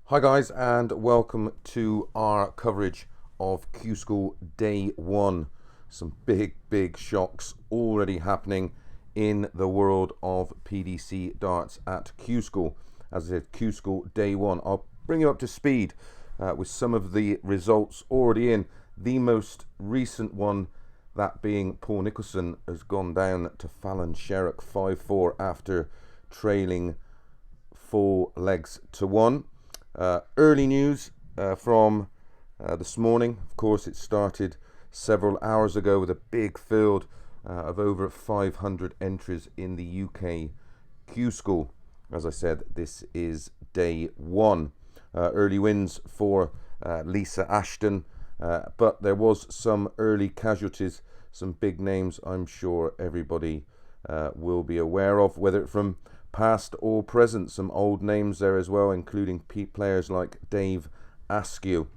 Hi guys, and welcome to our coverage of Q School Day 1. Some big shocks already happening in the world of PDC darts at Q School. As I said, Q School Day 1. I'll bring you up to speed with some of the results already in. The most recent one, that being Paul Nicholson, has gone down to Fallon Sherrock 5-4 after trailing 4 legs to 1. Early news from this morning. Of course, it started several hours ago with a big field of over 500 entries in the UK Q School. As I said, this is day 1. Early wins for Lisa Ashton, but there was some early casualties, some big names I'm sure everybody will be aware of, whether from past or present. Some old names there as well, including players like Dave Askew.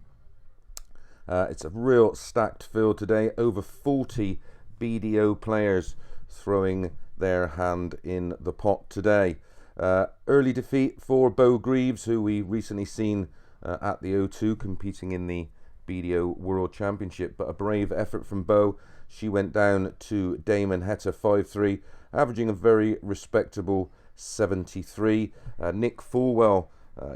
It's a real stacked field today. Over 40 BDO players throwing their hand in the pot today. Early defeat for Bo Greaves, who we recently seen at the O2 competing in the BDO World Championship, but a brave effort from Bo. She went down to Damon Hetta 5-3, averaging a very respectable 73. Nick Fulwell,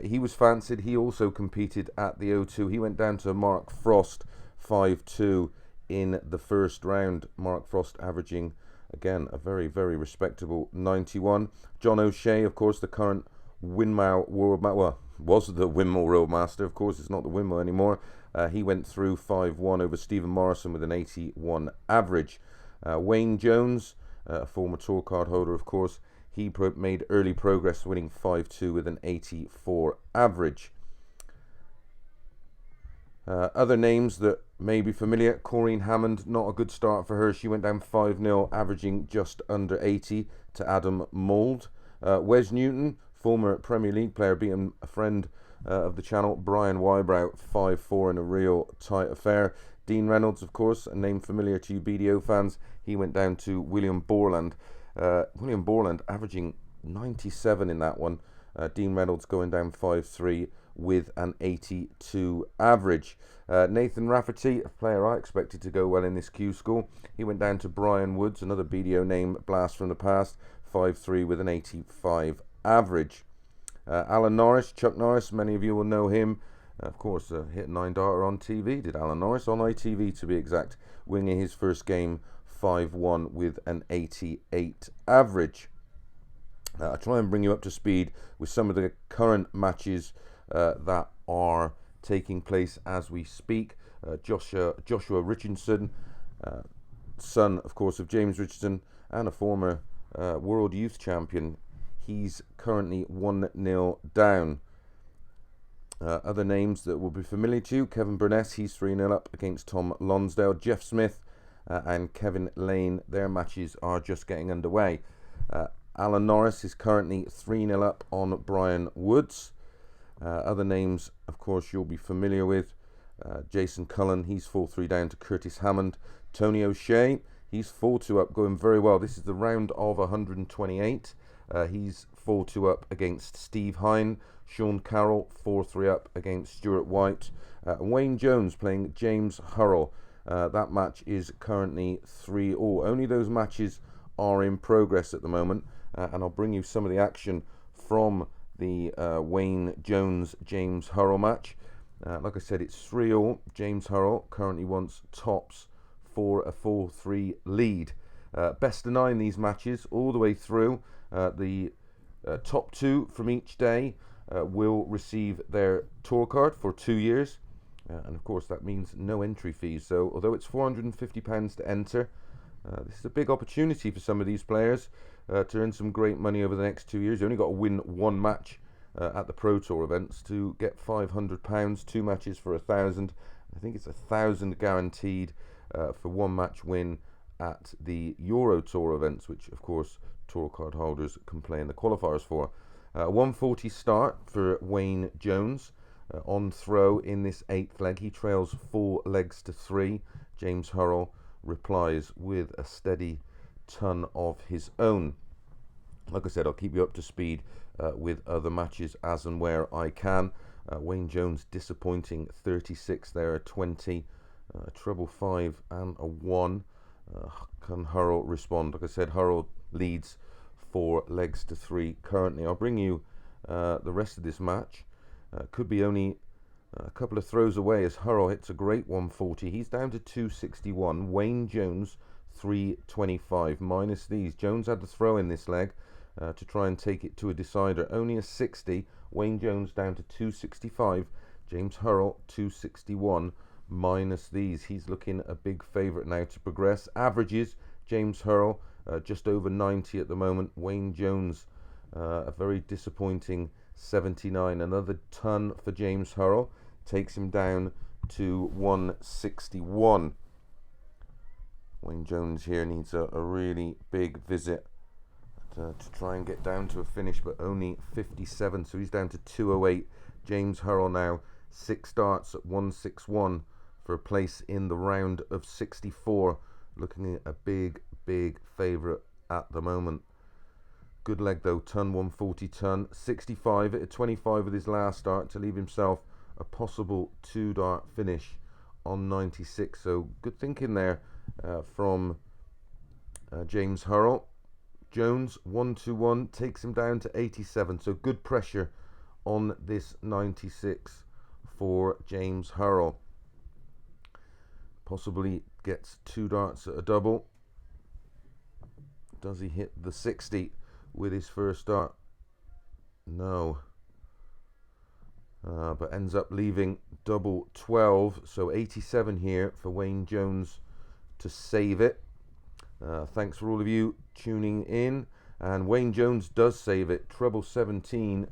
he was fancied. He also competed at the O2. He went down to Mark Frost 5-2 in the first round. Mark Frost averaging, again, a very respectable 91. John O'Shea, of course, the current Windmill World Master, well, was the Windmill World Master. Of course, it's not the Windmill anymore. He went through 5-1 over Stephen Morrison with an 81 average. Wayne Jones, a former tour card holder, of course, he made early progress, winning 5-2 with an 84 average. Other names that may be familiar: Corrine Hammond, not a good start for her. She went down 5-0, averaging just under 80 to Adam Mould. Wes Newton, former Premier League player, beating a friend of the channel, Brian Wybrow, 5-4 in a real tight affair. Dean Reynolds, of course, a name familiar to you BDO fans. He went down to William Borland. William Borland averaging 97 in that one. Dean Reynolds going down 5-3 with an 82 average. Nathan Rafferty, a player I expected to go well in this Q School. He went down to Brian Woods, another BDO name, blast from the past, 5-3 with an 85 average. Alan Norris, Chuck Norris, many of you will know him. Of course, hit 9-darter on TV, did Alan Norris, on ITV to be exact, winning his first game 5-1 with an 88 average. I'll try and bring you up to speed with some of the current matches that are taking place as we speak. Joshua Richardson, son, of course, of James Richardson and a former World Youth Champion. He's currently 1-0 down. Other names that will be familiar to you: Kevin Burness, he's 3-0 up against Tom Lonsdale. Jeff Smith and Kevin Lane, their matches are just getting underway. Alan Norris is currently 3-0 up on Brian Woods. Other names, of course, you'll be familiar with: Jason Cullen, he's 4-3 down to Curtis Hammond. Tony O'Shea, he's 4-2 up, going very well. This is the round of 128. He's 4-2 up against Steve Hine. Sean Carroll, 4-3 up against Stuart White. Wayne Jones playing James Hurrell. That match is currently 3-all. Only those matches are in progress at the moment, and I'll bring you some of the action from the Wayne Jones-James Hurrell match. Like I said, it's 3-all. James Hurrell currently wants tops for a 4-3 lead. Best of 9 these matches all the way through. The top 2 from each day will receive their tour card for 2 years. And of course that means no entry fees. So although it's £450 to enter, this is a big opportunity for some of these players to earn some great money over the next 2 years. You only got to win one match at the Pro Tour events to get £500, 2 matches for £1,000. I think it's £1,000 guaranteed for one match win at the Euro Tour events, which of course tour card holders can play in the qualifiers for. 140 start for Wayne Jones. On throw in this 8th leg, he trails 4 legs to 3. James Hurrell replies with a steady ton of his own. Like I said, I'll keep you up to speed with other matches as and where I can. Wayne Jones disappointing, 36 there, a 20, treble 5 and a 1. Can Hurrell respond? Like I said, Hurrell leads 4 legs to 3 currently. I'll bring you the rest of this match. Could be only a couple of throws away as Hurrell hits a great 140. He's down to 261. Wayne Jones 325 minus these. Jones had the throw in this leg to try and take it to a decider. Only a 60. Wayne Jones down to 265. James Hurrell 261 minus these. He's looking a big favourite now to progress. Averages, James Hurrell just over 90 at the moment. Wayne Jones a very disappointing 79. Another ton for James Hurrell takes him down to 161. Wayne Jones here needs a really big visit to try and get down to a finish, but only 57, so he's down to 208. James Hurrell now 6 starts at 161 for a place in the round of 64, looking at a big favourite at the moment. Good leg though, ton 140, ton 65 at 25 with his last start to leave himself a possible 2-dart finish on 96. So good thinking there from James Hurrell. Jones 121 takes him down to 87. So good pressure on this 96 for James Hurrell. Possibly gets 2 darts at a double. Does he hit the 60 with his first dart? No. But ends up leaving double 12. So 87 here for Wayne Jones to save it. Thanks for all of you tuning in. And Wayne Jones does save it. Treble 17,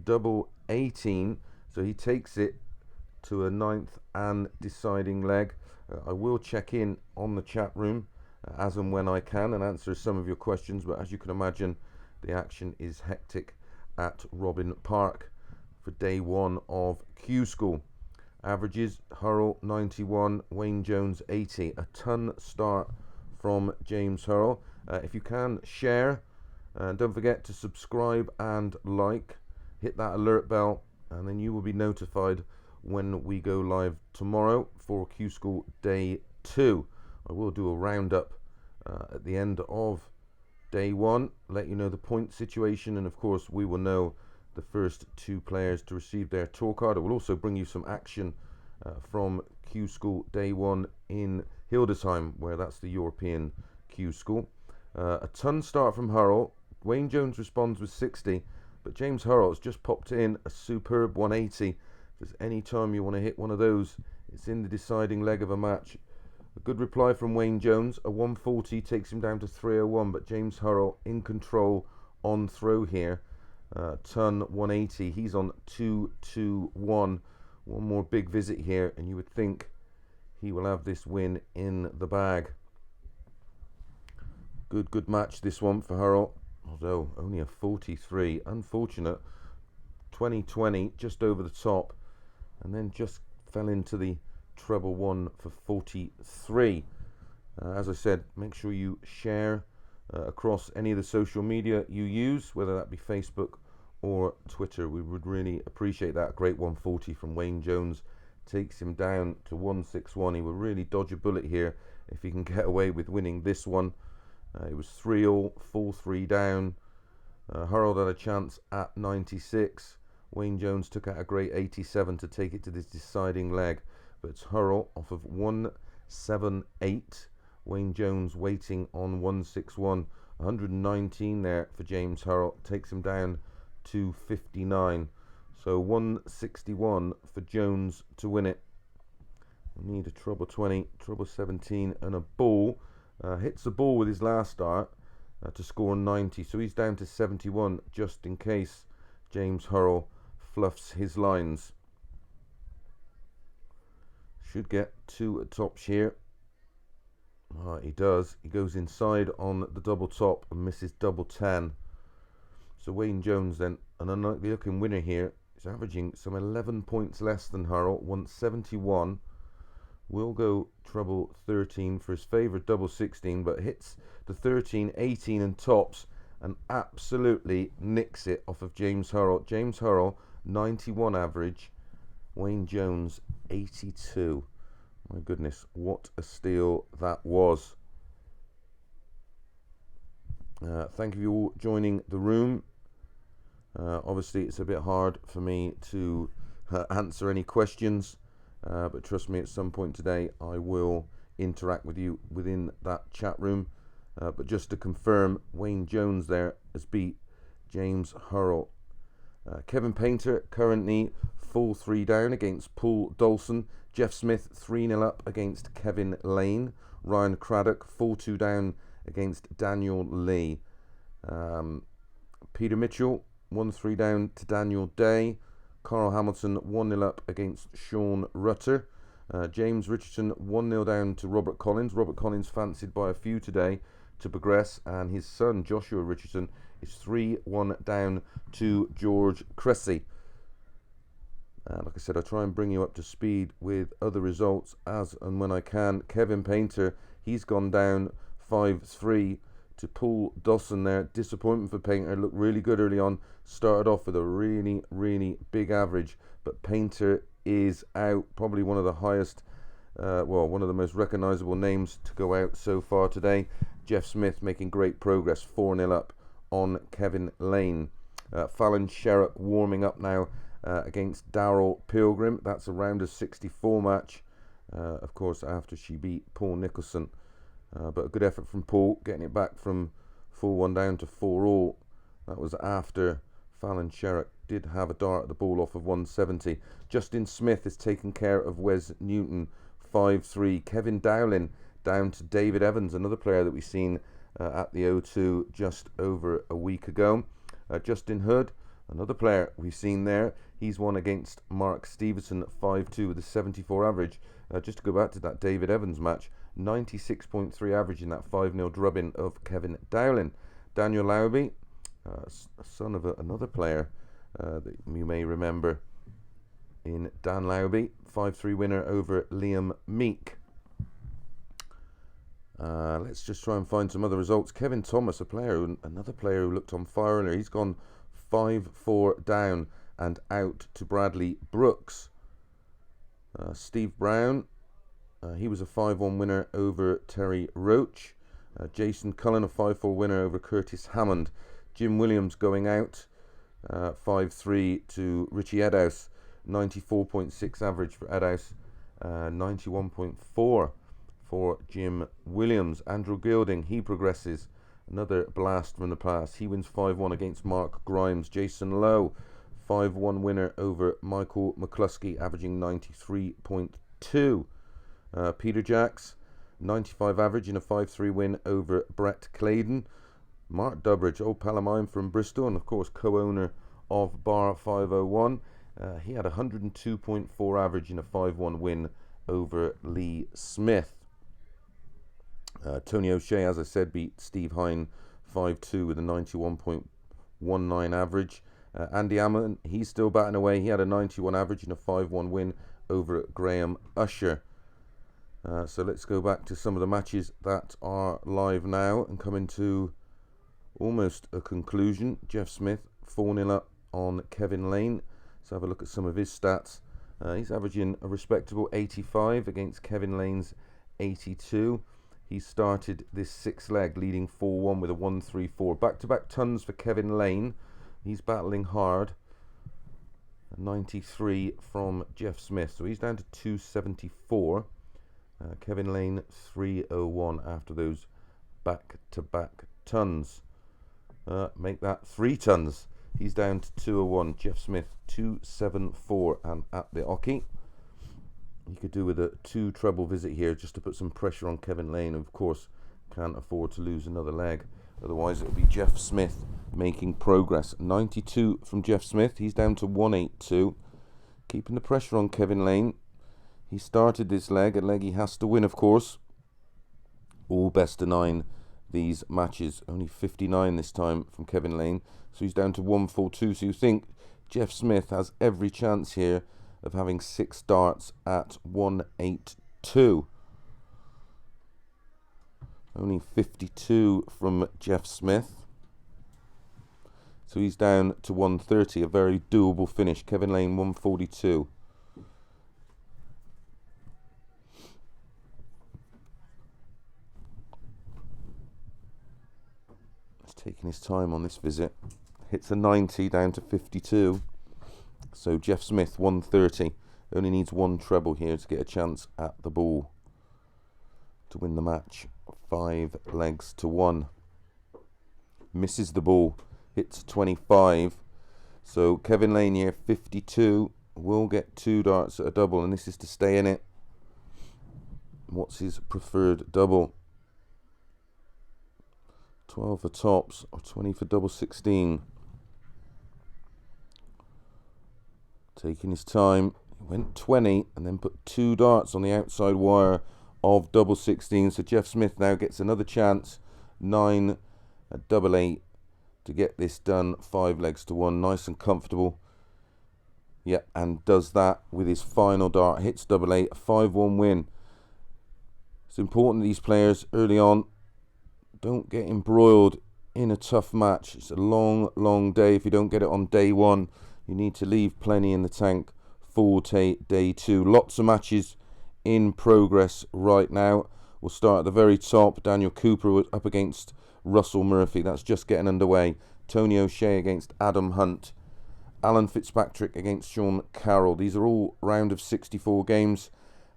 double 18. So he takes it to a 9th and deciding leg. I will check in on the chat room as and when I can and answer some of your questions. But as you can imagine, the action is hectic at Robin Park for day 1 of Q School. Averages, Hurrell 91, Wayne Jones 80. A ton start from James Hurrell. If you can, share. Don't forget to subscribe and like. Hit that alert bell and then you will be notified when we go live tomorrow for Q School day 2. I will do a roundup at the end of day 1, let you know the point situation, and of course we will know the first 2 players to receive their tour card. I will also bring you some action from Q School day 1 in Hildesheim, where that's the European Q School. A ton start from Hurrell. Wayne Jones responds with 60, but James Hurrell has just popped in a superb 180. If there's any time you want to hit one of those, it's in the deciding leg of a match. A good reply from Wayne Jones. A 140 takes him down to 301, but James Hurrell in control on throw here. Ton 180. He's on 221. One more big visit here, and you would think he will have this win in the bag. Good match this one for Hurrell, although only a 43. Unfortunate. 2020 just over the top, and then just fell into the treble 1 for 43. As I said, make sure you share across any of the social media you use, whether that be Facebook or Twitter. We would really appreciate that. Great 140 from Wayne Jones takes him down to 161. He will really dodge a bullet here if he can get away with winning this one. It was 3-all, 4-3 down. Hurrell had a chance at 96. Wayne Jones took out a great 87 to take it to this deciding leg, but it's Hurrell off of 178. Wayne Jones waiting on 161. 119 there for James Hurrell, takes him down to 59. So 161 for Jones to win it. We need a treble 20, treble 17 and a ball. Hits the ball with his last start to score 90. So he's down to 71 just in case James Hurrell fluffs his lines. Should get 2 at tops here. He does. He goes inside on the double top and misses double 10. So Wayne Jones then, an unlikely looking winner here. He's averaging some 11 points less than Hurrell, 171. Will go treble 13 for his favourite double 16, but hits the 13, 18 and tops and absolutely nicks it off of James Hurrell. James Hurrell, 91 average, Wayne Jones, 82. My goodness, what a steal that was. Thank you all joining the room. Obviously, it's a bit hard for me to answer any questions, but trust me, at some point today, I will interact with you within that chat room. But just to confirm, Wayne Jones there has beat James Hurrell. Kevin Painter currently full 3 down against Paul Dawson. Jeff Smith 3-0 up against Kevin Lane. Ryan Craddock full 2 down against Daniel Lee. Peter Mitchell 1-3 down to Daniel Day. Carl Hamilton 1-0 up against Sean Rutter. James Richardson 1-0 down to Robert Collins. Robert Collins fancied by a few today to progress, and his son Joshua Richardson is 3-1 down to George Cressy. Like I said, I try and bring you up to speed with other results as and when I can. Kevin Painter, he's gone down 5-3 to Paul Dawson there. Disappointment for Painter. Looked really good early on. Started off with a really, really big average, but Painter is out. Probably one of the highest, one of the most recognisable names to go out so far today. Jeff Smith making great progress, 4-0 up on Kevin Lane. Fallon Sherrock warming up now against Daryl Pilgrim. That's a round of 64 match, of course, after she beat Paul Nicholson. But a good effort from Paul, getting it back from 4-1 down to 4-all. That was after Fallon Sherrock did have a dart at the ball off of 170. Justin Smith is taking care of Wes Newton, 5-3. Kevin Dowling down to David Evans, another player that we've seen at the O2 just over a week ago. Justin Hood, another player we've seen there. He's won against Mark Stevenson at 5-2 with a 74 average. Just to go back to that David Evans match, 96.3 average in that 5-0 drubbing of Kevin Dowling. Daniel Lowby, son of another player that you may remember in Dan Lowby, 5-3 winner over Liam Meek. Let's just try and find some other results. Kevin Thomas, another player who looked on fire earlier, he's gone 5-4 down and out to Bradley Brooks. Steve Brown, he was a 5-1 winner over Terry Roach. Jason Cullen, a 5-4 winner over Curtis Hammond. Jim Williams going out 5-3 to Richie Edhouse. 94.6 average for Edhouse, 91.4 for Jim Williams. Andrew Gilding, he progresses. Another blast from the past. He wins 5-1 against Mark Grimes. Jason Lowe, 5-1 winner over Michael McCluskey, averaging 93.2. Peter Jacks, 95 average in a 5-3 win over Brett Claydon. Mark Durbridge, old pal of mine from Bristol, and of course co-owner of Bar 501. He had 102.4 average in a 5-1 win over Lee Smith. Tony O'Shea, as I said, beat Steve Hine 5-2 with a 91.19 average. Andy Ammon, he's still batting away. He had a 91 average in a 5-1 win over Graham Usher. So let's go back to some of the matches that are live now and coming to almost a conclusion. Jeff Smith 4-0 up on Kevin Lane. Let's have a look at some of his stats. He's averaging a respectable 85 against Kevin Lane's 82. He started this 6th leg leading 4-1 with a 1-3-4. Back-to-back tons for Kevin Lane. He's battling hard. 93 from Jeff Smith. So he's down to 274. Kevin Lane 301 after those back-to-back tons. Make that 3 tons. He's down to 201. Jeff Smith 274 and at the Oki. You could do with a 2 treble visit here just to put some pressure on Kevin Lane. Of course, can't afford to lose another leg. Otherwise, it'll be Jeff Smith making progress. 92 from Jeff Smith. He's down to 182. Keeping the pressure on Kevin Lane. He started this leg, a leg he has to win, of course. All best of 9 these matches. Only 59 this time from Kevin Lane. So he's down to 142. So you think Jeff Smith has every chance here of having 6 darts at 182. Only 52 from Jeff Smith. So he's down to 130, a very doable finish. Kevin Lane 142. taking his time on this visit. Hits a 90 down to 52. So Jeff Smith, 130. Only needs one treble here to get a chance at the ball to win the match. 5 legs to 1. Misses the ball. Hits 25. So Kevin Lanier, 52, will get 2 darts at a double, and this is to stay in it. What's his preferred double? 12 for tops or 20 for double 16. Taking his time. He went 20 and then put 2 darts on the outside wire of double 16. So Jeff Smith now gets another chance. 9 at double 8 to get this done. 5 legs to 1. Nice and comfortable. Yeah, and does that with his final dart. Hits double 8. A 5-1 win. It's important these players early on don't get embroiled in a tough match. It's a long, long day. If you don't get it on day 1, you need to leave plenty in the tank for day 2. Lots of matches in progress right now. We'll start at the very top. Daniel Cooper up against Russell Murphy. That's just getting underway. Tony O'Shea against Adam Hunt. Alan Fitzpatrick against Sean Carroll. These are all round of 64 games.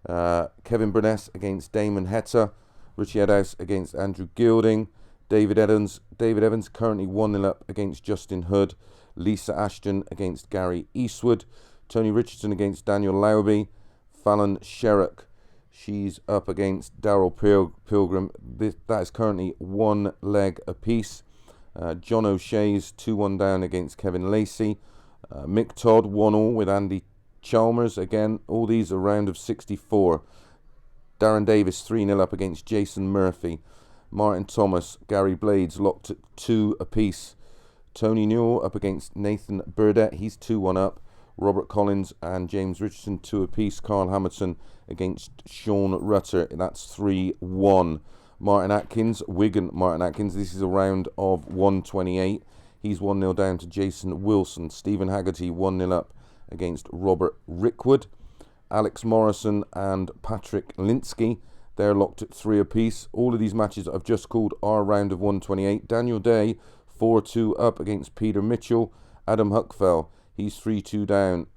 Kevin Burness against Damon Hetta. Richie Edhouse against Andrew Gilding. David Evans currently 1-0 up against Justin Hood. Lisa Ashton against Gary Eastwood. Tony Richardson against Daniel Lowby. Fallon Sherrock, she's up against Daryl Pilgrim. That is currently 1 leg apiece. John O'Shea's 2-1 down against Kevin Lacey. Mick Todd 1-1 with Andy Chalmers. Again, all these are round of 64. Darren Davis 3-0 up against Jason Murphy. Martin Thomas, Gary Blades locked at 2 apiece. Tony Newell up against Nathan Burdett. He's 2-1 up. Robert Collins and James Richardson 2 apiece. Carl Hamilton against Sean Rutter. That's 3-1. Martin Atkins, Wigan Martin Atkins. This is a round of 128. He's 1-0 down to Jason Wilson. Stephen Haggerty 1-0 up against Robert Rickwood. Alex Morrison and Patrick Linsky, they're locked at 3 apiece. All of these matches I've just called are round of 128. Daniel Day 4-2 up against Peter Mitchell. Adam Huckfell, he's 3-2 down,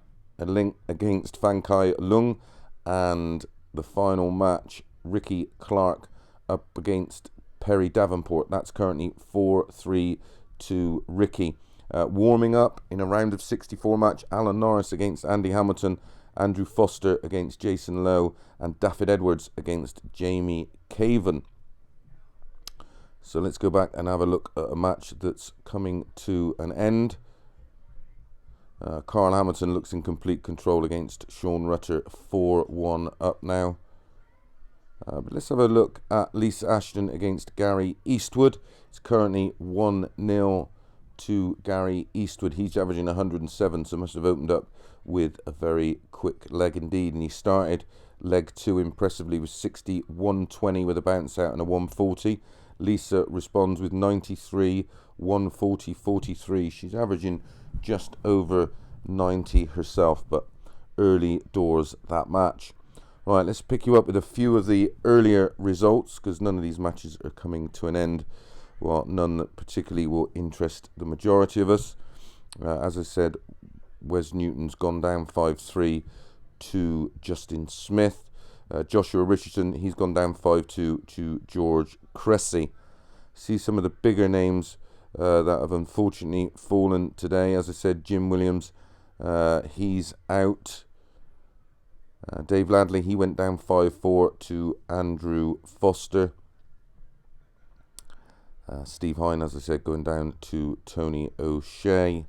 a link against Fankai Lung. And the final match, Ricky Clark up against Perry Davenport. That's currently 4-3 to Ricky. Warming up in a round of 64 match, Alan Norris against Andy Hamilton. Andrew Foster against Jason Lowe, and Daffyd Edwards against Jamie Caven. So let's go back and have a look at a match that's coming to an end. Carl Hamilton looks in complete control against Sean Rutter, 4-1 up now. But let's have a look at Lisa Ashton against Gary Eastwood. It's currently 1-0 to Gary Eastwood. He's averaging 107, so must have opened up with a very quick leg indeed, and he started leg 2 impressively with 60-120 with a bounce out and a 140. Lisa responds with 93, 140, 43. She's averaging just over 90 herself, but early doors that match. Right, let's pick you up with a few of the earlier results, because none of these matches are coming to an end. Well, none that particularly will interest the majority of us. As I said, Wes Newton's gone down 5-3 to Justin Smith. Joshua Richardson, he's gone down 5-2 to George Cressy. See some of the bigger names that have unfortunately fallen today. As I said, Jim Williams, he's out. Dave Ladley, he went down 5-4 to Andrew Foster. Steve Hine, as I said, going down to Tony O'Shea.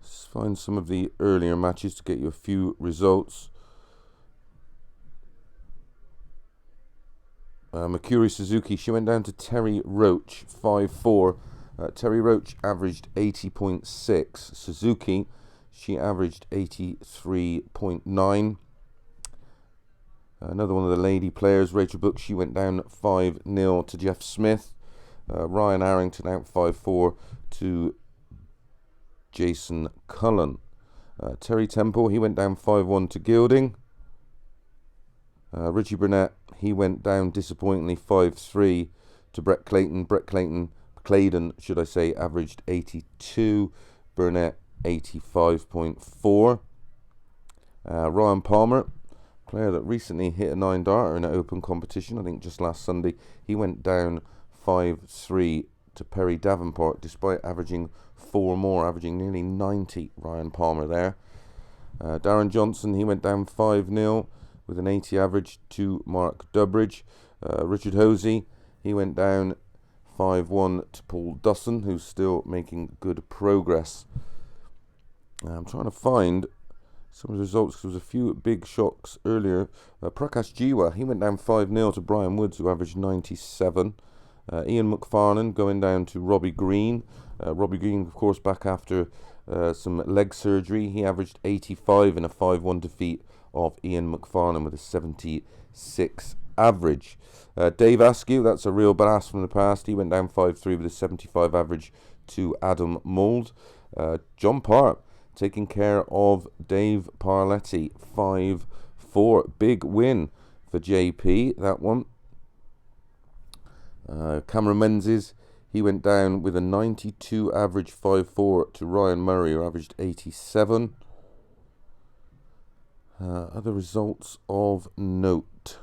Let's find some of the earlier matches to get you a few results. Makuri Suzuki, she went down to Terry Roach, 5-4. Terry Roach averaged 80.6. Suzuki, she averaged 83.9. Another one of the lady players, Rachel Book, she went down 5-0 to Jeff Smith. Ryan Arrington out 5-4 to Jason Cullen. Terry Temple, he went down 5-1 to Gilding. Richie Burnett, he went down disappointingly 5-3 to Brett Clayton. Claydon, should I say, averaged 82. Burnett, 85.4. Ryan Palmer, player that recently hit a 9-darter in an open competition, I think just last Sunday. He went down 5-3 to Perry Davenport, despite averaging 4 more, averaging nearly 90. Ryan Palmer there. Darren Johnson, he went down 5-0 with an 80 average to Mark Durbridge. Richard Hosey, he went down 5-1 to Paul Dusson, who's still making good progress. I'm trying to find some of the results, because there was a few big shocks earlier. Prakash Jiwa, he went down 5-0 to Brian Woods, who averaged 97. Ian McFarlane going down to Robbie Green. Robbie Green, of course, back after some leg surgery. He averaged 85 in a 5-1 defeat of Ian McFarlane with a 76 average. Dave Askew, that's a real blast from the past. He went down 5-3 with a 75 average to Adam Mould. John Parr taking care of Dave Parletti, 5-4. Big win for JP, that one. Cameron Menzies, he went down with a 92 average, 5-4 to Ryan Murray, who averaged 87. Other results of note.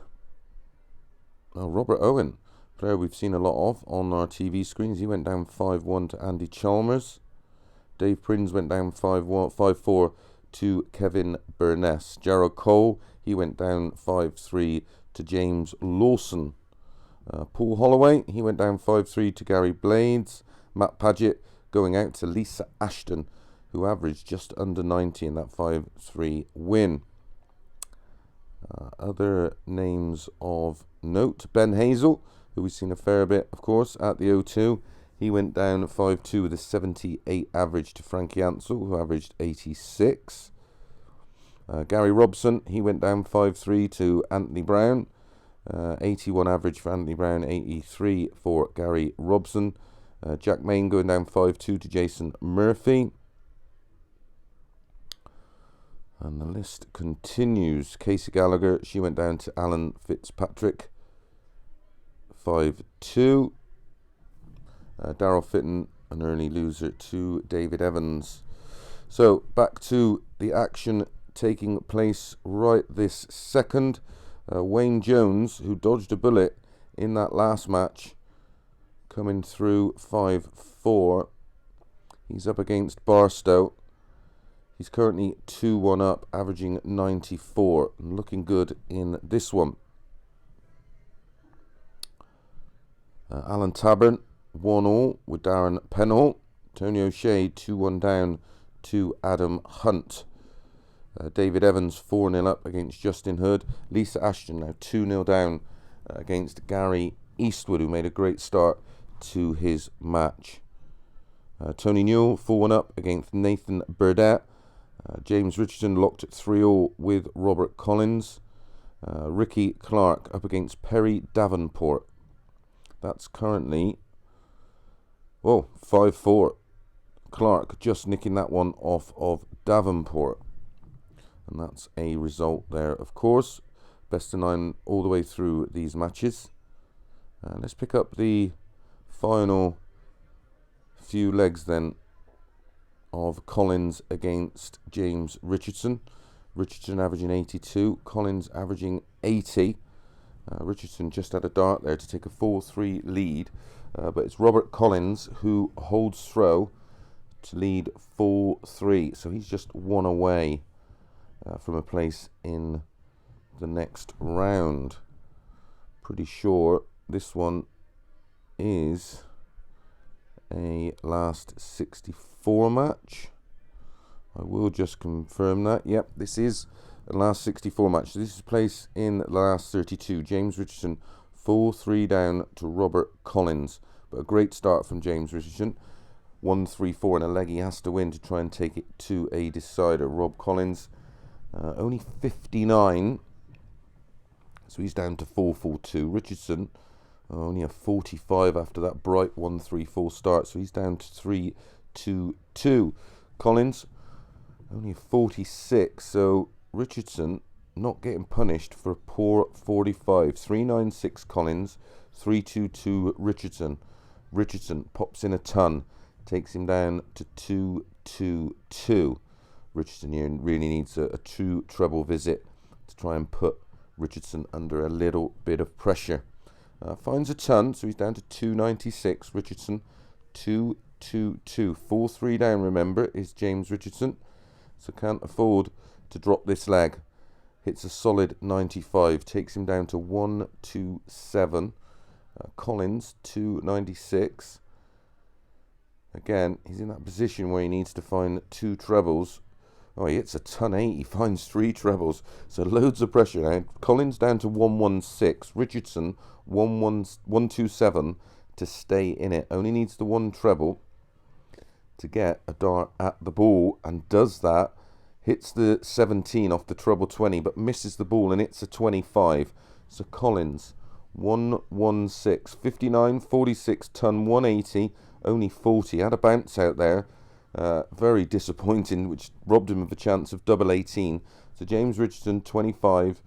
Robert Owen, player we've seen a lot of on our TV screens. He went down 5-1 to Andy Chalmers. Dave Prinz went down 5-4 to Kevin Burness. Gerald Cole, he went down 5-3 to James Lawson. Paul Holloway, he went down 5-3 to Gary Blades. Matt Paget going out to Lisa Ashton, who averaged just under 90 in that 5-3 win. Other names of note. Ben Hazel, who we've seen a fair bit, of course, at the O2. He went down 5-2 with a 78 average to Frankie Ansell, who averaged 86. Gary Robson, he went down 5-3 to Anthony Brown. 81 average for Anthony Brown, 83 for Gary Robson. Jack Main going down 5-2 to Jason Murphy. And the list continues. Casey Gallagher, she went down to Alan Fitzpatrick, 5-2. Daryl Fitton, an early loser to David Evans. So back to the action taking place right this second. Wayne Jones, who dodged a bullet in that last match, coming through 5-4. He's up against Barstow. He's currently 2-1 up, averaging 94, and looking good in this one. Alan Tabern, 1-1 with Darren Penhall. Tony O'Shea, 2-1 down to Adam Hunt. David Evans, 4-0 up against Justin Hood. Lisa Ashton now 2-0 down against Gary Eastwood, who made a great start to his match. Tony Newell, 4-1 up against Nathan Burdett. James Richardson locked at 3-0 with Robert Collins. Ricky Clark up against Perry Davenport. That's currently 5-4. Clark just nicking that one off of Davenport. And that's a result there, of course. Best of 9 all the way through these matches. Let's pick up the final few legs then of Collins against James Richardson. Richardson averaging 82, Collins averaging 80. Richardson just had a dart there to take a 4-3 lead, but it's Robert Collins who holds throw to lead 4-3, so he's just one away from a place in the next round. Pretty sure this one is a last 64 match. I will just confirm that. Yep, this is a last 64 match. So this is place in the last 32. James Richardson 4-3 down to Robert Collins, but a great start from James Richardson. 1-3-4 and a leg he has to win to try and take it to a decider. Rob Collins only 59, so he's down to 4-4-2. Richardson only a 45 after that bright 1-3-4 start, so he's down to 3-2-2. Collins only a 46, so Richardson not getting punished for a poor 45. 3-9-6 Collins, 3-2-2 Richardson. Richardson pops in a ton, takes him down to 2-2-2. Richardson here really needs a true treble visit to try and put Richardson under a little bit of pressure. Finds a ton, so he's down to 296. Richardson, 2-2-2. 4-3 down, remember, is James Richardson. So can't afford to drop this leg. Hits a solid 95, takes him down to 1-2-7. Collins, 296. Again, he's in that position where he needs to find two trebles. Oh, he hits a ton 8. He finds 3 trebles. So loads of pressure now. Collins down to 116. Richardson 127 to stay in it. Only needs the 1 treble to get a dart at the ball, and does that. Hits the 17 off the treble 20, but misses the ball, and it's a 25. So Collins 116, 59, 46 ton, 180, only 40. Had a bounce out there. Very disappointing, which robbed him of a chance of double 18. So James Richardson, 25,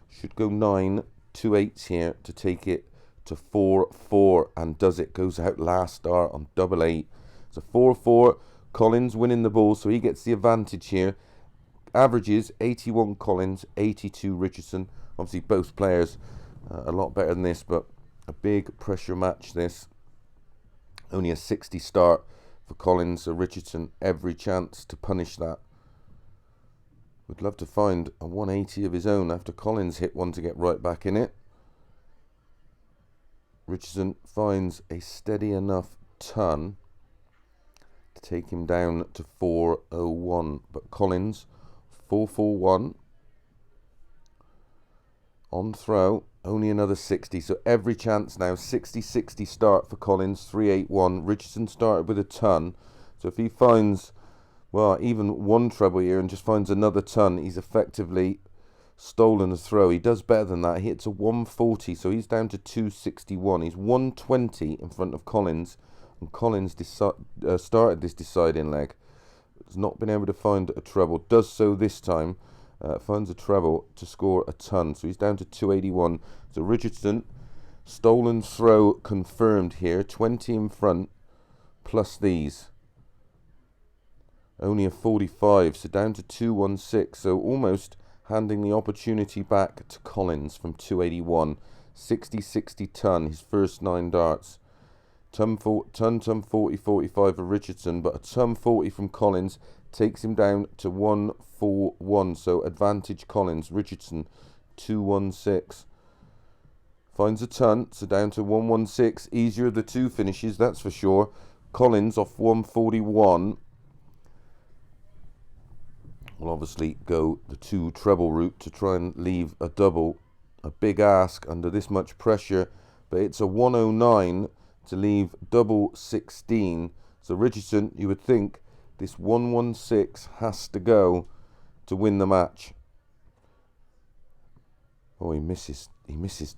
should go 9-2-8 here to take it to 4-4, and does it. Goes out last dart on double 8. So 4-4, Collins winning the ball, so he gets the advantage here. Averages 81 Collins, 82 Richardson. Obviously both players a lot better than this, but a big pressure match this. Only a 60 start for Collins, so Richardson every chance to punish that. Would love to find a 180 of his own after Collins hit one to get right back in it. Richardson finds a steady enough ton to take him down to 401, but Collins 441 on throw, only another 60, so every chance now. 60-60 start for Collins, 381. Richardson started with a ton, so if he finds, well, even 1 treble here and just finds another ton, he's effectively stolen a throw. He does better than that. He hits a 140, so he's down to 261. He's 120 in front of Collins, and Collins started this deciding leg. Has not been able to find a treble. Does so this time. Finds a treble to score a ton, so he's down to 281. So Richardson, stolen throw confirmed here, 20 in front plus these, only a 45, so down to 216, so almost handing the opportunity back to Collins from 281. 60-60 ton, his first 9 darts. Ton 40, 45 for Richardson, but a ton 40 from Collins takes him down to 141. So advantage Collins. Richardson 216. Finds a ton, so down to 116. Easier of the 2 finishes, that's for sure. Collins off 141. Will obviously go the 2 treble route to try and leave a double. A big ask under this much pressure, but it's a 109 to leave double 16. So Richardson, you would think this 116 has to go to win the match. Oh, he misses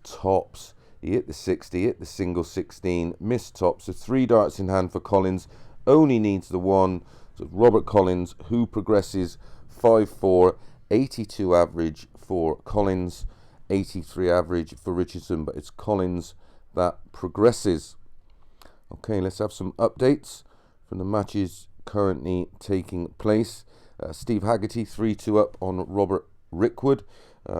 tops. He hit the 60, hit the single 16, missed tops. So 3 darts in hand for Collins, only needs the 1. So Robert Collins, who progresses 5-4, 82 average for Collins, 83 average for Richardson, but it's Collins that progresses. Okay, let's have some updates from the matches currently taking place. Steve Haggerty 3-2 up on Robert Rickwood.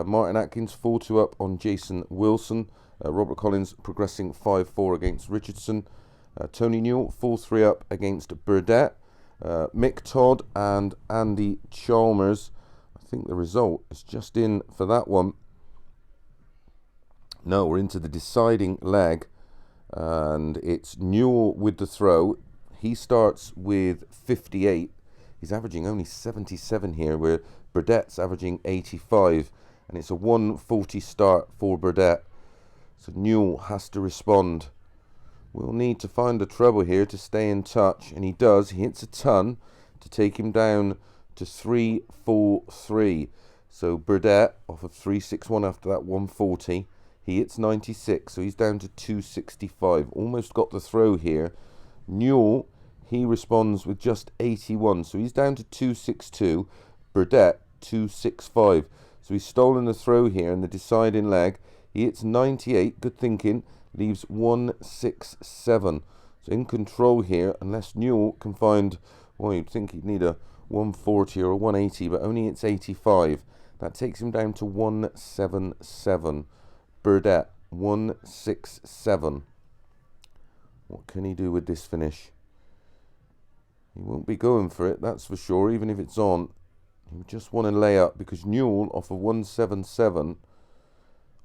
Martin Atkins 4-2 up on Jason Wilson. Robert Collins progressing 5-4 against Richardson. Tony Newell 4-3 up against Burdett. Mick Todd and Andy Chalmers. I think the result is just in for that one. No, we're into the deciding leg, and it's Newell with the throw. He starts with 58. He's averaging only 77 here, where Burdett's averaging 85, and it's a 140 start for Burdett. So Newell has to respond. We'll need to find a treble here to stay in touch, and he does. He hits a ton to take him down to 3-4-3. So Burdett off of 3-6-1 after that 140. He hits 96, so he's down to 265. Almost got the throw here. Newell, he responds with just 81, so he's down to 262. Burdett, 265. So he's stolen the throw here in the deciding leg. He hits 98, good thinking, leaves 167. So in control here, unless Newell can find, well, you'd think he'd need a 140 or a 180, but only it's 85. That takes him down to 177. Burdett, 167. What can he do with this finish? He won't be going for it, that's for sure, even if it's on. He just want to lay up because Newell off of 177.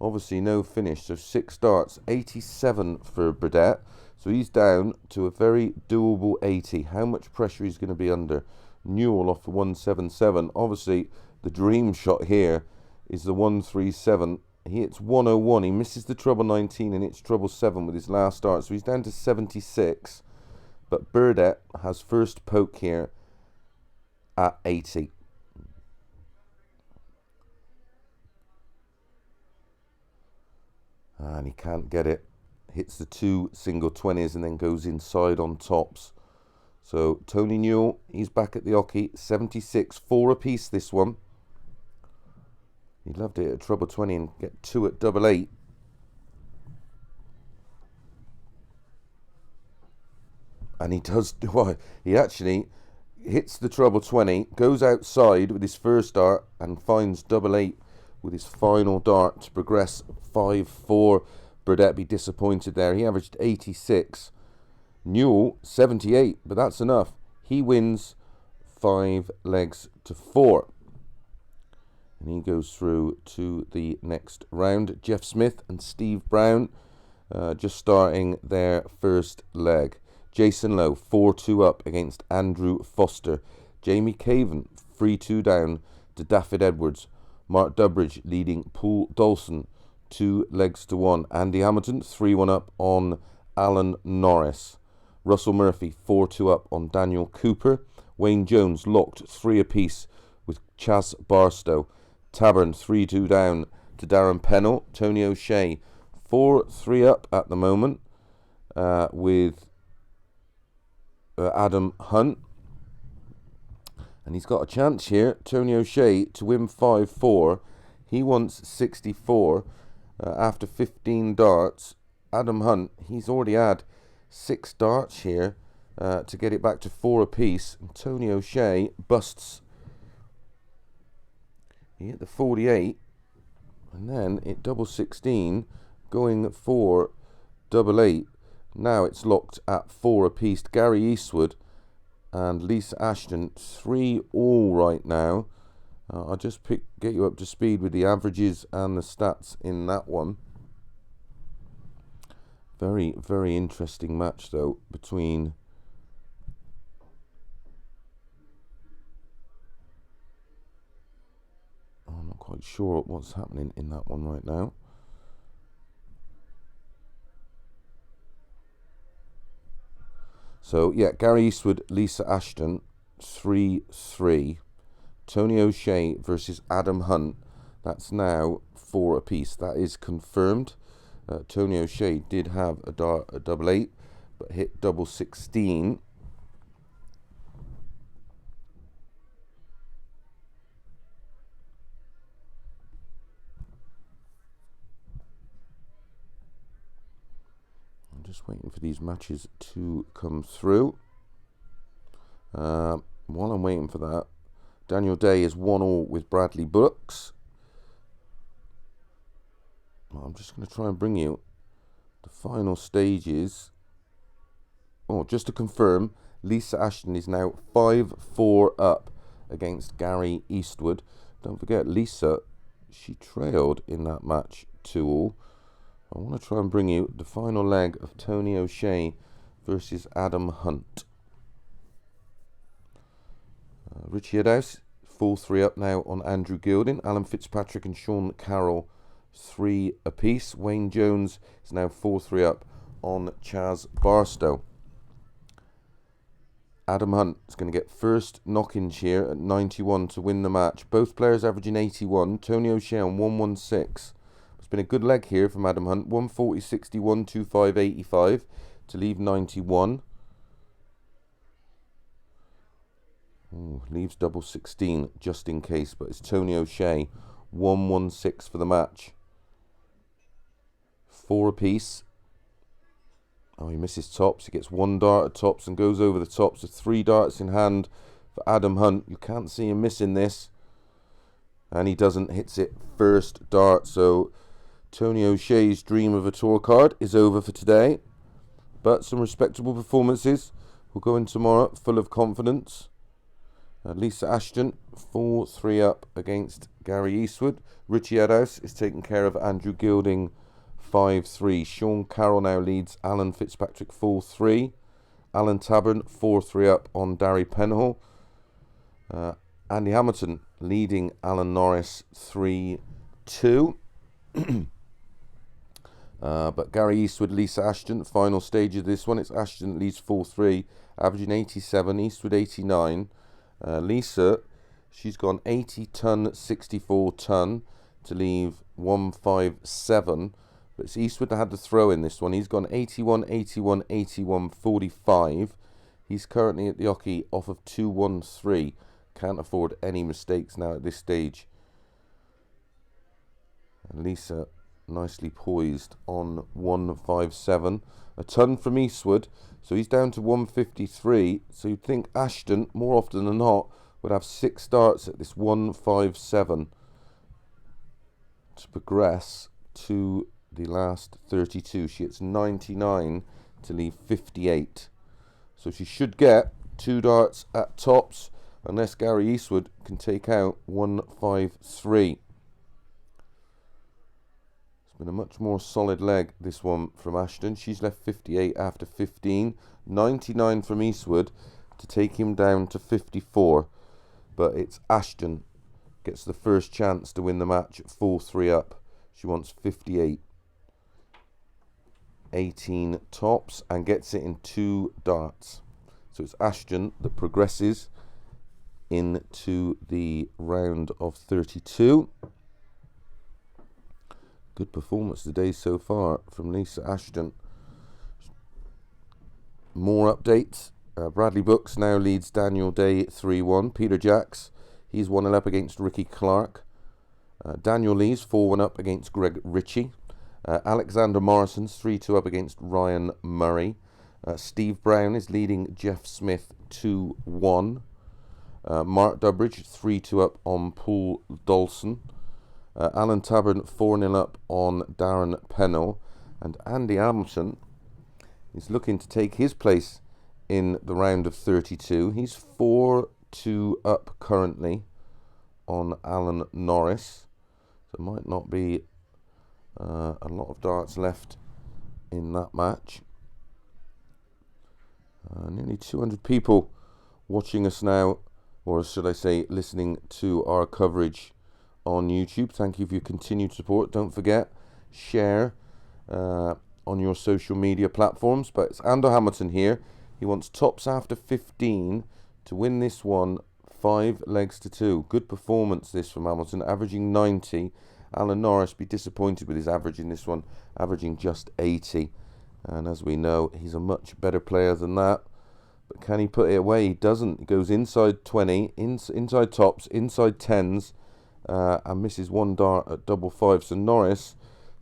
Obviously no finish, so 6 darts, 87 for Burdett. So he's down to a very doable 80. How much pressure he's going to be under? Newell off of 177. Obviously the dream shot here is the 137. He hits 101. He misses the treble 19 and hits treble 7 with his last dart. So he's down to 76. But Burdett has first poke here at 80. And he can't get it. Hits the 2 single 20s and then goes inside on tops. So Tony Newell, he's back at the hockey. 76, 4 apiece this one. He'd love to hit a treble 20 and get 2 at double 8. And he does do what? He actually hits the treble 20, goes outside with his first dart and finds double 8 with his final dart to progress 5-4. Burdett be disappointed there. He averaged 86. Newell 78, but that's enough. He wins 5 legs to 4. And he goes through to the next round. Jeff Smith and Steve Brown just starting their first leg. Jason Lowe 4-2 up against Andrew Foster. Jamie Caven 3-2 down to Daffyd Edwards. Mark Durbridge leading Paul Dawson 2 legs to 1. Andy Hamilton 3-1 up on Alan Norris. Russell Murphy 4-2 up on Daniel Cooper. Wayne Jones locked 3 apiece with Chas Barstow. Tabern 3-2 down to Darren Pennell. Tony O'Shea 4-3 up at the moment with Adam Hunt. And he's got a chance here, Tony O'Shea, to win 5-4. He wants 64 after 15 darts. Adam Hunt, he's already had 6 darts here to get it back to 4 apiece. And Tony O'Shea busts. He hit the 48 and then it double 16 going for double 8. Now it's locked at 4 apiece. Gary Eastwood and Lisa Ashton 3-all right now. I'll just get you up to speed with the averages and the stats in that one. Very, very interesting match though between I'm not quite sure what's happening in that one right now. So yeah, Gary Eastwood, Lisa Ashton 3-3. Tony O'Shea versus Adam Hunt. That's now 4 apiece. That is confirmed. Tony O'Shea did have a double 8, but hit double 16. I'm just waiting for these matches to come through. While I'm waiting for that, Daniel Day is 1-all with Bradley Brooks. I'm just going to try and bring you the final stages. Oh, just to confirm, Lisa Ashton is now 5-4 up against Gary Eastwood. Don't forget, Lisa, she trailed in that match 2-all. I want to try and bring you the final leg of Tony O'Shea versus Adam Hunt. Richie Adhouse, 4-3 up now on Andrew Gilding. Alan Fitzpatrick and Sean Carroll 3 apiece. Wayne Jones is now 4-3 up on Chas Barstow. Adam Hunt is going to get first knock-ins here at 91 to win the match. Both players averaging 81. Tony O'Shea on 116. It's been a good leg here from Adam Hunt. 140, 60, 125, 85 to leave 91. Ooh, leaves double 16 just in case, but it's Tony O'Shea 116 for the match. 4 apiece. Oh, he misses tops. He gets 1 dart at tops and goes over the tops with 3 darts in hand for Adam Hunt. You can't see him missing this. And he doesn't, hits it first dart. So Tony O'Shea's dream of a tour card is over for today. But some respectable performances. We'll go in tomorrow full of confidence. Lisa Ashton, 4-3 up against Gary Eastwood. Richie Adhouse is taking care of Andrew Gilding, 5-3. Sean Carroll now leads Alan Fitzpatrick, 4-3. Alan Tabern, 4-3 up on Darry Penhall. Andy Hamilton leading Alan Norris, 3-2. But Gary Eastwood, Lisa Ashton, final stage of this one. It's Ashton leads 4-3, averaging 87, Eastwood 89. Lisa, she's gone 80 ton, 64 ton to leave 157. But it's Eastwood that had the throw in this one. He's gone 81, 81, 81, 45. He's currently at the hockey off of 2-1-3. Can't afford any mistakes now at this stage. And Lisa nicely poised on 157. A ton from Eastwood. So he's down to 153. So you'd think Ashton, more often than not, would have 6 darts at this 157 to progress to the last 32. She hits 99 to leave 58. So she should get 2 darts at tops unless Gary Eastwood can take out 153. It's been a much more solid leg, this one from Ashton. She's left 58 after 15. 99 from Eastwood to take him down to 54. But it's Ashton gets the first chance to win the match at 4-3 up. She wants 58. 18 tops and gets it in 2 darts. So it's Ashton that progresses into the round of 32. Good performance today so far from Lisa Ashton. More updates. Bradley Brooks now leads Daniel Day 3-1. Peter Jacks, he's 1-0 up against Ricky Clark. Daniel Lee's 4-1 up against Greg Ritchie. Alexander Morrison's 3-2 up against Ryan Murray. Steve Brown is leading Jeff Smith 2-1. Mark Durbridge 3-2 up on Paul Dawson. Alan Tabern 4-0 up on Darren Pennell. And Andy Hamilton is looking to take his place in the round of 32. He's 4-2 up currently on Alan Norris. So there might not be a lot of darts left in that match. Nearly 200 people watching us now, or should I say listening to our coverage on YouTube. Thank you for your continued support. Don't forget, share on your social media platforms. But it's Ando Hamilton here. He wants tops after 15 to win this one 5 legs to 2. Good performance this from Hamilton, averaging 90. Alan Norris be disappointed with his average in this one, averaging just 80. And as we know, he's a much better player than that. But can he put it away? He doesn't. He goes inside 20, inside tops, inside 10s, and misses 1 dart at double 5. So Norris,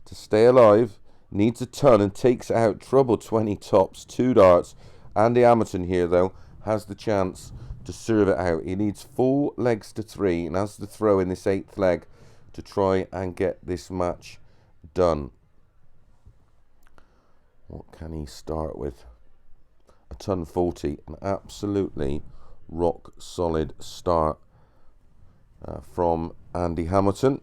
to stay alive, needs a ton and takes out treble 20 tops, 2 darts. Andy Hamilton here, though, has the chance to serve it out. He needs 4 legs to 3 and has to throw in this 8th leg to try and get this match done. What can he start with? A ton 40, an absolutely rock solid start from Andy Hamilton.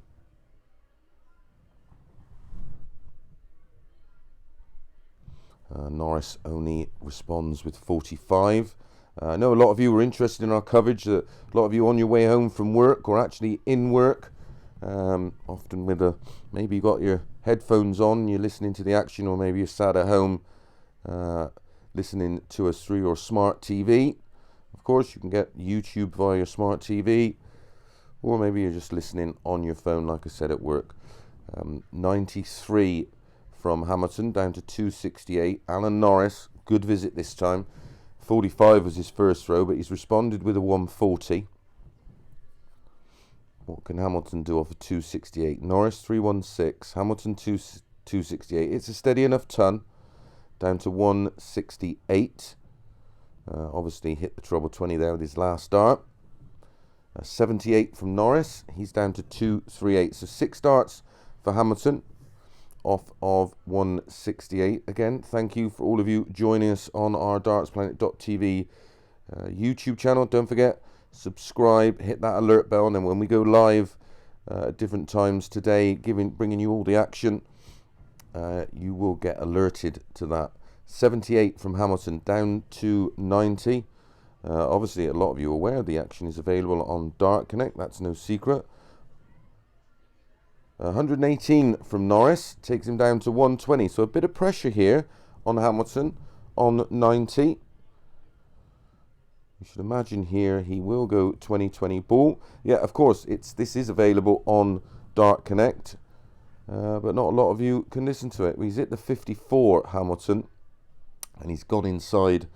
Norris only responds with 45. I know a lot of you were interested in our coverage. A lot of you on your way home from work or actually in work. Often with maybe you got your headphones on, you're listening to the action, or maybe you're sat at home listening to us through your smart TV. Of course, you can get YouTube via your smart TV, or maybe you're just listening on your phone, like I said, at work. 93 from Hamilton down to 268. Alan Norris, good visit this time. 45 was his first throw, but he's responded with a 140. What can Hamilton do off a 268? Norris 316, Hamilton 268. It's a steady enough ton. down to 168. Obviously hit the treble 20 there with his last dart. 78 from Norris. He's down to 238. So 6 darts for Hamilton off of 168. Again, thank you for all of you joining us on our dartsplanet.tv YouTube channel. Don't forget, subscribe, hit that alert bell, and then when we go live at different times today, bringing you all the action, you will get alerted to that. 78 from Hamilton, down to 90. Obviously, a lot of you are aware the action is available on Dart Connect. That's no secret. 118 from Norris takes him down to 120. So a bit of pressure here on Hamilton on 90. You should imagine here he will go 20-20 ball. Yeah, of course, this is available on Dart Connect, but not a lot of you can listen to it. He's hit the 54, Hamilton, and he's gone inside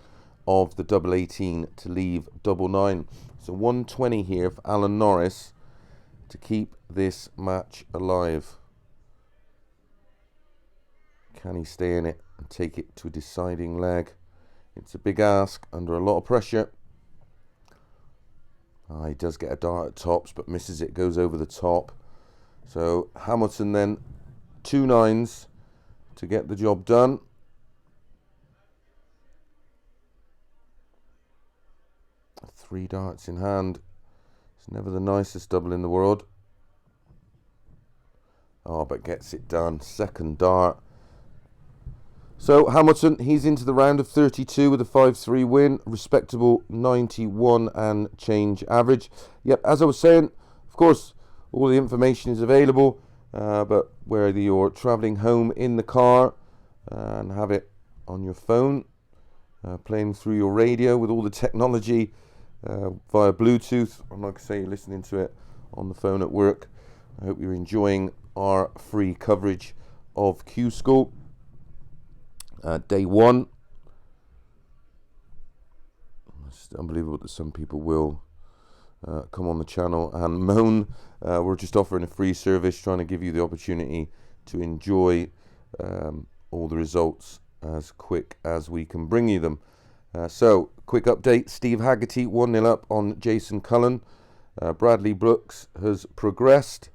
of the double 18 to leave double 9. So 120 here for Alan Norris to keep this match alive. Can he stay in it and take it to a deciding leg? It's a big ask under a lot of pressure. He does get a dart at tops, but misses it, goes over the top. So Hamilton then 2 9s to get the job done. Three darts in hand. It's never the nicest double in the world. But gets it done. Second dart. So Hamilton, he's into the round of 32 with a 5-3 win. Respectable 91 and change average. Yep, as I was saying, of course, all the information is available. But whether you're travelling home in the car and have it on your phone, playing through your radio with all the technology via Bluetooth, or like I say, you're listening to it on the phone at work. I hope you're enjoying our free coverage of Q School. Day 1. It's unbelievable that some people will come on the channel and moan. We're just offering a free service, trying to give you the opportunity to enjoy all the results as quick as we can bring you them. So, quick update. Steve Haggerty 1-0 up on Jason Cullen. Bradley Brooks has progressed.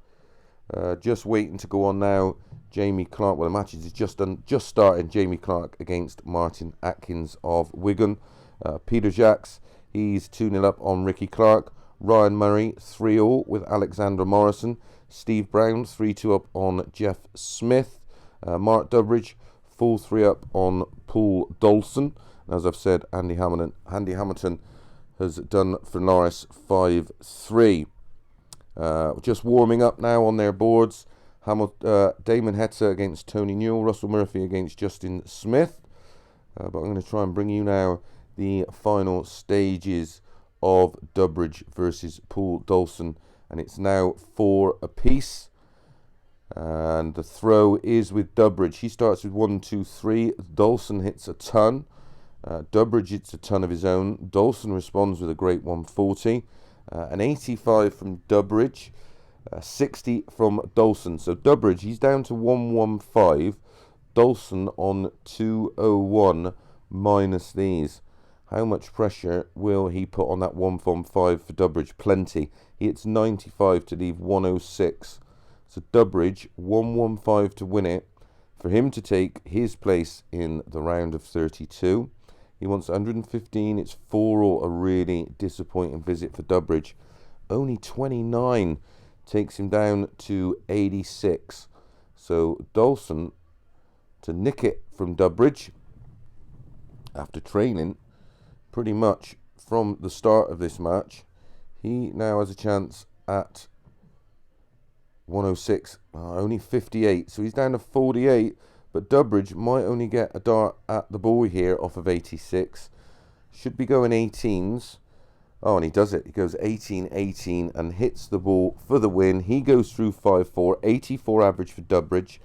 Just waiting to go on now. Jamie Clark, well, the match is just starting. Jamie Clark against Martin Atkins of Wigan. Peter Jacks, he's 2-0 up on Ricky Clark. Ryan Murray 3-0 with Alexander Morrison. Steve Brown 3-2 up on Jeff Smith. Mark Durbridge full 3 up on Paul Dolson. As I've said, Andy Hamilton has done for Norris 5-3. Just warming up now on their boards. Damon Hetzer against Tony Newell. Russell Murphy against Justin Smith. But I'm going to try and bring you now the final stages of Durbridge versus Paul Dolson. And it's now 4 apiece. And the throw is with Durbridge. He starts with 1, 2, 3. Dolson hits a ton. Durbridge hits a ton of his own. Dolson responds with a great 140. An 85 from Durbridge. 60 from Dolson. So Durbridge, he's down to 115. Dolson on 201 minus these. How much pressure will he put on that 115 for Durbridge? Plenty. He hits 95 to leave 106. So Durbridge, 115 to win it. For him to take his place in the round of 32. He wants 115. It's 4-all. A really disappointing visit for Durbridge. Only 29 takes him down to 86. So Dolson to nick it from Durbridge after training pretty much from the start of this match. He now has a chance at 106. Only 58. So he's down to 48. But Durbridge might only get a dart at the ball here off of 86. Should be going 18s. Oh, and he does it. He goes 18-18 and hits the ball for the win. He goes through 5-4. 84 average for Durbridge.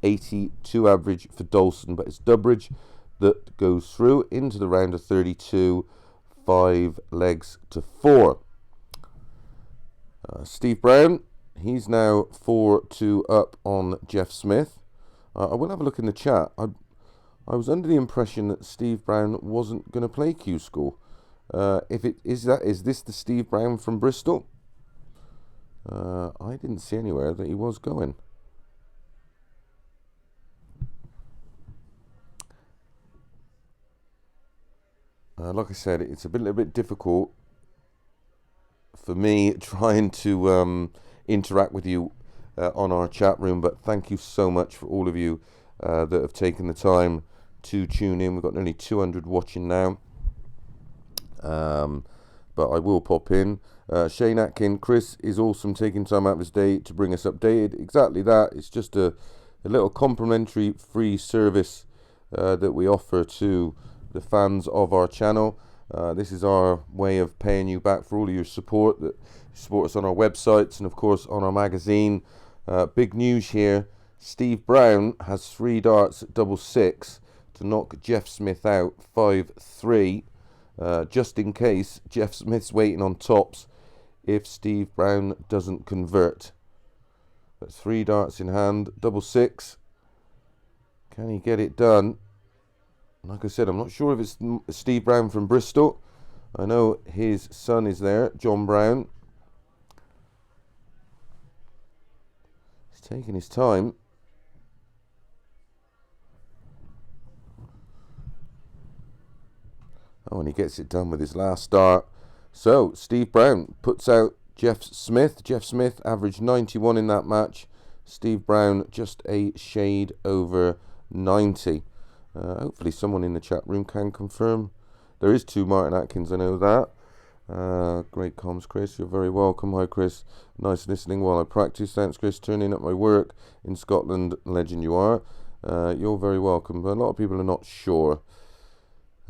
82 average for Dolson. But it's Durbridge that goes through into the round of 32. 5 legs to 4. Steve Brown, he's now 4-2 up on Jeff Smith. I will have a look in the chat. I I was under the impression that Steve Brown wasn't going to play Q School. If it is that, is this the Steve Brown from Bristol? I didn't see anywhere that he was going. Like I said, it's a little bit difficult for me trying to interact with you on our chat room, but thank you so much for all of you that have taken the time to tune in. We've got nearly 200 watching now, but I will pop in. Shane Atkins, Chris is awesome, taking time out of his day to bring us updated. Exactly that. It's just a little complimentary free service that we offer to the fans of our channel. This is our way of paying you back for all of your support, that support us on our websites and of course on our magazine. Big news here: Steve Brown has 3 darts at double six to knock Jeff Smith out 5-3. Just in case Jeff Smith's waiting on tops if Steve Brown doesn't convert. But 3 darts in hand, double six. Can he get it done? Like I said, I'm not sure if it's Steve Brown from Bristol. I know his son is there, John Brown. He's taking his time. Oh, and he gets it done with his last dart. So, Steve Brown puts out Jeff Smith. Jeff Smith averaged 91 in that match. Steve Brown just a shade over 90. Hopefully someone in the chat room can confirm. There is 2 Martin Atkins, I know that. Great comms, Chris. You're very welcome. Hi, Chris. Nice listening while I practice. Thanks, Chris. Turning up my work in Scotland. Legend you are. You're very welcome. But a lot of people are not sure.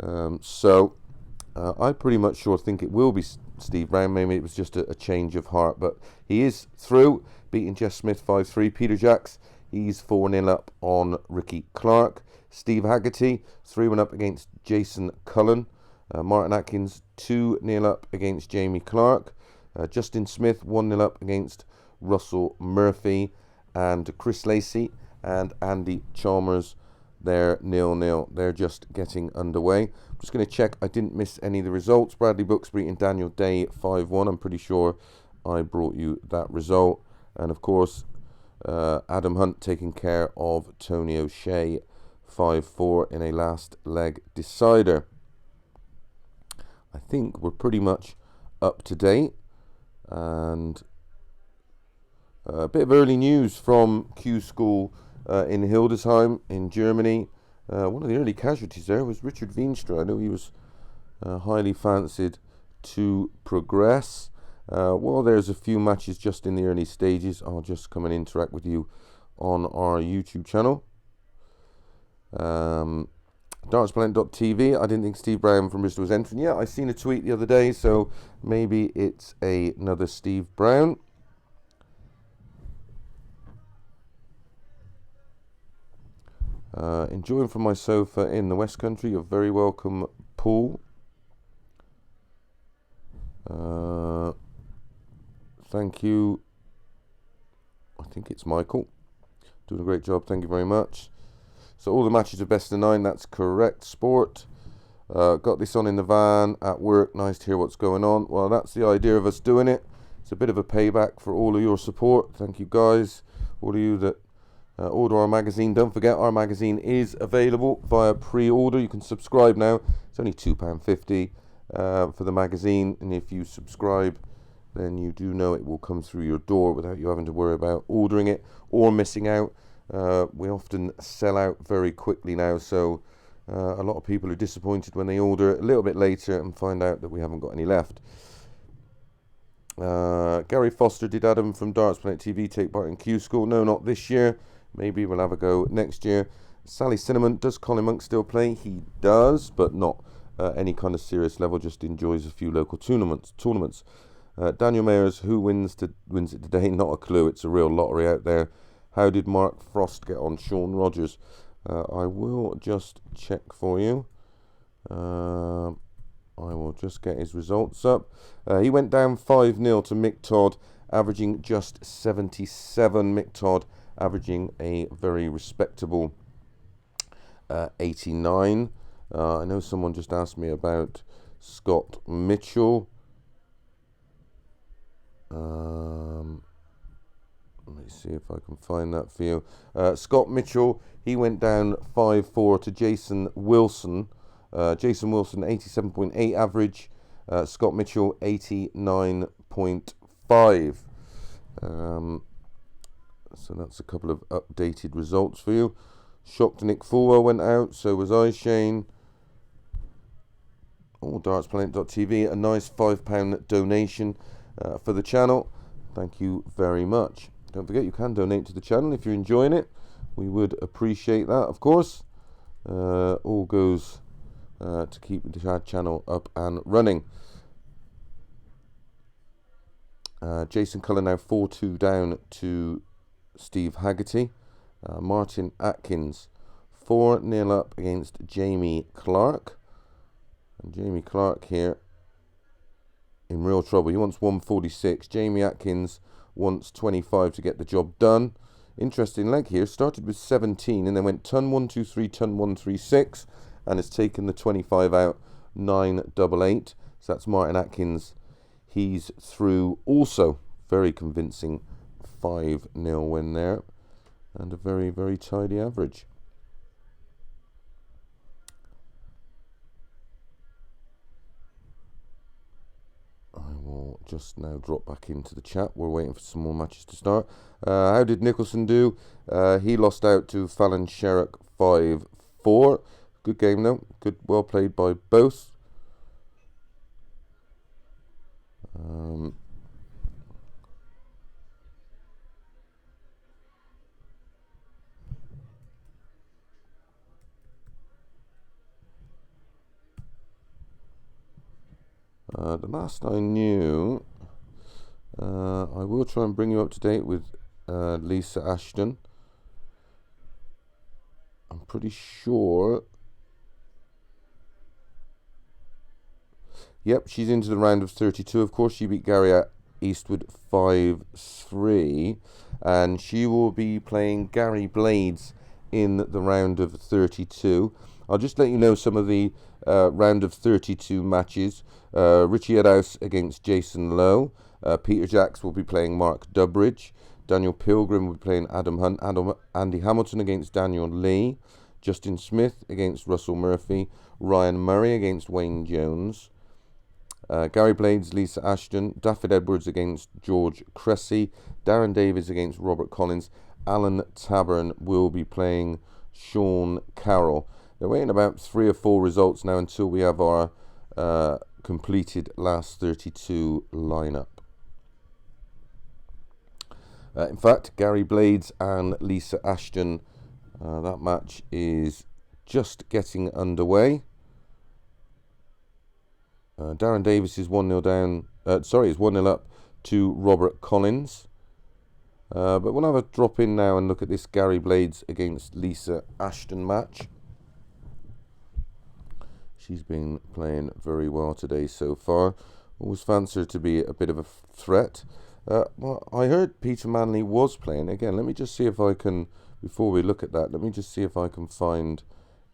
I pretty much sure think it will be Steve Brown. Maybe it was just a change of heart. But he is through, beating Jeff Smith 5-3. Peter Jacks, he's 4-0 up on Ricky Clark. Steve Haggerty, 3-1 up against Jason Cullen. Martin Atkins, 2-0 up against Jamie Clark. Justin Smith, 1-0 up against Russell Murphy. And Chris Lacey and Andy Chalmers, they're 0-0. They're just getting underway. I'm just going to check I didn't miss any of the results. Bradley Brooks beating Daniel Day 5-1. I'm pretty sure I brought you that result. And of course, Adam Hunt taking care of Tony O'Shea 5-4 in a last leg decider. I think we're pretty much up to date. And a bit of early news from Q School in Hildesheim in Germany. One of the early casualties there was Richard Veenstra. I know he was highly fancied to progress. While there's a few matches just in the early stages, I'll just come and interact with you on our YouTube channel. Dartsplanet.tv. I didn't think Steve Brown from Bristol was entering. Yeah, I seen a tweet the other day, so maybe it's another Steve Brown. Enjoying from my sofa in the West Country. You're very welcome, Paul. Thank you. I think it's Michael. Doing a great job. Thank you very much. So all the matches are best of 9. That's correct, Sport. Got this on in the van at work. Nice to hear what's going on. Well, that's the idea of us doing it. It's a bit of a payback for all of your support. Thank you, guys. All of you that order our magazine. Don't forget, our magazine is available via pre-order. You can subscribe now. It's only £2.50 for the magazine. And if you subscribe, then you do know it will come through your door without you having to worry about ordering it or missing out. We often sell out very quickly now, so a lot of people are disappointed when they order a little bit later and find out that we haven't got any left. Gary Foster, did Adam from Darts Planet TV take part in Q School? No, not this year. Maybe we'll have a go next year. Sally Cinnamon, does Colin Monk still play? He does, but not any kind of serious level, just enjoys a few local tournaments. Daniel Mayers, who wins it today? Not a clue. It's a real lottery out there. How did Mark Frost get on Sean Rogers? I will just check for you. I will just get his results up. He went down 5-0 to Mick Todd, averaging just 77. Mick Todd averaging a very respectable 89. I know someone just asked me about Scott Mitchell. Let me see if I can find that for you. Scott Mitchell, he went down 5-4 to Jason Wilson. Jason Wilson, 87.8 average. Scott Mitchell, 89.5. So that's a couple of updated results for you. Shocked Nick Fulwell went out, so was I, Shane. Oh, dartsplanet.tv, a nice £5 donation for the channel. Thank you very much. Don't forget, you can donate to the channel if you're enjoying it. We would appreciate that, of course. All goes to keep the channel up and running. Jason Cullen now 4-2 down to Steve Haggerty. Martin Atkins 4-0 up against Jamie Clark. And Jamie Clark here in real trouble. He wants 146. Jamie Atkins wants 25 to get the job done. Interesting leg here. Started with 17 and then went ton 123, ton 136, and has taken the 25 out 988. So that's Martin Atkins. He's through also. Very convincing 5-0 win there. And a very, very tidy average. I will just now drop back into the chat. We're waiting for some more matches to start. How did Nicholson do? He lost out to Fallon Sherrock 5-4. Good game though. Good, well played by both. The last I knew, I will try and bring you up to date with Lisa Ashton. I'm pretty sure. Yep, she's into the round of 32. Of course, she beat Gary Eastwood 5-3. And she will be playing Gary Blades in the round of 32. I'll just let you know some of the round of 32 matches. Richie Edhouse against Jason Lowe. Peter Jacks will be playing Mark Durbridge. Daniel Pilgrim will be playing Adam Hunt. Andy Hamilton against Daniel Lee. Justin Smith against Russell Murphy. Ryan Murray against Wayne Jones. Gary Blades, Lisa Ashton. Daffyd Edwards against George Cressy. Darren Davies against Robert Collins. Alan Tabern will be playing Sean Carroll. They're waiting about 3 or 4 results now until we have our completed last 32 lineup. In fact, Gary Blades and Lisa Ashton, that match is just getting underway. Darren Davis is 1-0 down. Is 1-0 up to Robert Collins. But we'll have a drop in now and look at this Gary Blades against Lisa Ashton match. She's been playing very well today so far. Always fancy her to be a bit of a threat. Well, I heard Peter Manley was playing. Again, let me just see if I can, before we look at that, let me just see if I can find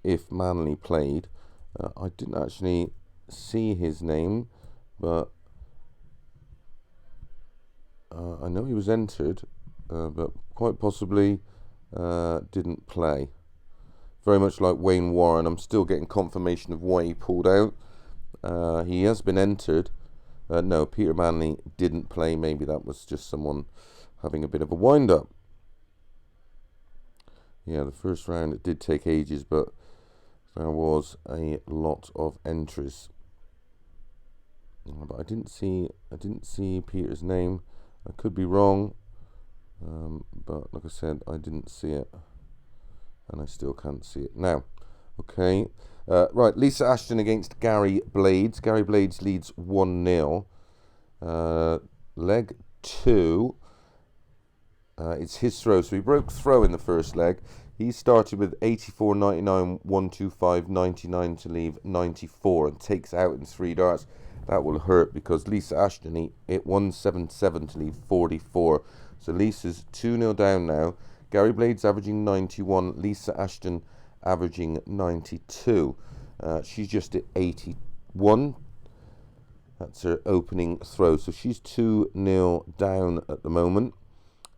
if Manley played. I didn't actually see his name, but I know he was entered, but quite possibly didn't play. Very much like Wayne Warren, I'm still getting confirmation of why he pulled out. He has been entered. No, Peter Manley didn't play. Maybe that was just someone having a bit of a wind-up. Yeah, the first round, it did take ages, but there was a lot of entries. But I didn't see Peter's name. I could be wrong, but like I said, I didn't see it. And I still can't see it now. Okay. Right, Lisa Ashton against Gary Blades. Gary Blades leads 1-0. Leg 2. It's his throw. So he broke throw in the first leg. He started with 84, 99, 125, 99 to leave 94 and takes out in 3 darts. That will hurt because Lisa Ashton hit 177 to leave 44. So Lisa's 2-0 down now. Gary Blades averaging 91, Lisa Ashton averaging 92. She's just at 81. That's her opening throw. So she's 2-0 down at the moment.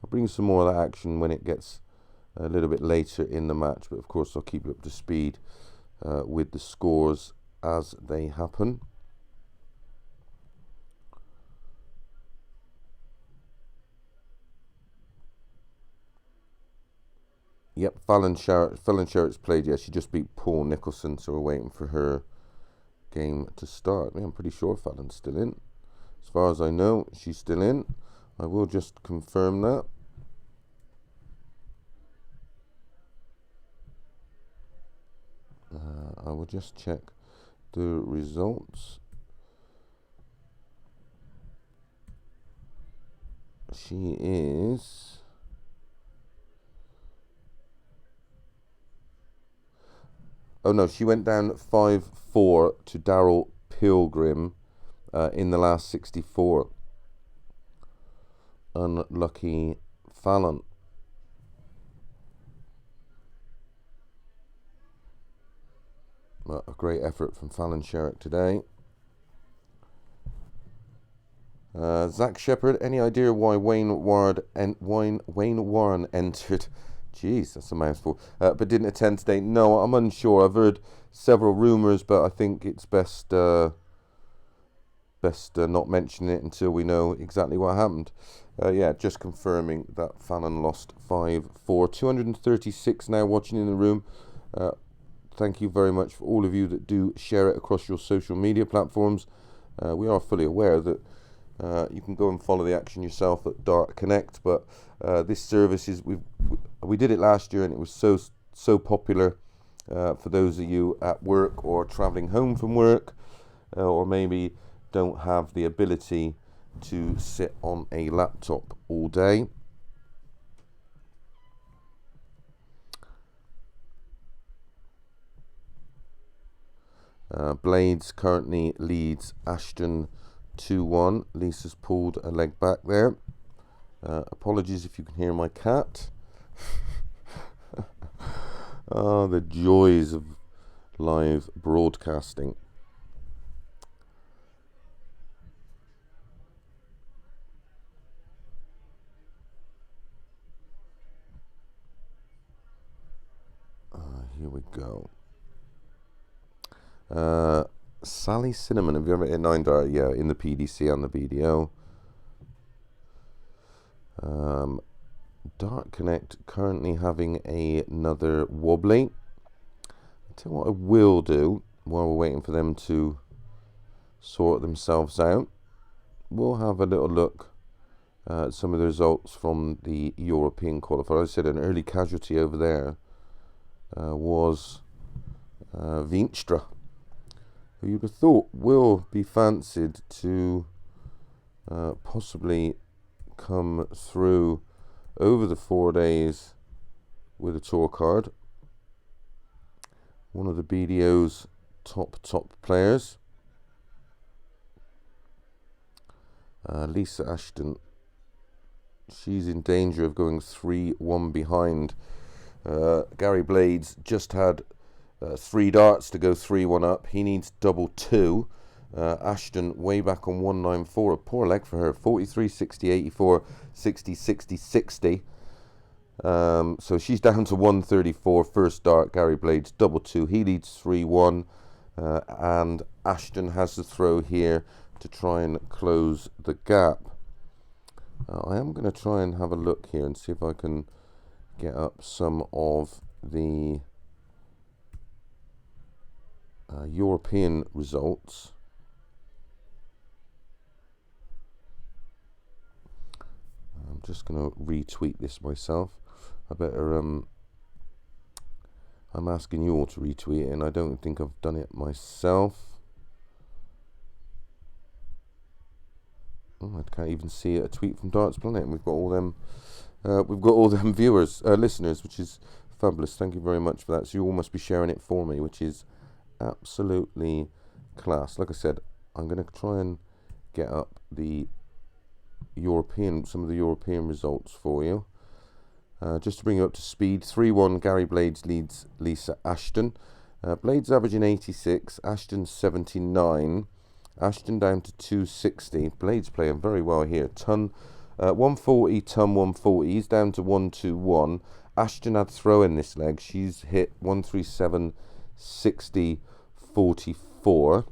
I'll bring some more of that action when it gets a little bit later in the match. But of course, I'll keep you up to speed with the scores as they happen. Yep, Fallon Sherritt's played. Yeah, she just beat Paul Nicholson, so we're waiting for her game to start. I'm pretty sure Fallon's still in. As far as I know, she's still in. I will just confirm that. I will just check the results. She is... Oh no, she went down 5-4 to Daryl Pilgrim in the last 64. Unlucky Fallon. A great effort from Fallon Sherritt today. Zach Shepard, any idea why Wayne Warren entered? Jeez, that's a mouthful. But didn't attend today? No, I'm unsure. I've heard several rumours, but I think it's best not mention it until we know exactly what happened. Yeah, just confirming that Fallon lost 5-4. 236 now watching in the room. Thank you very much for all of you that do share it across your social media platforms. We are fully aware that you can go and follow the action yourself at Dart Connect, but this service is we did it last year and it was so popular for those of you at work or traveling home from work, or maybe don't have the ability to sit on a laptop all day. Blades currently leads Ashton 2-1. Lisa's pulled a leg back there. Apologies if you can hear my cat. Oh, the joys of live broadcasting. Here we go. Sally Cinnamon, have you ever hit 9 dart? Yeah, in the PDC and the BDO. Dart Connect currently having another wobbly. I'll tell you what I will do while we're waiting for them to sort themselves out. We'll have a little look at some of the results from the European Qualifier. As I said, an early casualty over there was Vinstra, who you'd have thought will be fancied to possibly come through over the 4 days with a tour card. One of the BDO's top players. Lisa Ashton, she's in danger of going 3-1 behind. Gary Blades just had 3 darts to go 3-1 up. He needs double 2. Ashton way back on 194. A poor leg for her. 43, 60, 84, 60, 60, 60. So she's down to 134. First dart, Gary Blades double 2. He leads 3-1. And Ashton has the throw here to try and close the gap. I am going to try and have a look here and see if I can get up some of the European results. I'm just going to retweet this myself. I better I'm asking you all to retweet it, and I don't think I've done it myself. Oh, I can't even see a tweet from Darts Planet, and we've got all them viewers, listeners, which is fabulous. Thank you very much for that. So you all must be sharing it for me, which is absolutely class. Like I said, I'm going to try and get up some of the European results for you. Just to bring you up to speed, 3-1 Gary Blades leads Lisa Ashton. Blades averaging 86, Ashton 79. Ashton down to 260. Blades playing very well here. Ton 140, Ton 140. He's down to 121. Ashton had throw in this leg. She's hit 137, 60, 44.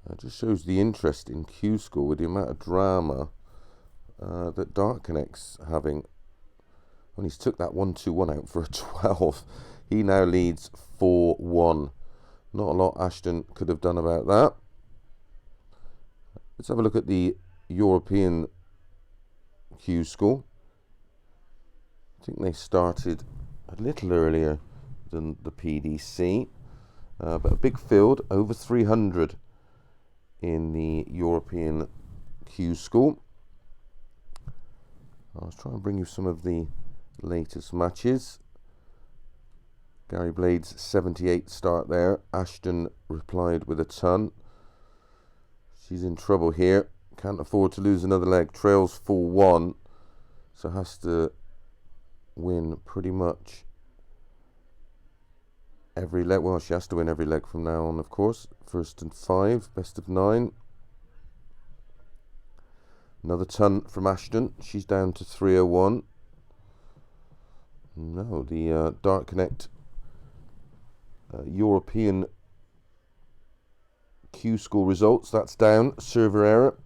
That just shows the interest in Q School with the amount of drama that Dart Connect's having. When he's took that 1-2-1 out for a 12, he now leads 4-1. Not a lot Ashton could have done about that. Let's have a look at the European Q School. I think they started a little earlier than the PDC, but a big field, over 300 in the European Q School. I was trying to bring you some of the latest matches. Gary Blades 78 start there. Ashton replied with a ton. She's in trouble here. Can't afford to lose another leg. Trails 4-1, so has to win pretty much every leg. Well, she has to win every leg from now on, of course. First and 5, best of 9. Another ton from Ashton. She's down to 301. No, the Dart Connect European Q School results. That's down. Server error.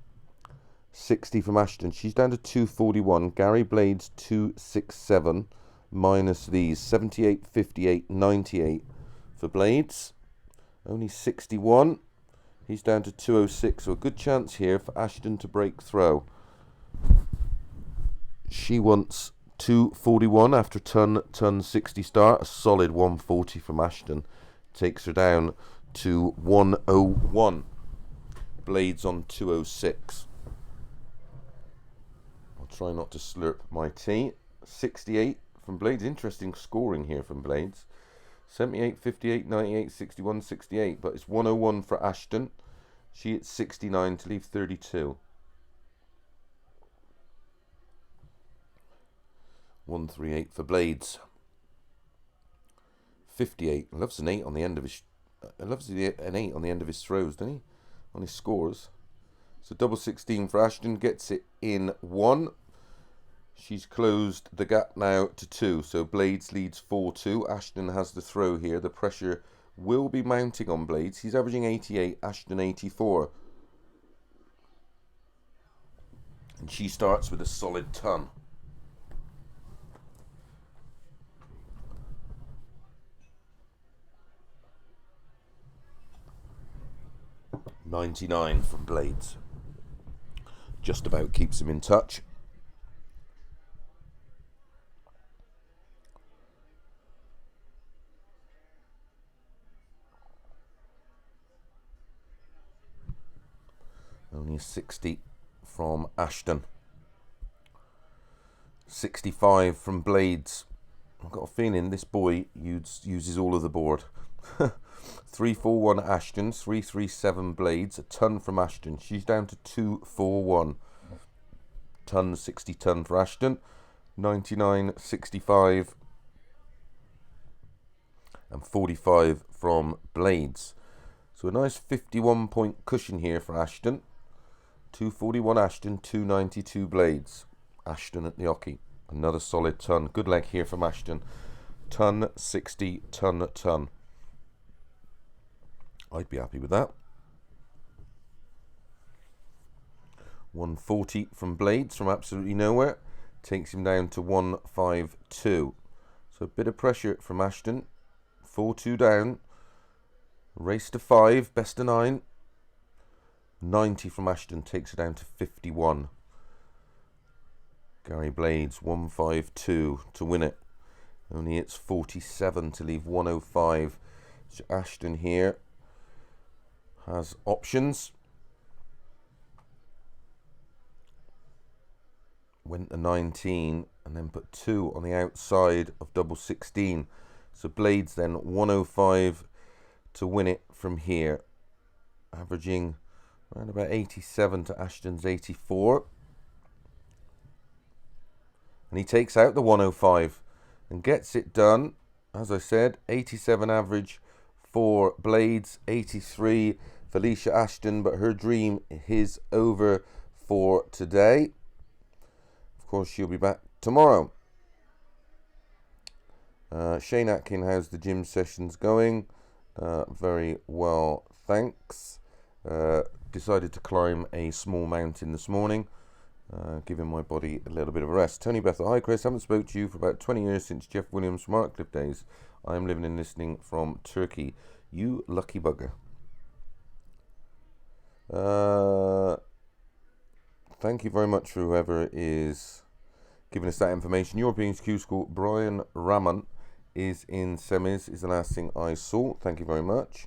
60 from Ashton. She's down to 241. Gary Blades 267. Minus these. 78, 58, 98 for Blades. Only 61. He's down to 206. So a good chance here for Ashton to break throw. She wants 241 after ton 60 start. A solid 140 from Ashton takes her down to 101. Blades on 206. I'll try not to slurp my tea. 68 from Blades. Interesting scoring here from Blades. 78, 58, 98, 61, 68. But it's 101 for Ashton. She hits 69 to leave 32. 138 for Blades. 58. Loves an 8 on the end of his. Loves an 8 on the end of his throws, doesn't he? On his scores. So double 16 for Ashton. Gets it in 1. She's closed the gap now to 2. So Blades leads 4-2. Ashton has the throw here. The pressure will be mounting on Blades. He's averaging 88. Ashton 84. And she starts with a solid ton. .99 from Blades. Just about keeps him in touch. Only 60 from Ashton. 65 from Blades. I've got a feeling this boy uses all of the board. 341 Ashton, 337 Blades, a ton from Ashton. She's down to 241. Ton 60 ton for Ashton. 99, 65 and 45 from Blades. So a nice 51 point cushion here for Ashton. 241 Ashton, 292 Blades. Ashton at the hockey. Another solid ton. Good leg here from Ashton. Ton 60, ton. I'd be happy with that. 140 from Blades from absolutely nowhere. Takes him down to 152. So a bit of pressure from Ashton. 4-2 down. Race to 5. Best of 9. 90 from Ashton takes it down to 51. Gary Blades 152 to win it. Only it's 47 to leave 105. So Ashton here has options. Went to 19 and then put 2 on the outside of double 16. So Blades then 105 to win it from here. Averaging around about 87 to Ashton's 84. And he takes out the 105 and gets it done. As I said, 87 average for Blades, 83 Felicia Ashton, but her dream is over for today. Of course, she'll be back tomorrow. Shane Atkins, how's the gym sessions going? Very well, thanks. Decided to climb a small mountain this morning, giving my body a little bit of a rest. Tony Bethel, hi Chris, haven't spoke to you for about 20 years since Jeff Williams from Artcliffe days. I am living and listening from Turkey. You lucky bugger. Thank you very much for whoever is giving us that information. European Q School, Brian Raman is in semis, is the last thing I saw. Thank you very much.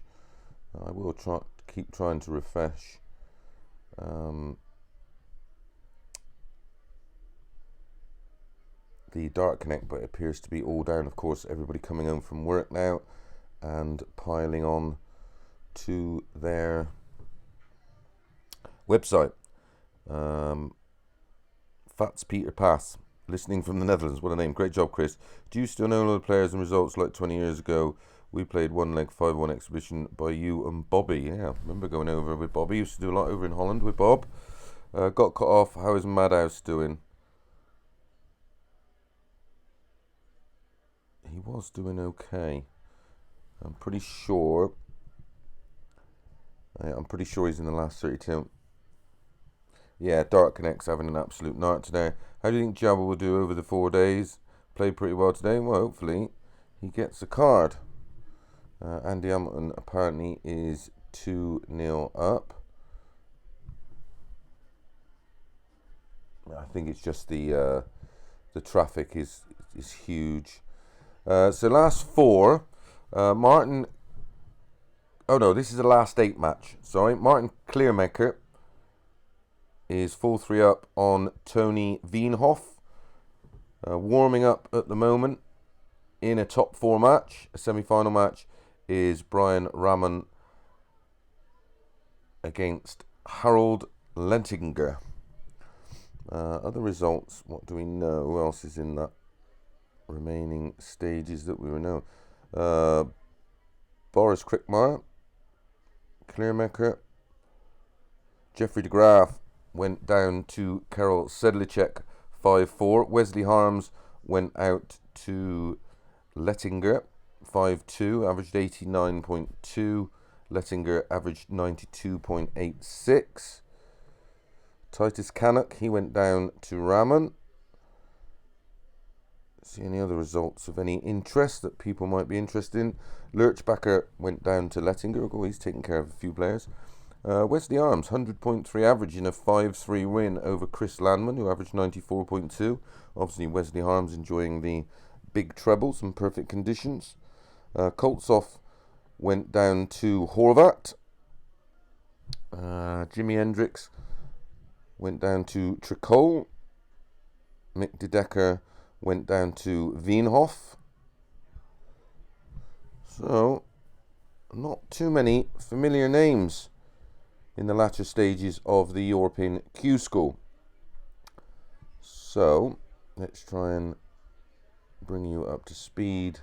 I will keep trying to refresh. The Dart Connect, but it appears to be all down. Of course, everybody coming home from work now and piling on to their website. Fats Peter Pass, listening from the Netherlands. What a name. Great job, Chris. Do you still know all the players and results like 20 years ago? We played one leg 5-1 exhibition by you and Bobby. Yeah, remember going over with Bobby. Used to do a lot over in Holland with Bob. Got cut off. How is Madhouse doing? He was doing okay. I'm pretty sure he's in the last 32. Yeah, Dart Connect's having an absolute night today. How do you think Jabba will do over the 4 days? Played pretty well today. Well, hopefully he gets a card. Andy Hamilton apparently is 2-0 up. I think it's just the traffic is huge. So last 4, Martin. Oh no, this is the last 8 match. Sorry, Martin Kleermaker is 4-3 up on Tony Veenhoff. Warming up at the moment in a top 4 match. A semi-final match is Brian Raman against Harold Lentinger. Other results, what do we know? Who else is in that remaining stages that we will know? Boris Krickmeyer, Kleermaker, Jeffrey de Graaf went down to Karol Sedlicek 5-4. Wesley Harms went out to Lettinger 5-2, averaged 89.2. Lettinger averaged 92.86. Titus Canuck, he went down to Raman. See any other results of any interest that people might be interested in? Lurchbacher went down to Lettinger. Oh, he's taking care of a few players. Wesley Arms, 100.3 average in a 5-3 win over Chris Landman, who averaged 94.2. Obviously, Wesley Arms enjoying the big trebles and perfect conditions. Koltsov went down to Horvat. Jimi Hendrix went down to Tricol. Mick de Decker went down to Veenhoff. So, not too many familiar names in the latter stages of the European Q School. So, let's try and bring you up to speed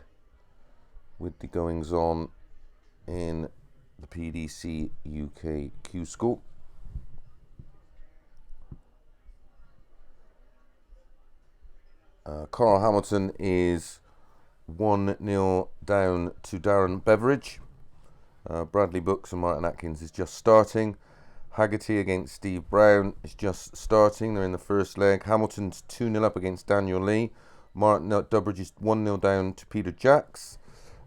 with the goings on in the PDC UK Q School. Carl Hamilton is 1-0 down to Darren Beveridge. Bradley Books and Martin Atkins is just starting. Haggerty against Steve Brown is just starting. They're in the first leg. Hamilton's 2-0 up against Daniel Lee. Martin Durbridge is 1-0 down to Peter Jacks.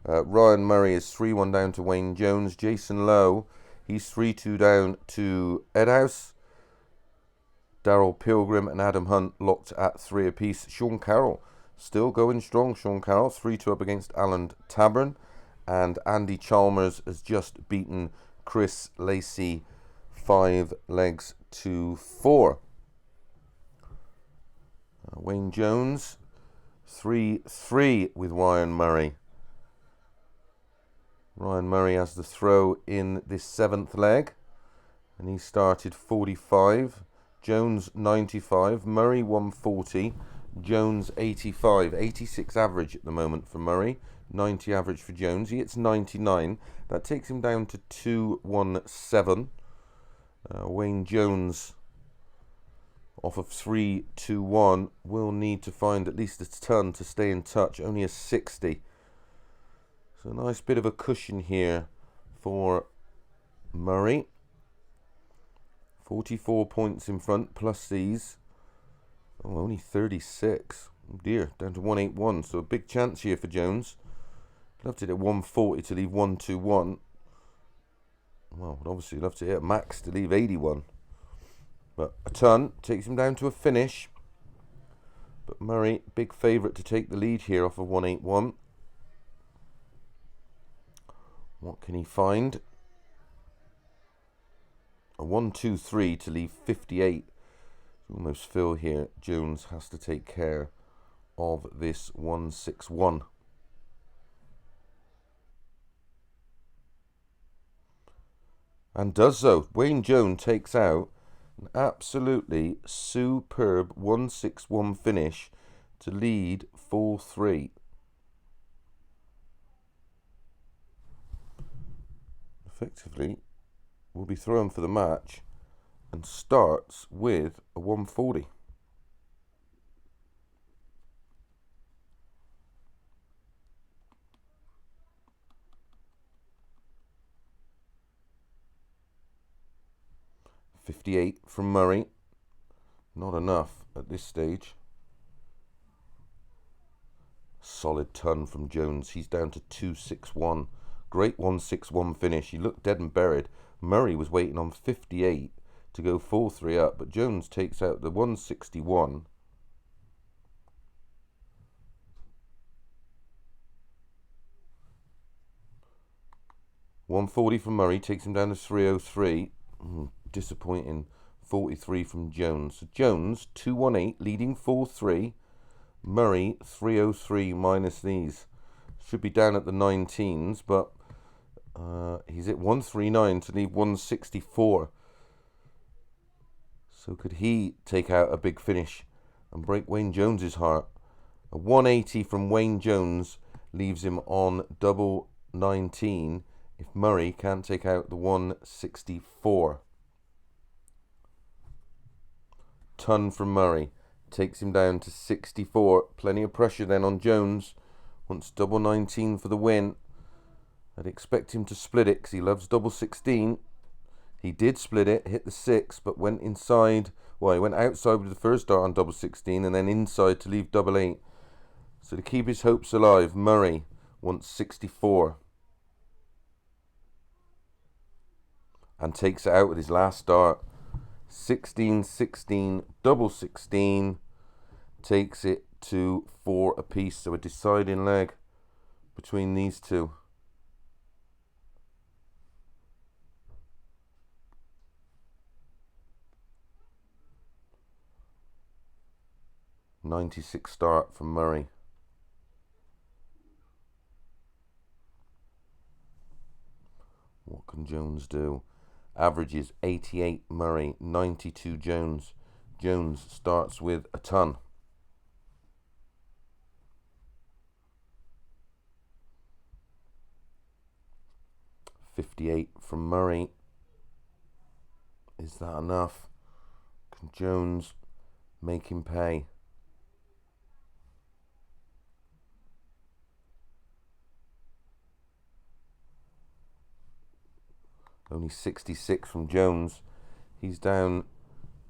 Ryan Murray is 3-1 down to Wayne Jones. Jason Lowe, he's 3-2 down to Edhouse. Darryl Pilgrim and Adam Hunt locked at 3 apiece. Sean Carroll still going strong. Sean Carroll 3-2 up against Alan Tabern. And Andy Chalmers has just beaten Chris Lacey 5 legs to 4. Wayne Jones 3-3 with Ryan Murray. Ryan Murray has the throw in this 7th leg, and he started 45. Jones 95, Murray 140, Jones 85. 86 average at the moment for Murray. 90 average for Jones. He hits 99. That takes him down to 217. Wayne Jones off of 3-2-1 will need to find at least a ton to stay in touch. Only a 60. So a nice bit of a cushion here for Murray. 44 points in front plus these. Oh, only 36. Oh dear, down to 181. So a big chance here for Jones. Love to hit 140 to leave 121. Well, would obviously love to hit max to leave 81. But a ton takes him down to a finish. But Murray, big favourite to take the lead here off of 181. What can he find? A 1-2-3 to leave 58. Almost fill here. Jones has to take care of this 161. And does so. Wayne Jones takes out an absolutely superb 161 finish to lead 4-3. Effectively, will be thrown for the match and starts with a 140. .58 from Murray. Not enough at this stage. Solid ton from Jones. He's down to 261. Great 161 finish. He looked dead and buried. Murray was waiting on 58 to go 4-3 up, but Jones takes out the 161. .140 from Murray takes him down to 303. Disappointing 43 from Jones. So Jones 218 leading 4-3. Murray 303 minus these. Should be down at the 19s, but he's at 139 to leave 164. So could he take out a big finish and break Wayne Jones's heart? A 180 from Wayne Jones leaves him on double 19 if Murray can't take out the 164. Ton from Murray takes him down to 64. Plenty of pressure then on Jones. Wants double 19 for the win. I'd expect him to split it because he loves double 16. He did split it, hit the 6, but went inside. Well, he went outside with the first dart on double 16 and then inside to leave double 8. So to keep his hopes alive, Murray wants 64. And takes it out with his last dart. 16, 16, double 16. Takes it to 4 apiece. So a deciding leg between these two. .96 start from Murray. What can Jones do? Averages 88 Murray, 92 Jones. Jones starts with a ton. .58 from Murray. Is that enough? Can Jones make him pay? Only 66 from Jones. He's down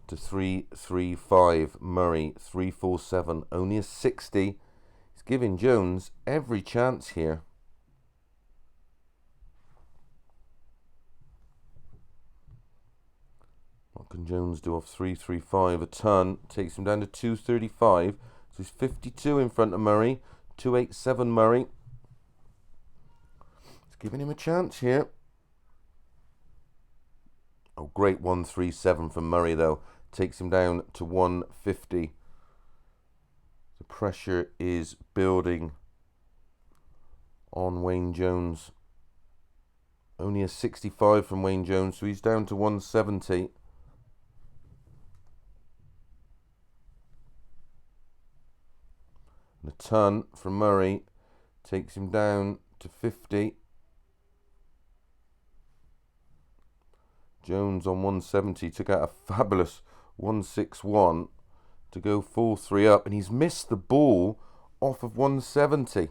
to 335. Murray 347. Only a 60. He's giving Jones every chance here. What can Jones do off 335? A ton. Takes him down to 235. So he's 52 in front of Murray. 287 Murray. It's giving him a chance here. Oh, great 137 from Murray, though. Takes him down to 150. The pressure is building on Wayne Jones. Only a 65 from Wayne Jones, so he's down to 170. a ton from Murray. Takes him down to 50. Jones on 170 took out a fabulous 161 to go 4-3 up, and he's missed the ball off of 170.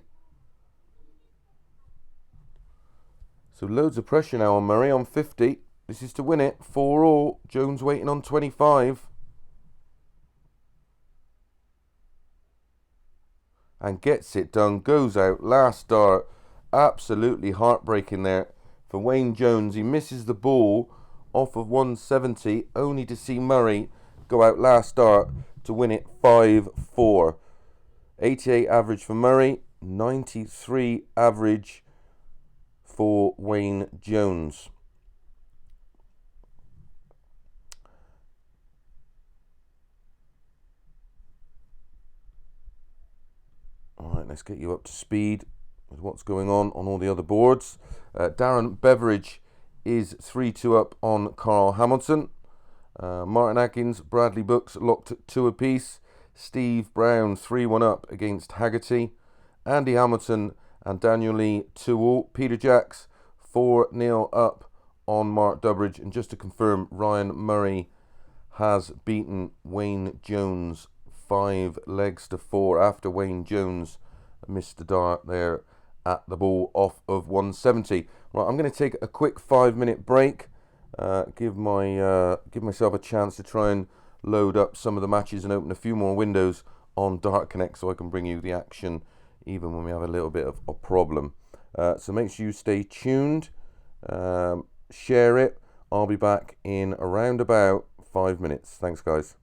So loads of pressure now on Murray on 50. This is to win it, 4-all. Jones waiting on 25. And gets it done, goes out, last dart. Absolutely heartbreaking there for Wayne Jones. He misses the ball off of 170, only to see Murray go out last dart to win it 5-4. 88 average for Murray, 93 average for Wayne Jones. Alright, let's get you up to speed with what's going on all the other boards. Darren Beveridge is 3-2 up on Carl Hamilton. Martin Atkins, Bradley Books locked at 2 apiece. Steve Brown 3-1 up against Haggerty. Andy Hamilton and Daniel Lee 2-all. Peter Jacks 4-0 up on Mark Durbridge. And just to confirm, Ryan Murray has beaten Wayne Jones 5 legs to 4 after Wayne Jones missed the dart there at the ball off of 170. Right, I'm going to take a quick 5-minute break. Give myself a chance to try and load up some of the matches and open a few more windows on Dart Connect so I can bring you the action even when we have a little bit of a problem. So make sure you stay tuned, share it. I'll be back in around about 5 minutes. Thanks, guys.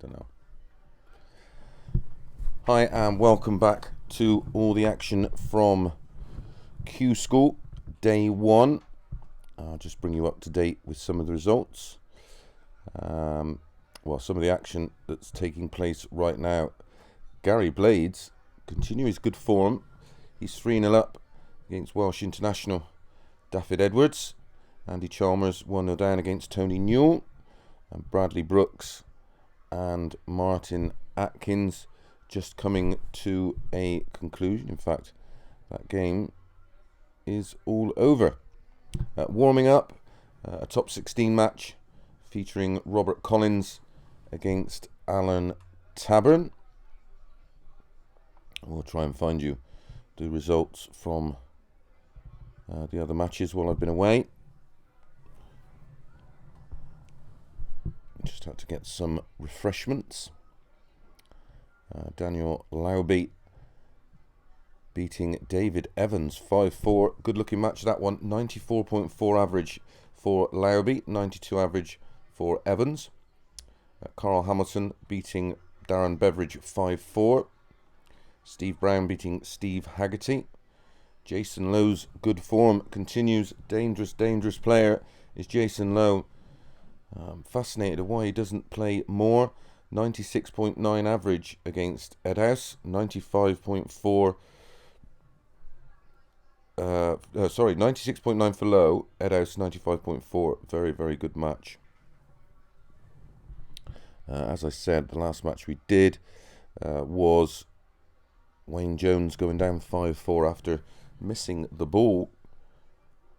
Don't know. Hi and welcome back to all the action from Q School Day 1. I'll just bring you up to date with some of the results. Some of the action that's taking place right now. Gary Blades continues his good form. He's 3-0 up against Welsh international David Edwards. Andy Chalmers 1-0 down against Tony Newell. And Bradley Brooks and Martin Atkins just coming to a conclusion. In fact, that game is all over. Warming up, a top 16 match featuring Robert Collins against Alan Tabern. We'll try and find you the results from the other matches while I've been away. Just had to get some refreshments. Daniel Lauby beating David Evans 5-4. Good looking match that one. 94.4 average for Lauby, 92 average for Evans. Carl Hamilton beating Darren Beveridge 5-4. Steve Brown beating Steve Haggerty. Jason Lowe's good form continues. Dangerous player is Jason Lowe. Fascinated of why he doesn't play more. 96.9 average against Edhouse. 95.4. 96.9 for Lowe. Edhouse 95.4. Very good match. As I said, the last match we did was Wayne Jones going down 5-4 after missing the ball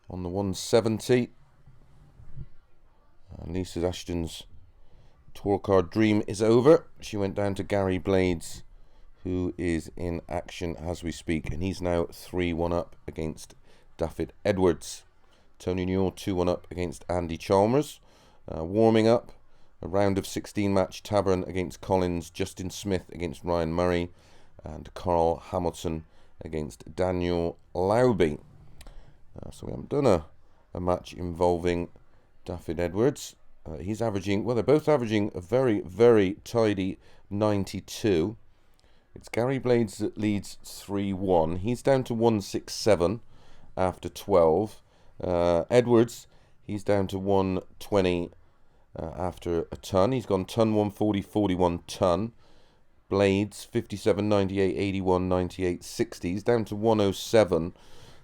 on the 170. Lisa Ashton's tour card dream is over. She went down to Gary Blades, who is in action as we speak, and he's now 3-1 up against David Edwards. Tony Newell 2-1 up against Andy Chalmers. Warming up, a round of 16 match, Tabern against Collins, Justin Smith against Ryan Murray, and Carl Hamilton against Daniel Lauby. So we haven't done a match involving David Edwards. He's averaging, they're both averaging a very tidy 92. It's Gary Blades that leads 3-1. He's down to 167 after 12. Edwards, he's down to 120 after a ton. He's gone ton 140, 41 ton. Blades 57, 98, 81, 98, 60. He's down to 107.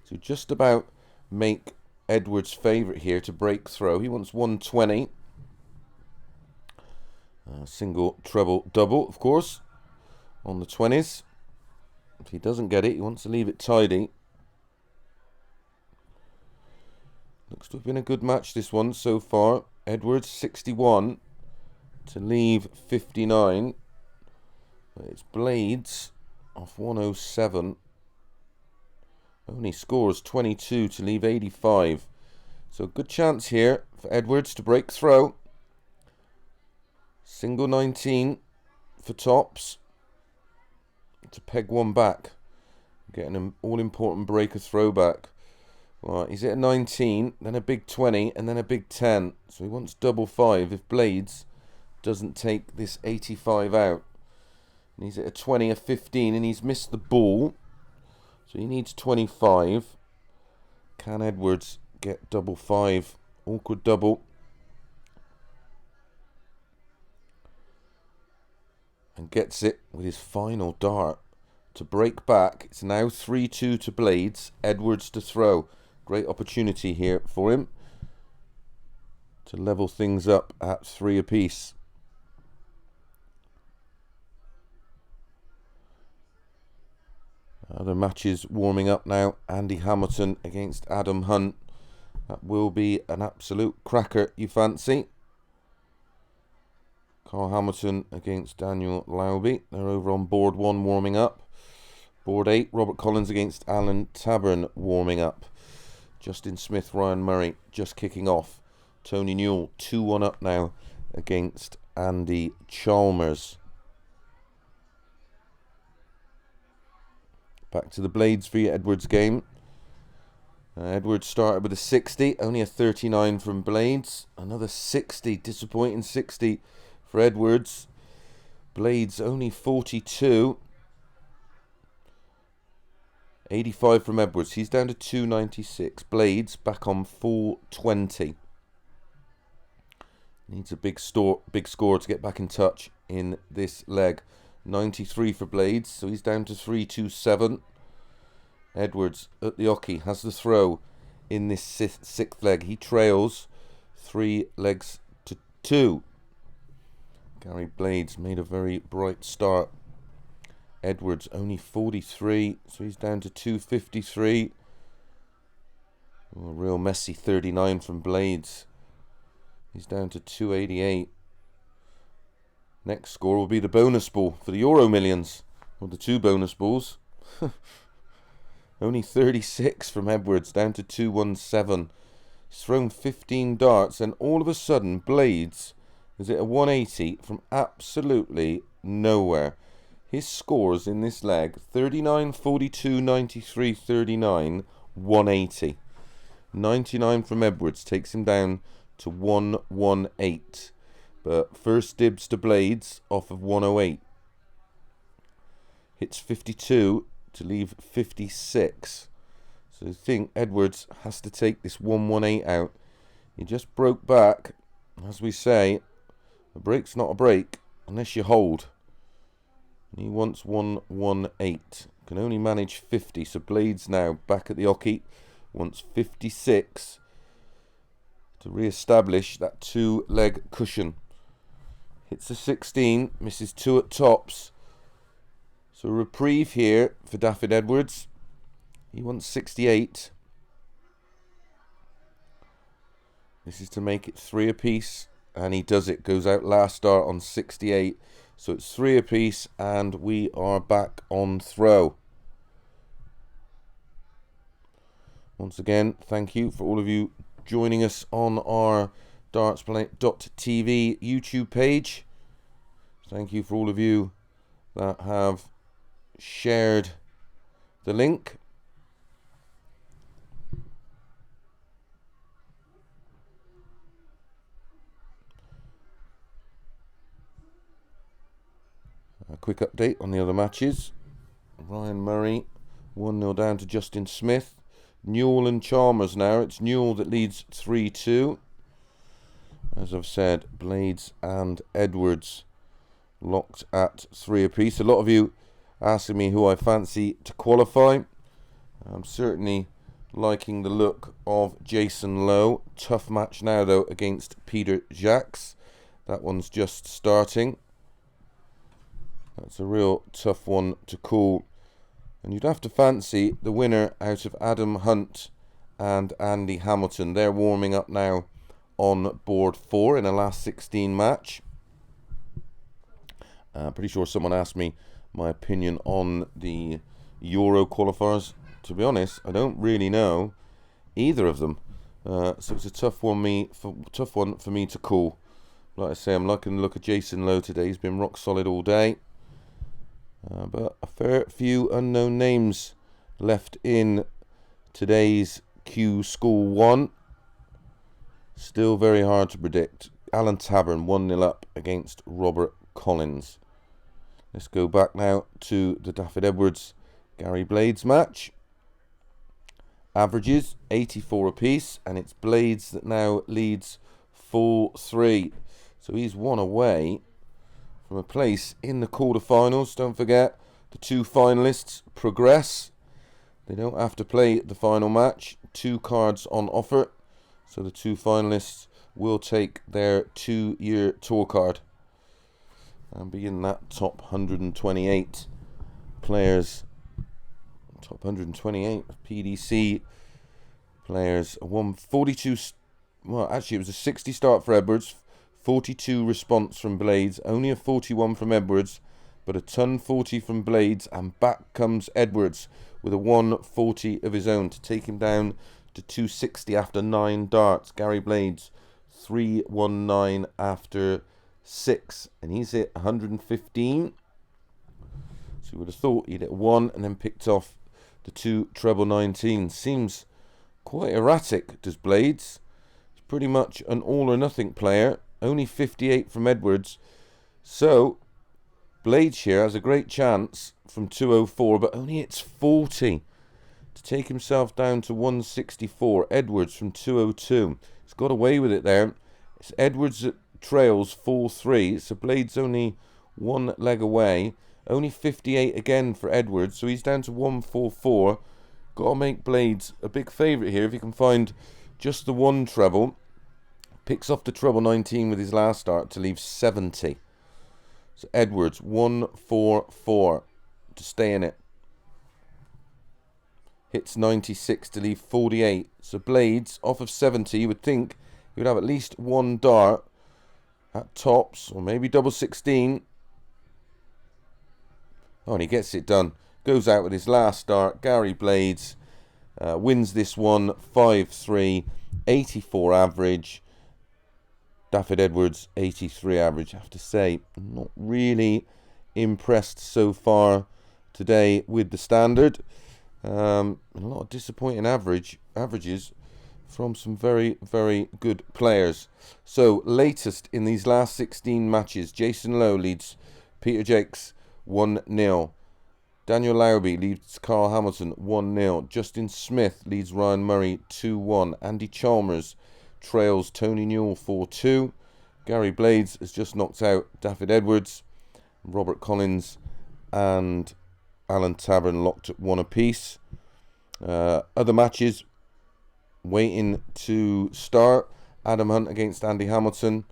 So just about make Edwards' favourite here to break throw. He wants 120. Single, treble, double, of course, on the 20s. If he doesn't get it, he wants to leave it tidy. Looks to have been a good match, this one, so far. Edwards, 61 to leave 59. It's Blades off 107. Only scores 22 to leave 85. So good chance here for Edwards to break throw. Single 19 for tops to peg one back. Getting an all-important breaker throwback. Right, he's at a 19, then a big 20, and then a big 10. So he wants double 5 if Blades doesn't take this 85 out. And he's at a 20, a 15, and he's missed the ball. So he needs 25. Can Edwards get double 5? Awkward double. And gets it with his final dart to break back. It's now 3-2 to Blades. Edwards to throw. Great opportunity here for him to level things up at 3 apiece. Other matches warming up now. Andy Hamilton against Adam Hunt. That will be an absolute cracker, you fancy. Carl Hamilton against Daniel Lauby. They're over on board 1 warming up. Board 8, Robert Collins against Alan Tabern warming up. Justin Smith, Ryan Murray just kicking off. Tony Newell 2-1 up now against Andy Chalmers. Back to the Blades v Edwards game. Edwards started with a 60, only a 39 from Blades. Another 60, disappointing 60 for Edwards. Blades only 42. 85 from Edwards. He's down to 296. Blades back on 420. Needs a big score to get back in touch in this leg. 93 for Blades, so he's down to 327. Edwards at the hockey has the throw in this sixth leg. He trails 3 legs to 2. Gary Blades made a very bright start. Edwards only 43, so he's down to 253. A real messy 39 from Blades. He's down to 288. Next score will be the bonus ball for the Euro Millions, or the 2 bonus balls. Only 36 from Edwards, down to 217. He's thrown 15 darts, and all of a sudden, Blades is at a 180 from absolutely nowhere. His scores in this leg, 39, 42, 93, 39, 180. 99 from Edwards takes him down to 118. But first dibs to Blades off of 108. Hits 52 to leave 56. So I think Edwards has to take this 118 out. He just broke back. As we say, a break's not a break unless you hold. He wants 118. Can only manage 50. So Blades now back at the hockey. Wants 56 to re-establish that 2-leg cushion. Hits a 16. Misses 2 at tops. So a reprieve here for Daffyd Edwards. He wants 68. This is to make it 3 apiece. And he does it. Goes out last start on 68. So it's 3 apiece, and we are back on throw. Once again, thank you for all of you joining us on our dartsplanet.tv YouTube page. Thank you for all of you that have shared the link. A quick update on the other matches. Ryan Murray 1-0 down to Justin Smith. Newell and Chalmers now. It's Newell that leads 3-2. As I've said, Blades and Edwards locked at 3 apiece. A lot of you asking me who I fancy to qualify. I'm certainly liking the look of Jason Lowe. Tough match now though against Peter Jacques. That one's just starting. That's a real tough one to call. And you'd have to fancy the winner out of Adam Hunt and Andy Hamilton. They're warming up now on board 4 in a last 16 match. Pretty sure someone asked me my opinion on the Euro qualifiers. To be honest, I don't really know either of them. So it's a tough one for me to call. Like I say, I'm liking the look of Jason Lowe today. He's been rock solid all day. But a fair few unknown names left in today's Q School 1. Still very hard to predict. Alan Tavern 1-0 up against Robert Collins. Let's go back now to the Daffyd Edwards Gary Blades match. Averages 84 apiece, and it's Blades that now leads 4-3. So he's 1 away from a place in the quarterfinals. Don't forget, the 2 finalists progress. They don't have to play the final match. 2 cards on offer. So the 2 finalists will take their 2-year tour card and be in that top 128 players. Top 128 PDC players. 142. Well, actually, it was a 60 start for Edwards. 42 response from Blades, only a 41 from Edwards, but a ton 40 from Blades, and back comes Edwards with a 140 of his own to take him down to 260 after 9 darts. Gary Blades 319 after 6, and he's hit 115. So you would have thought he'd hit 1 and then picked off the 2 treble 19. Seems Quite erratic, does Blades. He's pretty much an all-or-nothing player. Only 58 from Edwards. So, Blades here has a great chance from 204, but only hits 40 to take himself down to 164. Edwards from 202. He's got away with it there. It's Edwards that trails 4-3, so Blades only one leg away. Only 58 again for Edwards, so he's down to 144. Got to make Blades a big favourite here if he can find just the one treble. Picks off the treble 19 with his last start to leave 70. So Edwards 144 to stay in it. Hits 96 to leave 48. So Blades off of 70. You would think he would have at least one dart at tops, or maybe double 16. Oh, and he gets it done. Goes out with his last start. Gary Blades wins this one 5-3, 84 average. Daffyd Edwards 83 average. I have to say, not really impressed so far today with the standard. A lot of disappointing averages from some very, very good players. So, latest in these last 16 matches, Jason Lowe leads Peter Jakes 1-0. Daniel Lowby leads Carl Hamilton 1-0. Justin Smith leads Ryan Murray 2-1. Andy Chalmers trails Tony Newell 4-2. Gary Blades has just knocked out Daffyd Edwards. Robert Collins and Alan Tabern locked at 1 apiece. Other matches waiting to start. Adam Hunt against Andy Hamilton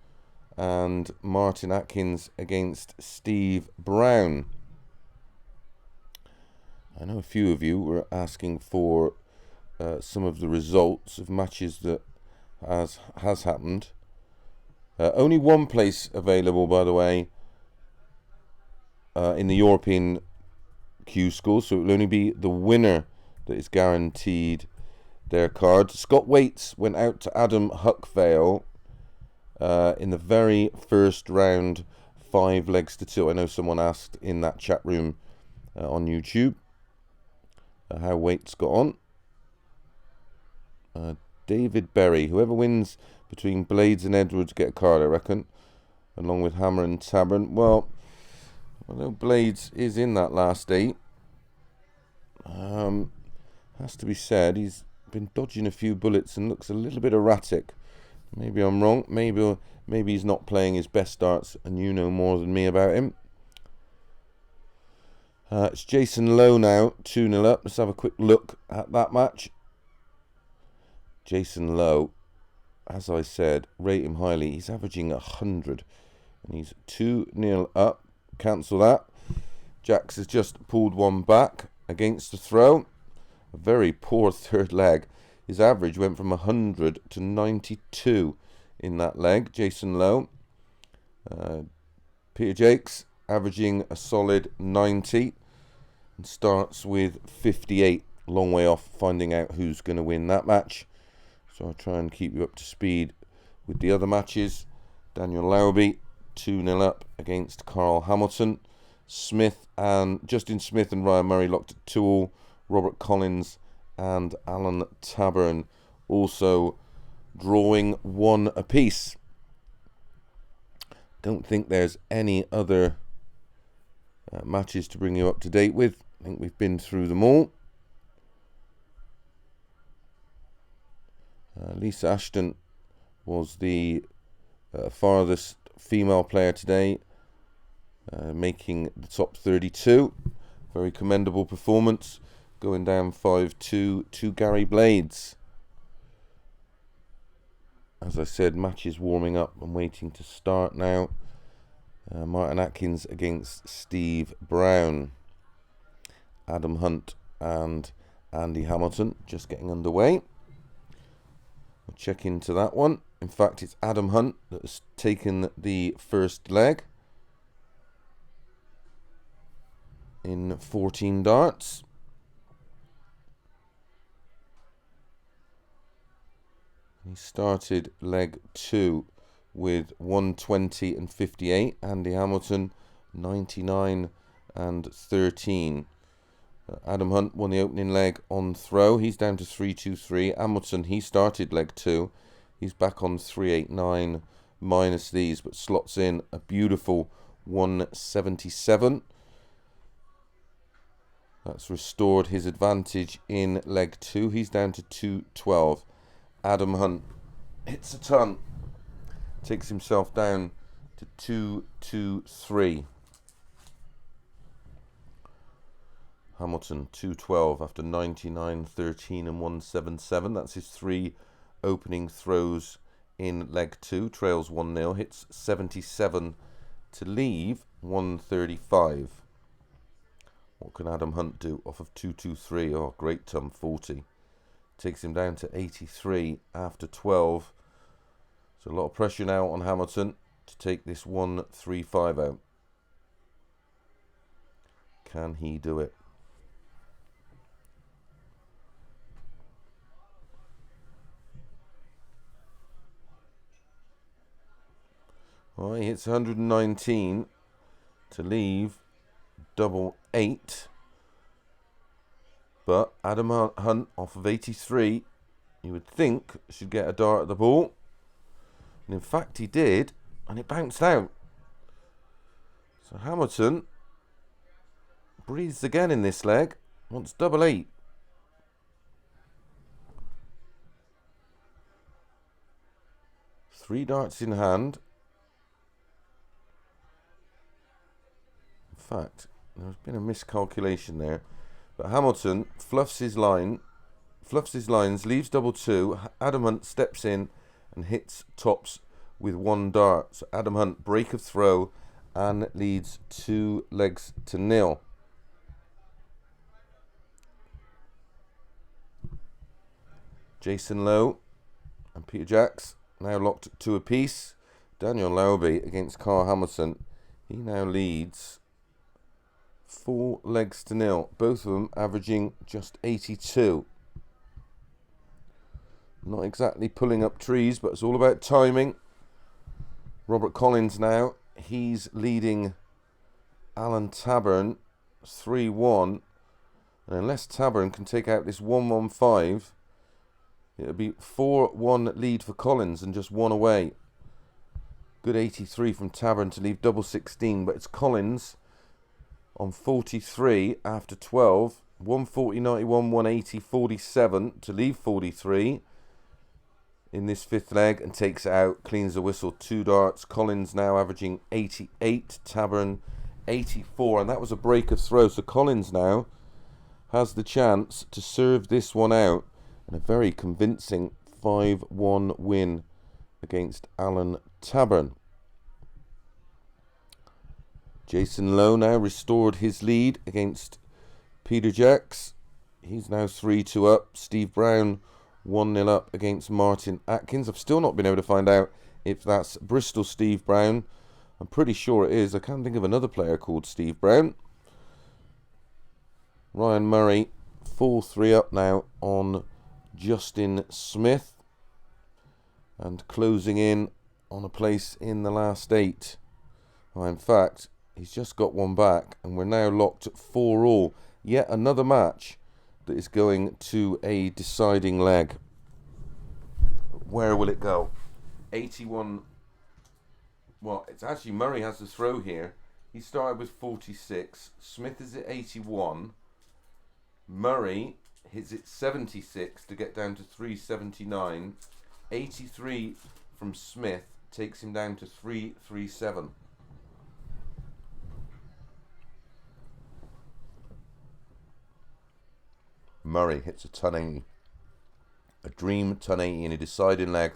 and Martin Atkins against Steve Brown. I know a few of you were asking for some of the results of matches that has happened. Only one place available, by the way, in the European Q School, so it will only be the winner that is guaranteed their card. Scott Waits went out to Adam Huckvale in the very first round, 5-2. I know someone asked in that chat room on YouTube how Waits got on. David Berry, whoever wins between Blades and Edwards get a card, I reckon, along with Hammer and Tabern. Well, I know Blades is in that last 8. Has to be said, he's been dodging a few bullets and looks a little bit erratic. Maybe I'm wrong. Maybe he's not playing his best darts, and you know more than me about him. It's Jason Lowe now, 2-0 up. Let's have a quick look at that match. Jason Lowe, as I said, rate him highly. He's averaging 100, and he's 2-0 up. Cancel that. Jax has just pulled one back against the throw. A very poor third leg. His average went from 100 to 92 in that leg. Jason Lowe. Peter Jakes averaging a solid 90 and starts with 58. Long way off finding out who's going to win that match. So I'll try and keep you up to speed with the other matches. Daniel Lowby 2-0 up against Carl Hamilton. Justin Smith and Ryan Murray locked at 2-all. Robert Collins and Alan Tabern also drawing 1 apiece. Don't think there's any other matches to bring you up to date with. I think we've been through them all. Lisa Ashton was the farthest female player today, making the top 32. Very commendable performance, going down 5-2 to Gary Blades. As I said, matches warming up and waiting to start now. Martin Atkins against Steve Brown. Adam Hunt and Andy Hamilton just getting underway. We'll check into that one. In fact, it's Adam Hunt that has taken the first leg in 14 darts. He started leg 2 with 120 and 58. Andy Hamilton 99 and 13. Adam Hunt won the opening leg on throw. He's down to 3-2-3. Hamilton, he started leg 2. He's back on 3-8-9 minus these, but slots in a beautiful 177. That's restored his advantage in leg 2. He's down to 2-12. Adam Hunt hits a ton. Takes himself down to 2-2-3. Hamilton 2-12 after 99, 13 and 177. That's his 3 opening throws in leg 2. Trails 1-0. Hits 77 to leave 135. What can Adam Hunt do off of 2-2-3? Oh, great ton 40. Takes him down to 83 after 12. So a lot of pressure now on Hamilton to take this 135 out. Can he do it? Well, he hits 119 to leave double 8. But Adam Hunt off of 83, you would think, should get a dart at the ball. And in fact he did, and it bounced out. So Hamilton breathes again in this leg, wants double 8. Three darts in hand. In fact, there's been a miscalculation there. But Hamilton fluffs his lines, leaves double 2. Adam Hunt steps in and hits tops with 1 dart. So Adam Hunt break of throw and leads 2 legs to 0. Jason Lowe and Peter Jacks now locked at 2 apiece. Daniel Lauby against Carl Hamilton. He now leads 4 legs to 0. Both of them averaging just 82. Not exactly pulling up trees, but it's all about timing. Robert Collins now. He's leading Alan Taburn 3-1. And unless Taburn can take out this 1-1-5, it'll be 4-1 lead for Collins and just 1 away. Good 83 from Taburn to leave double 16, but it's Collins on 43 after 12. 140, 91, 180, 47 to leave 43 in this 5th leg and takes it out, cleans the whistle, 2 darts. Collins now averaging 88, Taburn 84, and that was a break of throw. So Collins now has the chance to serve this one out in a very convincing 5-1 win against Alan Taburn. Jason Lowe now restored his lead against Peter Jacks. He's now 3-2 up. Steve Brown 1-0 up against Martin Atkins. I've still not been able to find out if that's Bristol Steve Brown. I'm pretty sure it is. I can't think of another player called Steve Brown. Ryan Murray 4-3 up now on Justin Smith. And closing in on a place in the last 8. Well, in fact, he's just got one back, and we're now locked at 4-all. Yet another match that is going to a deciding leg. Where will it go? 81. Well, it's actually Murray has the throw here. He started with 46. Smith is at 81. Murray hits it 76 to get down to 379. 83 from Smith takes him down to 337. Murray hits a ton 80. A dream ton 80 in a deciding leg.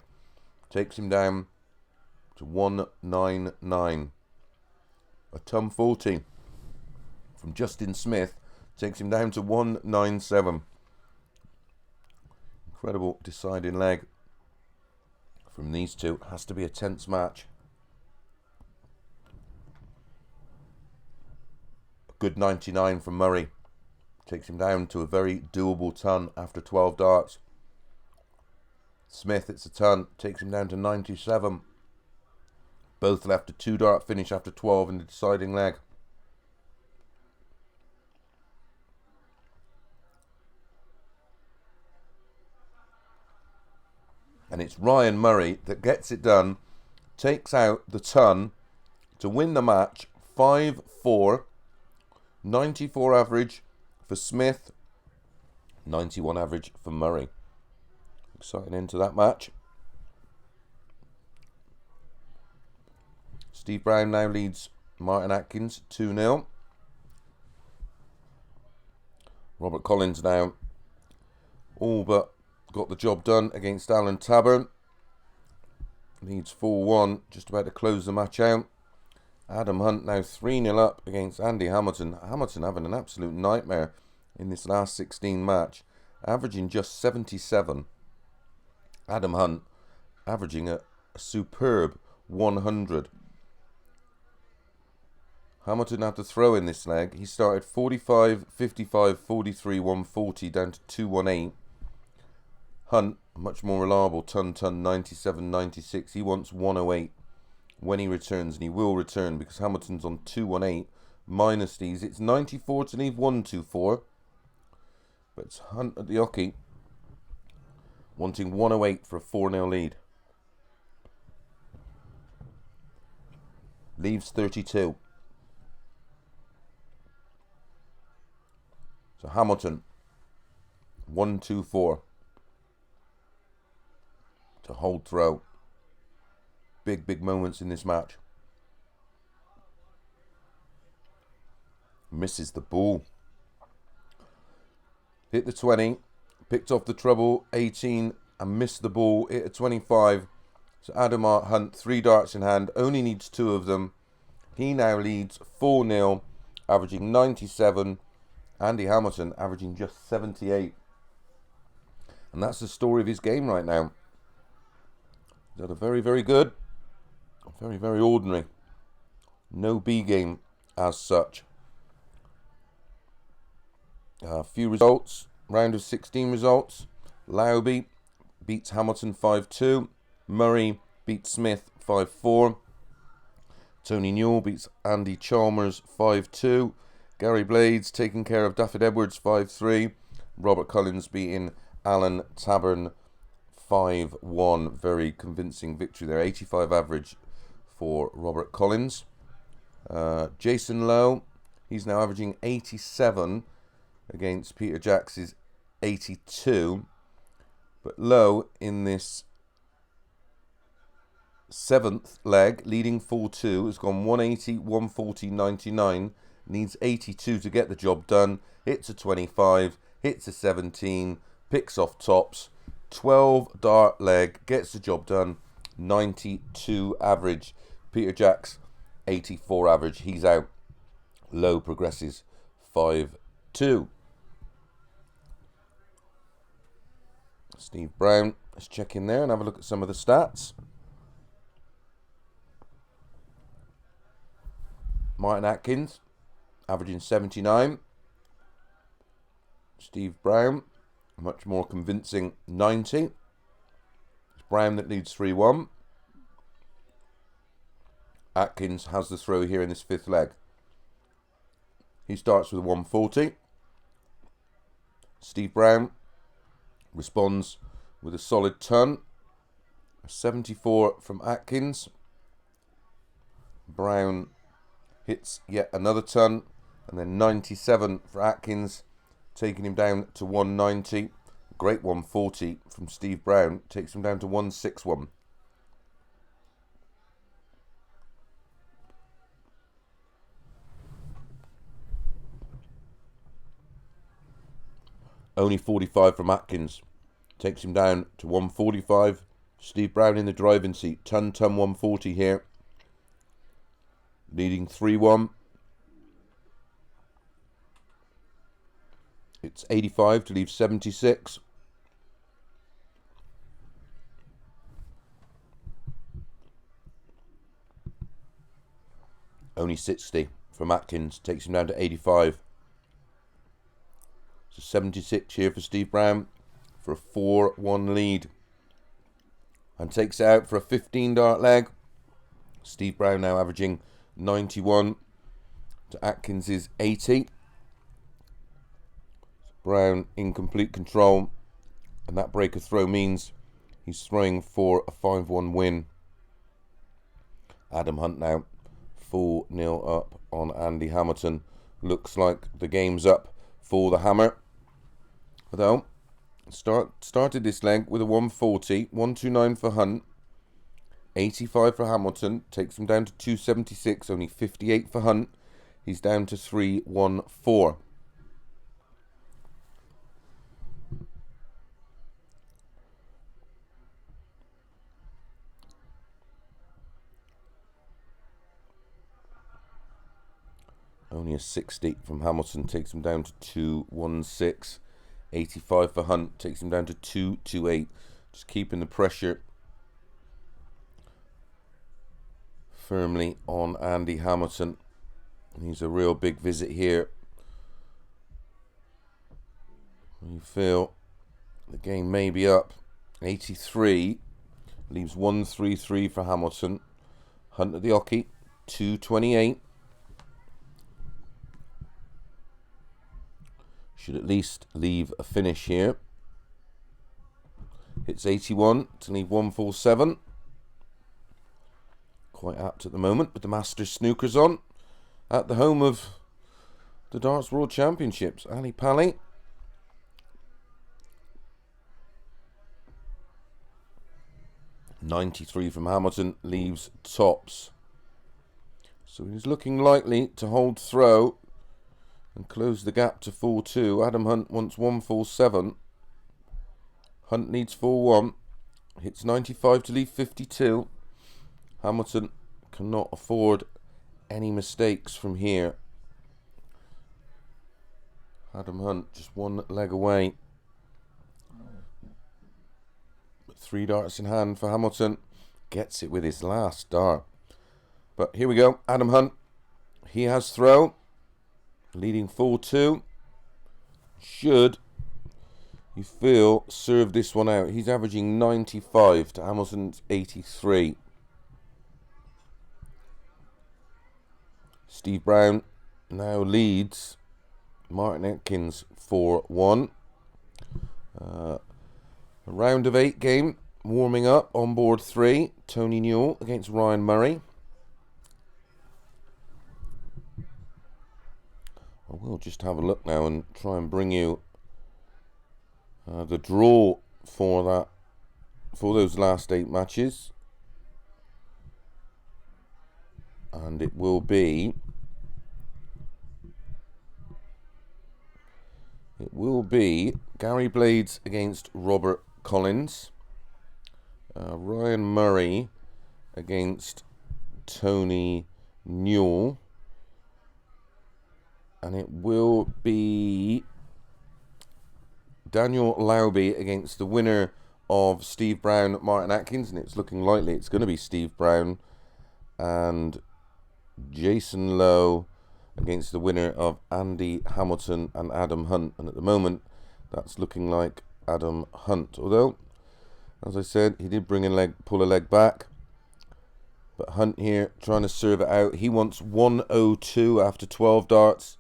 Takes him down to 199. A ton 40 from Justin Smith takes him down to 197. Incredible deciding leg from these two. Has to be a tense match. A good 99 from Murray. Takes him down to a very doable ton after 12 darts. Smith, it's a ton. Takes him down to 97. Both left a 2-dart finish after 12 in the deciding leg. And it's Ryan Murray that gets it done, takes out the ton to win the match 5-4, 94 average for Smith, 91 average for Murray. Exciting into that match. Steve Brown now leads Martin Atkins 2-0. Robert Collins now all but got the job done against Alan Taburn. Leads 4-1, just about to close the match out. Adam Hunt now 3-0 up against Andy Hamilton. Hamilton having an absolute nightmare in this last 16 match, averaging just 77. Adam Hunt averaging a superb 100. Hamilton had to throw in this leg. He started 45, 55, 43, 140 down to 218. Hunt, much more reliable, ton, 97, 96. He wants 108 when he returns, and he will return because Hamilton's on 218 minus these. It's 94 to leave 124. But it's Hunt at the hockey, wanting 108 for a 4-0 lead. Leaves 32. So Hamilton, 1-2-4 to hold throw. Big moments in this match. Misses the ball. Hit the 20, picked off the treble, 18, and missed the ball. Hit a 25. So Adam Hunt, 3 darts in hand, only needs 2 of them. He now leads 4-0, averaging 97. Andy Hamilton averaging just 78. And that's the story of his game right now. He's had a very good, very ordinary, no B game as such. A few results, round of 16 results. Lowby beats Hamilton 5-2. Murray beats Smith 5-4. Tony Newell beats Andy Chalmers 5-2. Gary Blades taking care of Daffyd Edwards 5-3. Robert Collins beating Alan Taburn 5-1. Very convincing victory there. 85 average for Robert Collins. Jason Lowe, he's now averaging 87 against Peter Jacks's 82. But Lowe in this 7th leg, leading 4-2, has gone 180, 140, 99. Needs 82 to get the job done. Hits a 25, hits a 17, picks off tops. 12 dart leg, gets the job done. 92 average. Peter Jacks, 84 average. He's out. Low progresses 5-2. Steve Brown, let's check in there and have a look at some of the stats. Martin Atkins, averaging 79. Steve Brown, much more convincing 90. It's Brown that leads 3-1. Atkins has the throw here in this 5th leg. He starts with a 140. Steve Brown responds with a solid ton. 74 from Atkins. Brown hits yet another ton, and then 97 for Atkins, taking him down to 190. Great 140 from Steve Brown, takes him down to 161. Only 45 from Atkins, takes him down to 145. Steve Brown in the driving seat, ton 140 here, leading 3-1. It's 85 to leave 76. Only 60 from Atkins, takes him down to 85. So 76 here for Steve Brown for a 4-1 lead. And takes it out for a 15 dart leg. Steve Brown now averaging 91 to Atkins's 80. Brown in complete control, and that break of throw means He's throwing for a 5-1 win. Adam Hunt now 4-0 up on Andy Hamilton. Looks like the game's up for the Hammer. Although, started this leg with a 140, 129 for Hunt, 85 for Hamilton, takes him down to 276, only 58 for Hunt. He's down to 314. Only a 60 from Hamilton takes him down to 216. 85 for Hunt takes him down to 228. Just keeping the pressure firmly on Andy Hamilton. He's a real big visit here. You feel the game may be up. 83 leaves 133 for Hamilton. Hunt at the hockey 228. Should at least leave a finish here. Hits 81 to leave 147. Quite apt at the moment with the Masters snookers on. At the home of the Darts World Championships. Ali Pali. .93 from Hamilton leaves tops. So he's looking likely to hold throw and close the gap to 4-2. Adam Hunt wants 147. Hunt needs 4-1. Hits 95 to leave 52. Hamilton cannot afford any mistakes from here. Adam Hunt just one leg away. 3 darts in hand for Hamilton. Gets it with his last dart. But here we go. Adam Hunt. He has throw. Leading 4-2. Should, you feel, serve this one out. He's averaging 95 to Hamilton's 83. Steve Brown now leads Martin Atkins 4-1. A round of 8 game. Warming up on board 3. Tony Newell against Ryan Murray. I will just have a look now and try and bring you the draw for those last 8 matches, and it will be Gary Blades against Robert Collins, Ryan Murray against Tony Newell. And it will be Daniel Lauby against the winner of Steve Brown, Martin Atkins. And it's looking likely it's going to be Steve Brown. And Jason Lowe against the winner of Andy Hamilton and Adam Hunt. And at the moment, that's looking like Adam Hunt. Although, as I said, he did pull a leg back. But Hunt here trying to serve it out. He wants 102 after 12 darts.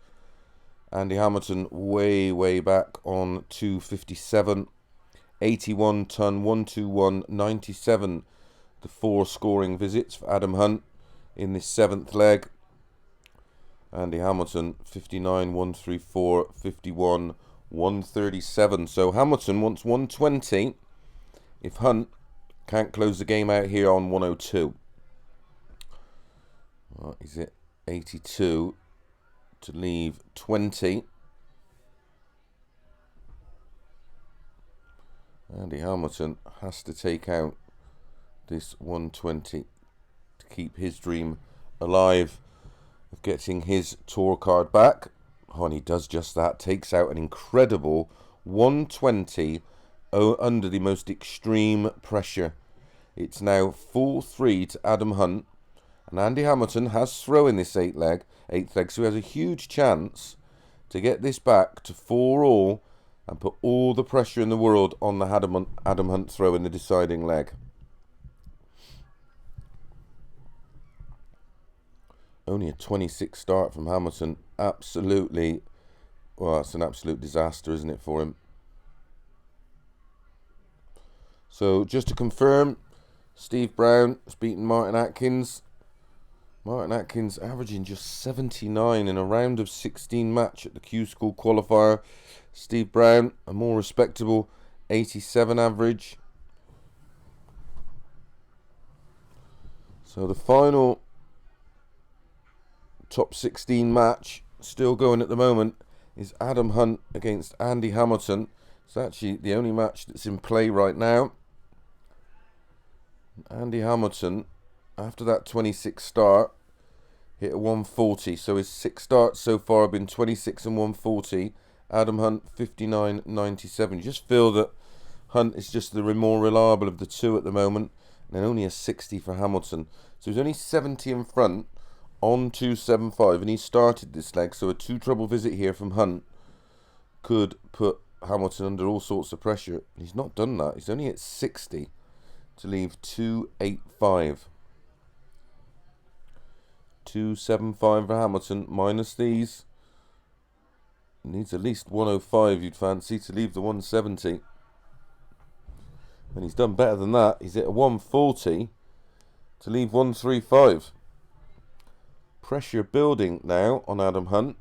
Andy Hamilton way back on 257. 81 ton, 121, 97. The 4 scoring visits for Adam Hunt in this 7th leg. Andy Hamilton 59, 134, 51, 137. So Hamilton wants 120 if Hunt can't close the game out here on 102. Well, he's at 82 to leave 20. Andy Hamilton has to take out this 120 to keep his dream alive of getting his tour card back. Oh, and he does just that. Takes out an incredible 120 under the most extreme pressure. It's now 4-3 to Adam Hunt. And Andy Hamilton has throw in this 8th leg, so he has a huge chance to get this back to 4-all and put all the pressure in the world on the Adam Hunt throw in the deciding leg. Only a 26 start from Hamilton. Absolutely, well, it's an absolute disaster, isn't it, for him? So just to confirm, Steve Brown has beaten Martin Atkins. Martin Atkins averaging just 79 in a round of 16 match at the Q School Qualifier. Steve Brown, a more respectable 87 average. So the final top 16 match, still going at the moment, is Adam Hunt against Andy Hamilton. It's actually the only match that's in play right now. Andy Hamilton, after that 26 start, hit a 140. So his 6 starts so far have been 26 and 140. Adam Hunt 59.97. You just feel that Hunt is just the more reliable of the two at the moment, and only a 60 for Hamilton. So he's only 70 in front on 275, and he started this leg. So a 2 treble visit here from Hunt could put Hamilton under all sorts of pressure. He's not done that. He's only at 60 to leave 285. 275 for Hamilton minus these. Needs at least 105, you'd fancy, to leave the 170. And he's done better than that. He's at a 140 to leave 135. Pressure building now on Adam Hunt.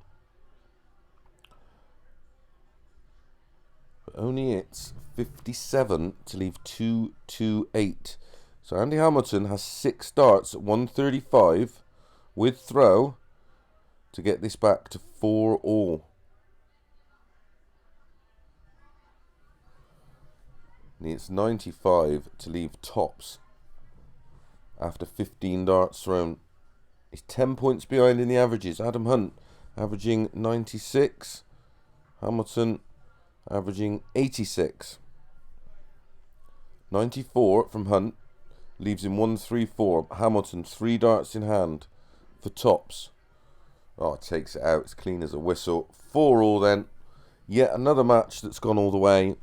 But only it's 57 to leave 228. So Andy Hamilton has 6 starts at 135 with throw to get this back to 4-all. It's 95 to leave tops after 15 darts thrown. He's 10 points behind in the averages. Adam Hunt averaging 96. Hamilton averaging 86. 94 from Hunt leaves him 134. Hamilton 3 darts in hand for tops. Oh, it takes it out. It's clean as a whistle. 4-all then. Yet another match that's gone all the way.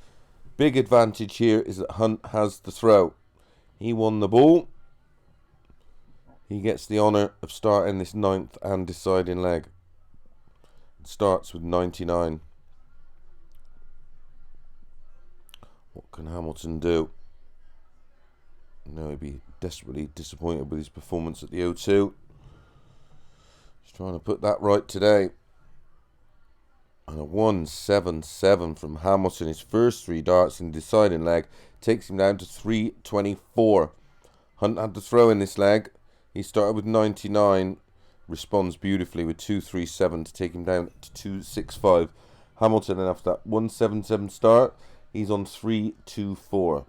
Big advantage here is that Hunt has the throw. He won the ball. He gets the honour of starting this 9th and deciding leg. It starts with 99. What can Hamilton do? No, he'd be desperately disappointed with his performance at the O2. He's trying to put that right today. And a 177 from Hamilton. His first 3 darts in the deciding leg takes him down to 324. Hunt had to throw in this leg. He started with 99. Responds beautifully with 237 to take him down to 265. Hamilton, and after that 177 start, he's on 324.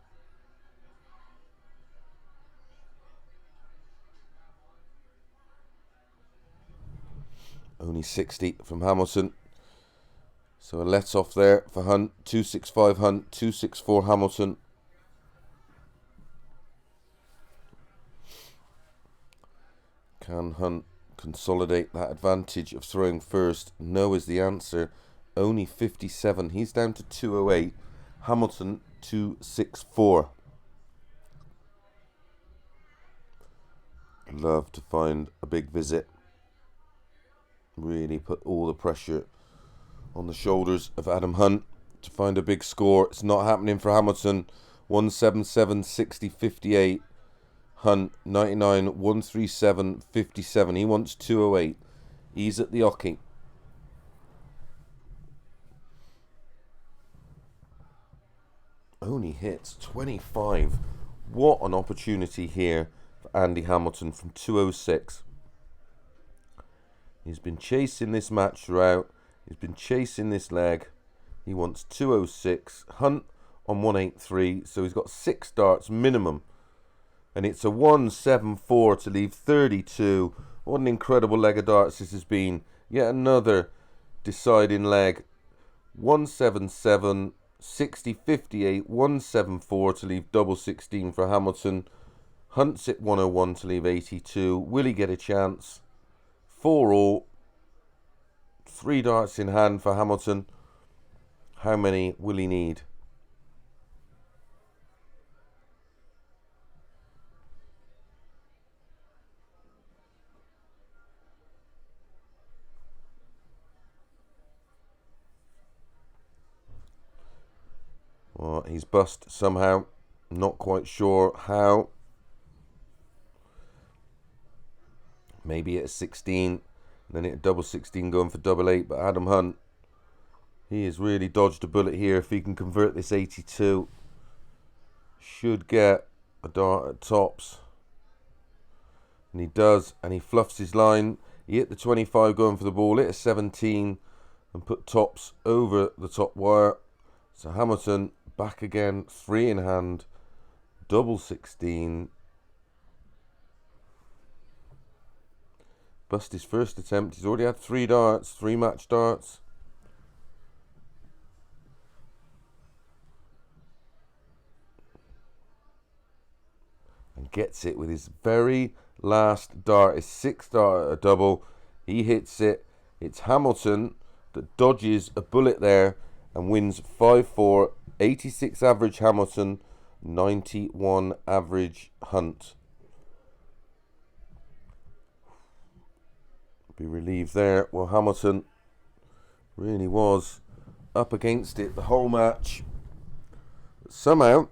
Only 60 from Hamilton. So a let off there for Hunt. 265 Hunt, 264 Hamilton. Can Hunt consolidate that advantage of throwing first? No is the answer. Only 57. He's down to 208. Hamilton 264. Love to find a big visit. Really put all the pressure on the shoulders of Adam Hunt to find a big score. It's not happening for Hamilton. 177, 60, 58. Hunt 99, 137, 57. He wants 208. He's at the hockey. Only hits 25. What an opportunity here for Andy Hamilton from 206. He's been chasing this match throughout. He's been chasing this leg. He wants 206. Hunt on 183. So he's got 6 darts minimum. And it's a 174 to leave 32. What an incredible leg of darts this has been. Yet another deciding leg. 177, 60, 58, 174 to leave double 16 for Hamilton. Hunt's at 101 to leave 82. Will he get a chance? 4-all. 3 darts in hand for Hamilton. How many will he need? Well, he's bust somehow. Not quite sure how. Maybe at 16, then hit a double 16 going for double 8. But Adam Hunt, he has really dodged a bullet here. If he can convert this 82, should get a dart at tops. And he does, and he fluffs his line. He hit the 25 going for the ball, hit a 17 and put tops over the top wire. So Hamilton back again, 3 in hand, double 16. Bust his first attempt. He's already had 3 darts, 3 match darts. And gets it with his very last dart, his 6th dart at a double. He hits it. It's Hamilton that dodges a bullet there and wins 5-4. 86 average Hamilton, 91 average Hunt. Be relieved there. Well, Hamilton really was up against it the whole match. But somehow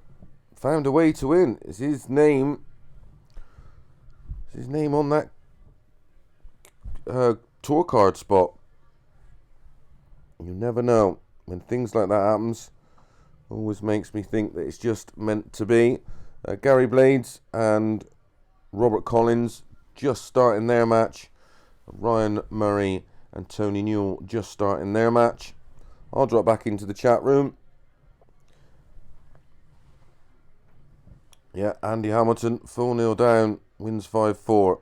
found a way to win. Is his name on that tour card spot? You never know. When things like that happens, always makes me think that it's just meant to be. Gary Blades and Robert Collins just starting their match. Ryan Murray and Tony Newell just starting their match. I'll drop back into the chat room. Yeah, Andy Hamilton 4-0 down, wins 5-4.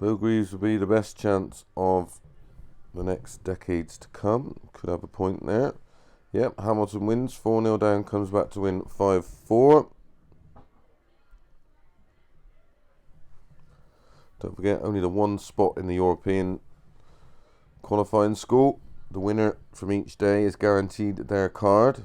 Bo Greaves will be the best chance of the next decades to come. Could have a point there. Yep, Hamilton wins, 4-0 down, comes back to win 5-4. Don't forget, only the one spot in the European qualifying school. The winner from each day is guaranteed their card.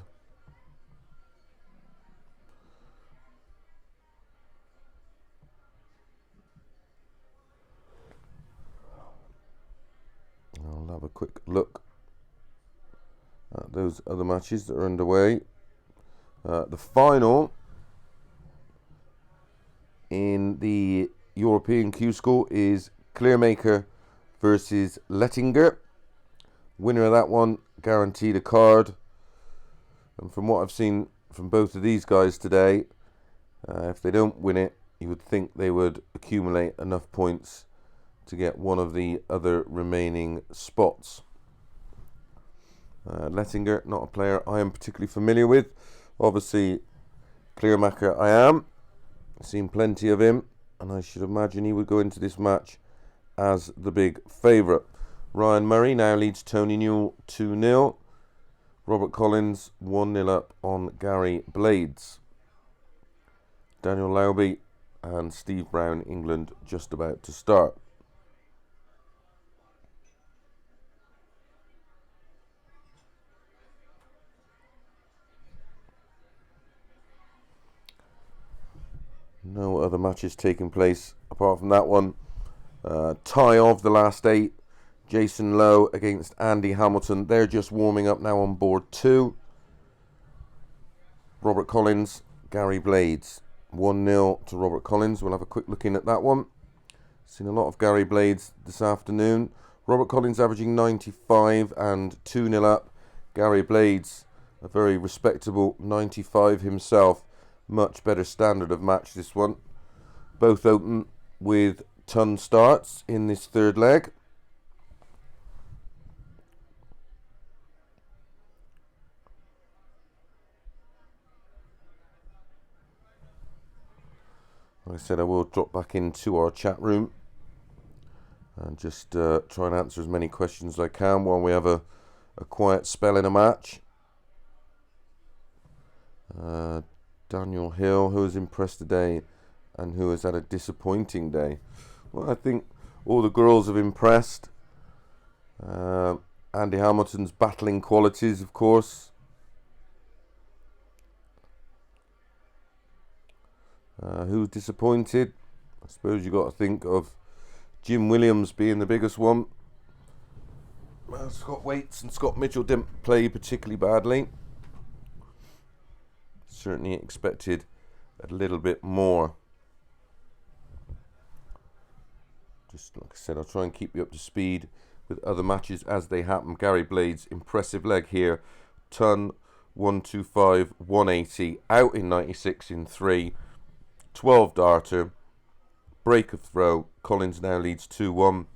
I'll have a quick look at those other matches that are underway. The final in the European Q School is Clearmaker versus Lettinger. Winner of that one guaranteed a card. And from what I've seen from both of these guys today, if they don't win it, you would think they would accumulate enough points to get one of the other remaining spots. Lettinger, not a player I am particularly familiar with. Obviously, Clearmaker I am. I've seen plenty of him, and I should imagine he would go into this match as the big favourite. Ryan Murray now leads Tony Newell 2-0. Robert Collins 1-0 up on Gary Blades. Daniel Lowby and Steve Brown, England, just about to start. No other matches taking place apart from that one. Tie of the last 8. Jason Lowe against Andy Hamilton. They're just warming up now on board 2. Robert Collins, Gary Blades. 1-0 to Robert Collins. We'll have a quick look in at that one. Seen a lot of Gary Blades this afternoon. Robert Collins averaging 95 and 2-0 up. Gary Blades, a very respectable 95 himself. Much better standard of match this one. Both open with ton starts in this third leg. Like I said, I will drop back into our chat room and just try and answer as many questions as I can while we have a quiet spell in a match. Daniel Hill, who has impressed today and who has had a disappointing day. Well, I think all the girls have impressed. Andy Hamilton's battling qualities, of course. Who's disappointed? I suppose you've got to think of Jim Williams being the biggest one. Scott Waits and Scott Mitchell didn't play particularly badly. Certainly expected a little bit more. Just like I said, I'll try and keep you up to speed with other matches as they happen. Gary Blades, impressive leg here. Ton, 125, 180, out in 96 in 3. 12 darter, break of throw. Collins now leads 2-1.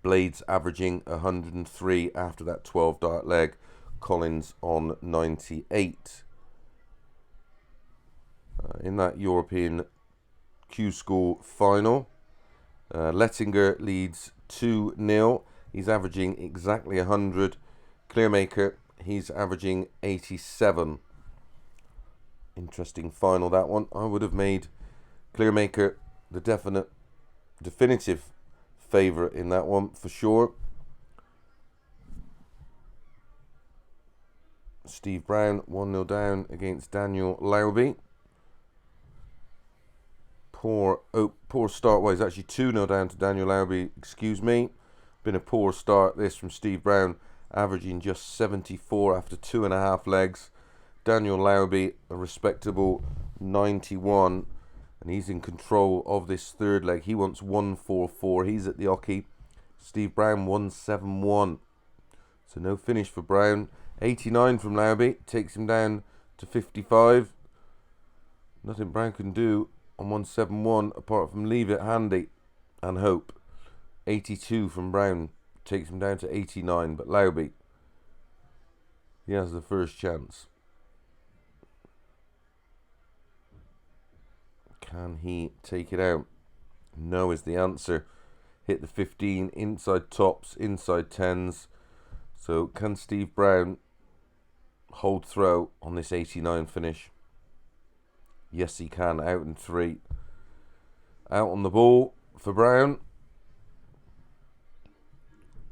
Blades averaging 103 after that 12 dart leg. Collins on 98. In that European Q School final, Lettinger leads 2-0. He's averaging exactly 100. Clearmaker, he's averaging 87. Interesting final, that one. I would have made Clearmaker the definitive favourite in that one for sure. Steve Brown 1-0 down against Daniel Lauby. Poor start. Well, he's actually 2-0 down to Daniel Lauby, excuse me. Been a poor start this from Steve Brown, averaging just 74 after 2.5 legs. Daniel Lauby, a respectable 91, and he's in control of this third leg. He wants 144. He's at the hockey. Steve Brown 171. So no finish for Brown. 89 from Lauby takes him down to 55. Nothing Brown can do on 171 apart from leave it handy and hope. 82 from Brown takes him down to 89, but Lauby, he has the first chance. Can he take it out? No is the answer. Hit the 15, inside tops, inside 10s. So can Steve Brown hold throw on this 89 finish? Yes, he can. Out in 3. Out on the ball for Brown.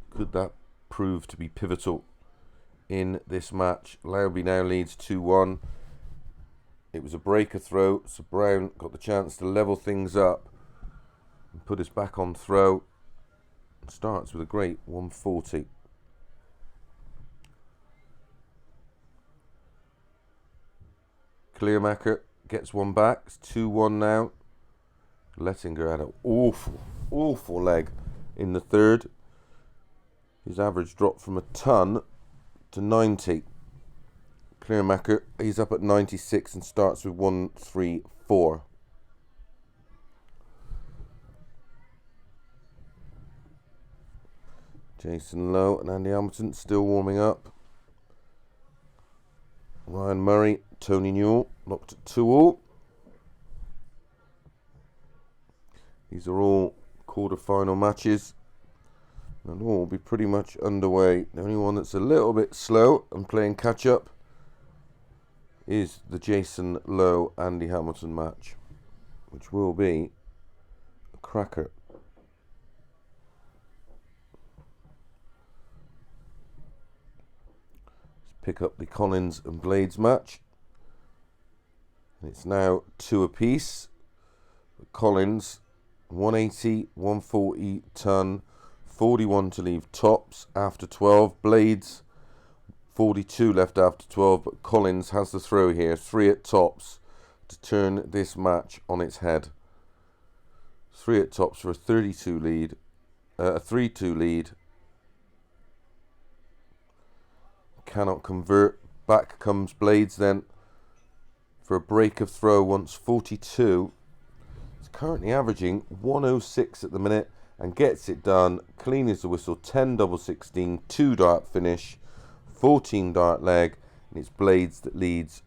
Could that prove to be pivotal in this match? Lauby now leads 2-1. It was a breaker throw, so Brown got the chance to level things up and put us back on throw. Starts with a great 140. Clearmaker gets one back. It's 2-1 now. Lettinger had an awful leg in the third. His average dropped from a ton to 90. Clearmaker, he's up at 96 and starts with 134. Jason Lowe and Andy Hamilton still warming up. Ryan Murray, Tony Newell, locked at 2-2. These are all quarter-final matches, and all will be pretty much underway. The only one that's a little bit slow and playing catch-up is the Jason Lowe Andy Hamilton match, which will be a cracker. Let's pick up the Collins and Blades match. It's now 2 apiece. Collins 180, 140 ton, 41 to leave tops after 12. Blades 42 left after 12, but Collins has the throw here. 3 at tops to turn this match on its head. 3 at tops for a 32 lead, a 3-2 lead. Cannot convert. Back comes Blades then for a break of throw. Wants 42. He's currently averaging 106 at the minute and gets it done. Clean as the whistle. 10 double 16, 2 dart finish, 14 dart leg, and it's Blades that leads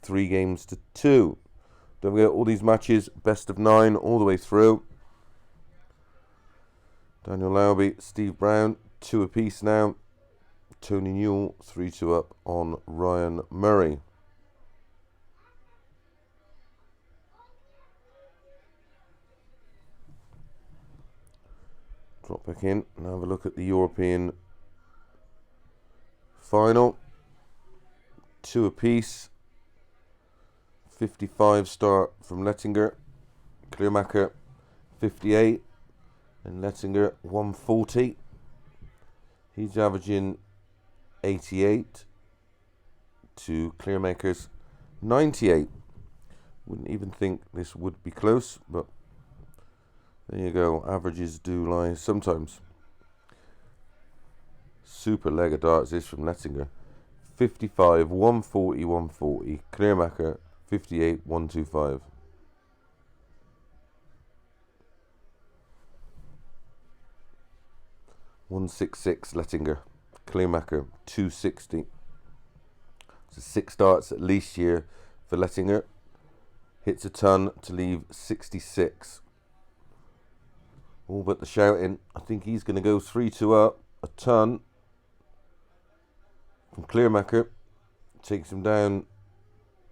3-2. Don't forget, all these matches best of 9 all the way through. Daniel Lauby, Steve Brown 2 apiece now. Tony Newell 3-2 up on Ryan Murray. Drop back in and have a look at the European final. 2 apiece. 55 start from Lettinger. Clearmaker 58. And Lettinger 140. He's averaging 88 to Clearmaker's 98. Wouldn't even think this would be close, but there you go. Averages do lie sometimes. Super leg of darts this from Lettinger. 55, 140, 140. Clearmaker 58, 125. $166 Lettinger. Clearmaker 260. So 6 darts at least here for Lettinger. Hits a ton to leave 66. All but the shouting. I think he's going to go 3-2 up. A ton from Clearmaker. Takes him down.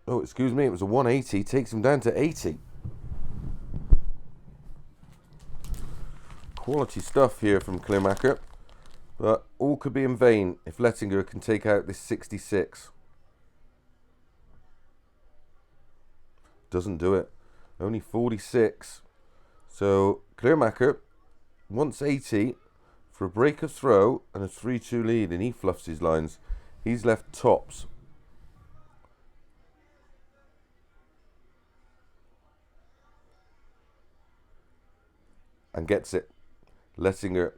Oh, excuse me. It was a 180. Takes him down to 80. Quality stuff here from Clearmaker. But all could be in vain if Lettinger can take out this 66. Doesn't do it. Only 46. So Clearmaker wants 80 for a break of throw and a 3-2 lead, and he fluffs his lines. He's left tops. And gets it. Lettinger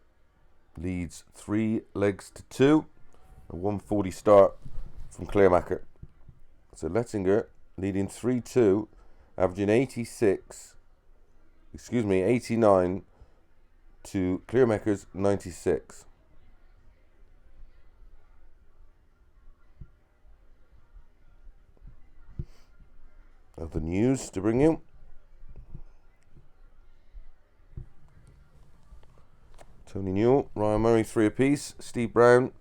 leads 3 legs to 2. A 140 start from Clearmaker. So Lettinger leading 3-2, averaging 89 to Clearmaker's 96. Other news to bring you. Tony Newell, Ryan Murray 3 apiece. Steve Brown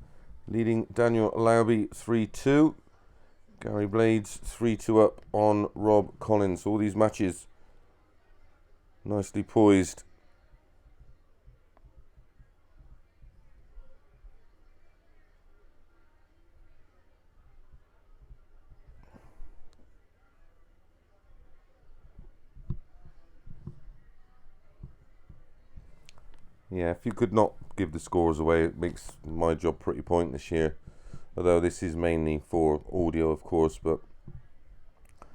leading Daniel Lowby 3-2. Gary Blades 3-2 up on Rob Collins. All these matches nicely poised. Yeah, if you could not give the scores away, it makes my job pretty pointless here. Although this is mainly for audio, of course, but I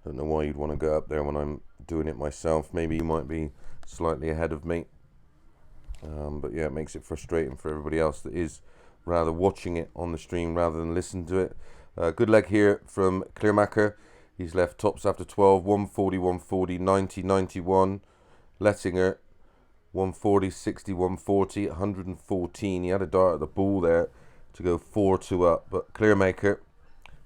don't know why you'd want to go up there when I'm doing it myself. Maybe you might be slightly ahead of me. But yeah, it makes it frustrating for everybody else that is rather watching it on the stream rather than listen to it. Good leg here from Clearmaker. He's left tops after 12, 140, 140, 90, 91. Lettinger 140, 60, 140, 114. He had a dart at the ball there to go 4-2 up. But Clearmaker,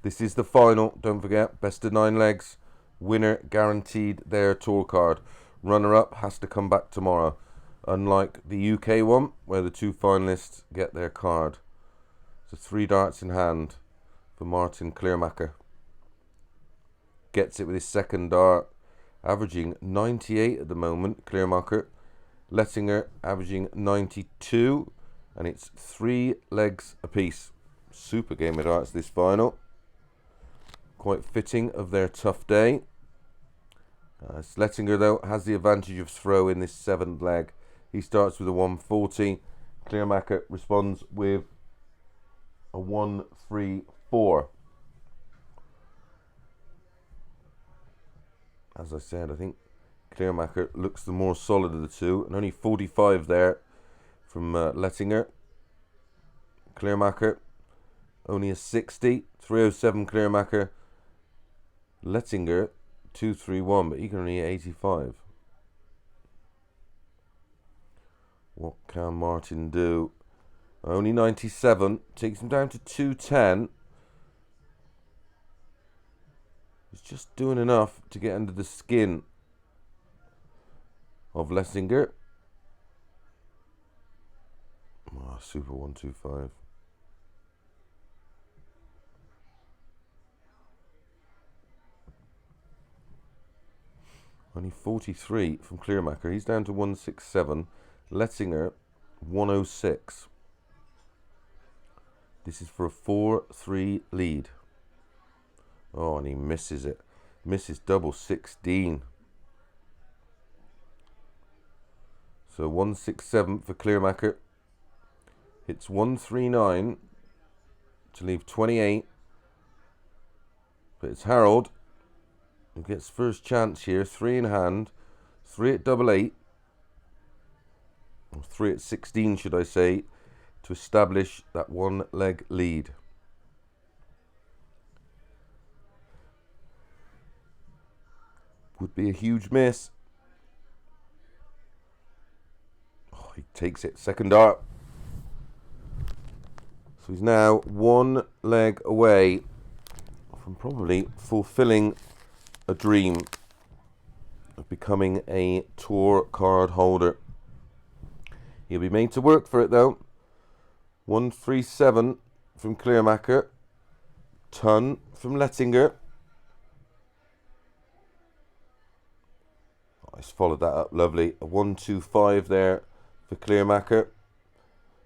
this is the final. Don't forget, best of 9 legs. Winner guaranteed their tour card. Runner-up has to come back tomorrow. Unlike the UK one, where the 2 finalists get their card. So 3 darts in hand for Martin Clearmaker. Gets it with his second dart. Averaging 98 at the moment, Clearmaker. Lettinger averaging 92, and it's 3 legs apiece. Super game of darts this final. Quite fitting of their tough day. Lettinger, though, has the advantage of throw in this 7th leg. He starts with a 140. Clearmaker responds with a 134. As I said, I think Clearmaker looks the more solid of the two, and only 45 there from Lettinger. Clearmaker only a 60, 307 Clearmaker. Lettinger 231, but he can only 85. What can Martin do? Only 97, takes him down to 210. He's just doing enough to get under the skin of Lettinger. Oh, super 125. Only 43 from Clearmaker. He's down to 167. Lettinger 106. This is for a 4-3 lead. Oh, and he misses it. Misses double 16. So 167 for Clearmacher. Hits 139 to leave 28. But it's Harold who gets first chance here. 3 in hand. 3 at double 8. Or 3 at 16, should I say, to establish that 1 leg lead. Would be a huge miss. Oh, he takes it. Second dart. So he's now 1 leg away from probably fulfilling a dream of becoming a tour card holder. He'll be made to work for it though. 137 from Clearmacher. Ton from Lettinger. Oh, he's followed that up lovely. A 125 there for Clearmacher.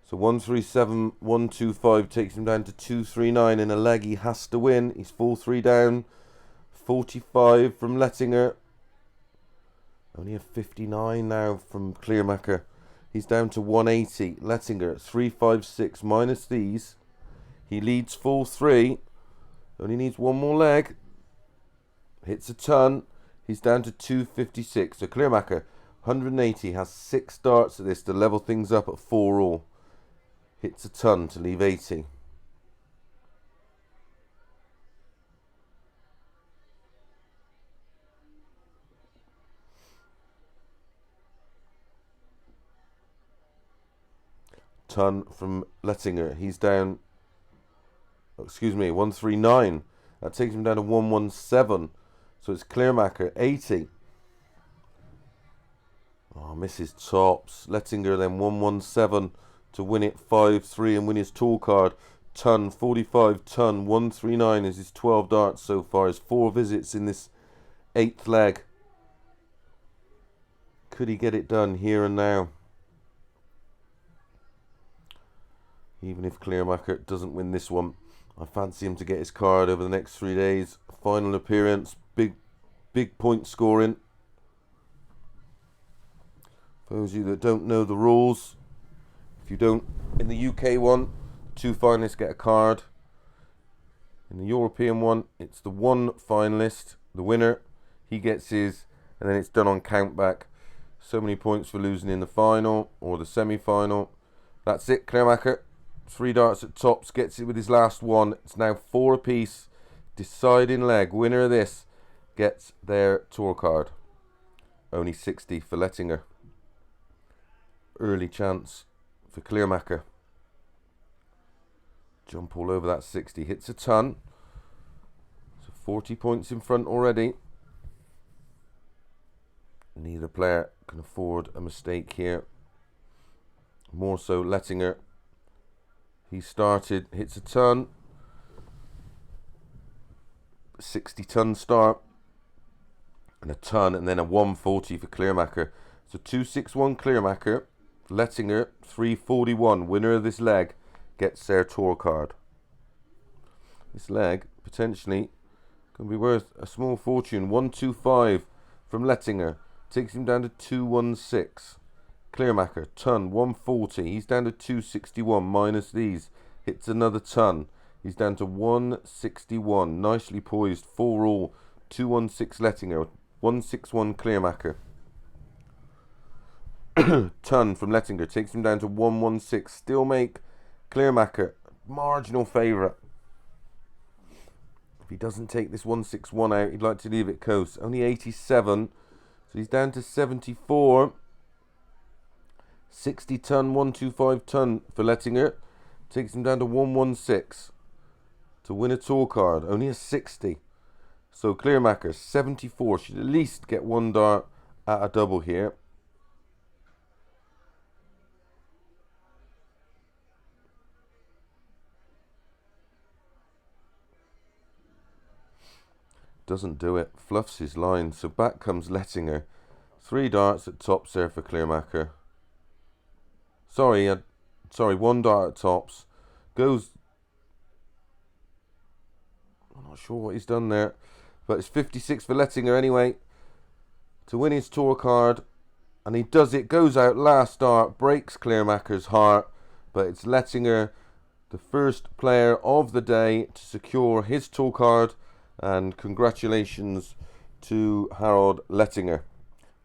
So 137, 125 takes him down to 239 in a leg he has to win. He's full 3 down. 45 from Lettinger. Only a 59 now from Clearmacher. He's down to 180. Lettinger 356 minus these. He leads full 3. Only needs 1 more leg. Hits a ton. He's down to 256. So Clearmacher 180 has 6 darts at this to level things up at 4 all. Hits a ton to leave 80. Ton from Lettinger. He's down, 139. That takes him down to 117. So it's Clearmacher 80. Oh, misses tops. Lettinger then 117 to win it 5-3 and win his tour card. Ton 45. Ton 139 is his 12 darts so far. His 4 visits in this 8th leg. Could he get it done here and now? Even if Clearmacher doesn't win this one, I fancy him to get his card over the next 3 days. Final appearance, big point scoring. For those of you that don't know the rules, if you don't, in the UK one, 2 finalists get a card. In the European one, it's the 1 finalist, the winner, he gets his, and then it's done on countback. So many points for losing in the final or the semi-final. That's it, Clearmacher. 3 darts at tops, gets it with his last one. It's now 4 apiece. Deciding leg. Winner of this gets their tour card. Only 60 for Lettinger. Early chance for Clearmacher. Jump all over that 60. Hits a ton. So 40 points in front already. Neither player can afford a mistake here. More so Lettinger. He started, hits a ton. 60 ton start. And a ton, and then a 140 for Clearmacher. So 261 Clearmacher. Lettinger 341. Winner of this leg gets their tour card. This leg potentially can be worth a small fortune. 125 from Lettinger. Takes him down to 216. Clearmacher, ton, 140. He's down to 261 minus these. Hits another ton. He's down to 161. Nicely poised. 4 all. 216 Lettinger. 161 Clearmacher. Ton from Lettinger. Takes him down to 116. Still make Clearmacher marginal favourite. If he doesn't take this 161 out, he'd like to leave it close. Only 87. So he's down to 74. 60 ton, 125 ton for Lettinger. Takes him down to 116 to win a tour card. Only a 60. So Clearmacher 74. Should at least get 1 dart at a double here. Doesn't do it. Fluffs his line. So back comes Lettinger. 3 darts at tops there for Clearmacher. Sorry, 1 dart at tops. Goes. I'm not sure what he's done there. But it's 56 for Lettinger anyway. To win his tour card And he does it, goes out last start, breaks Clearmaker's heart, but it's Lettinger, the first player of the day to secure his tour card, and congratulations to Harold Lettinger.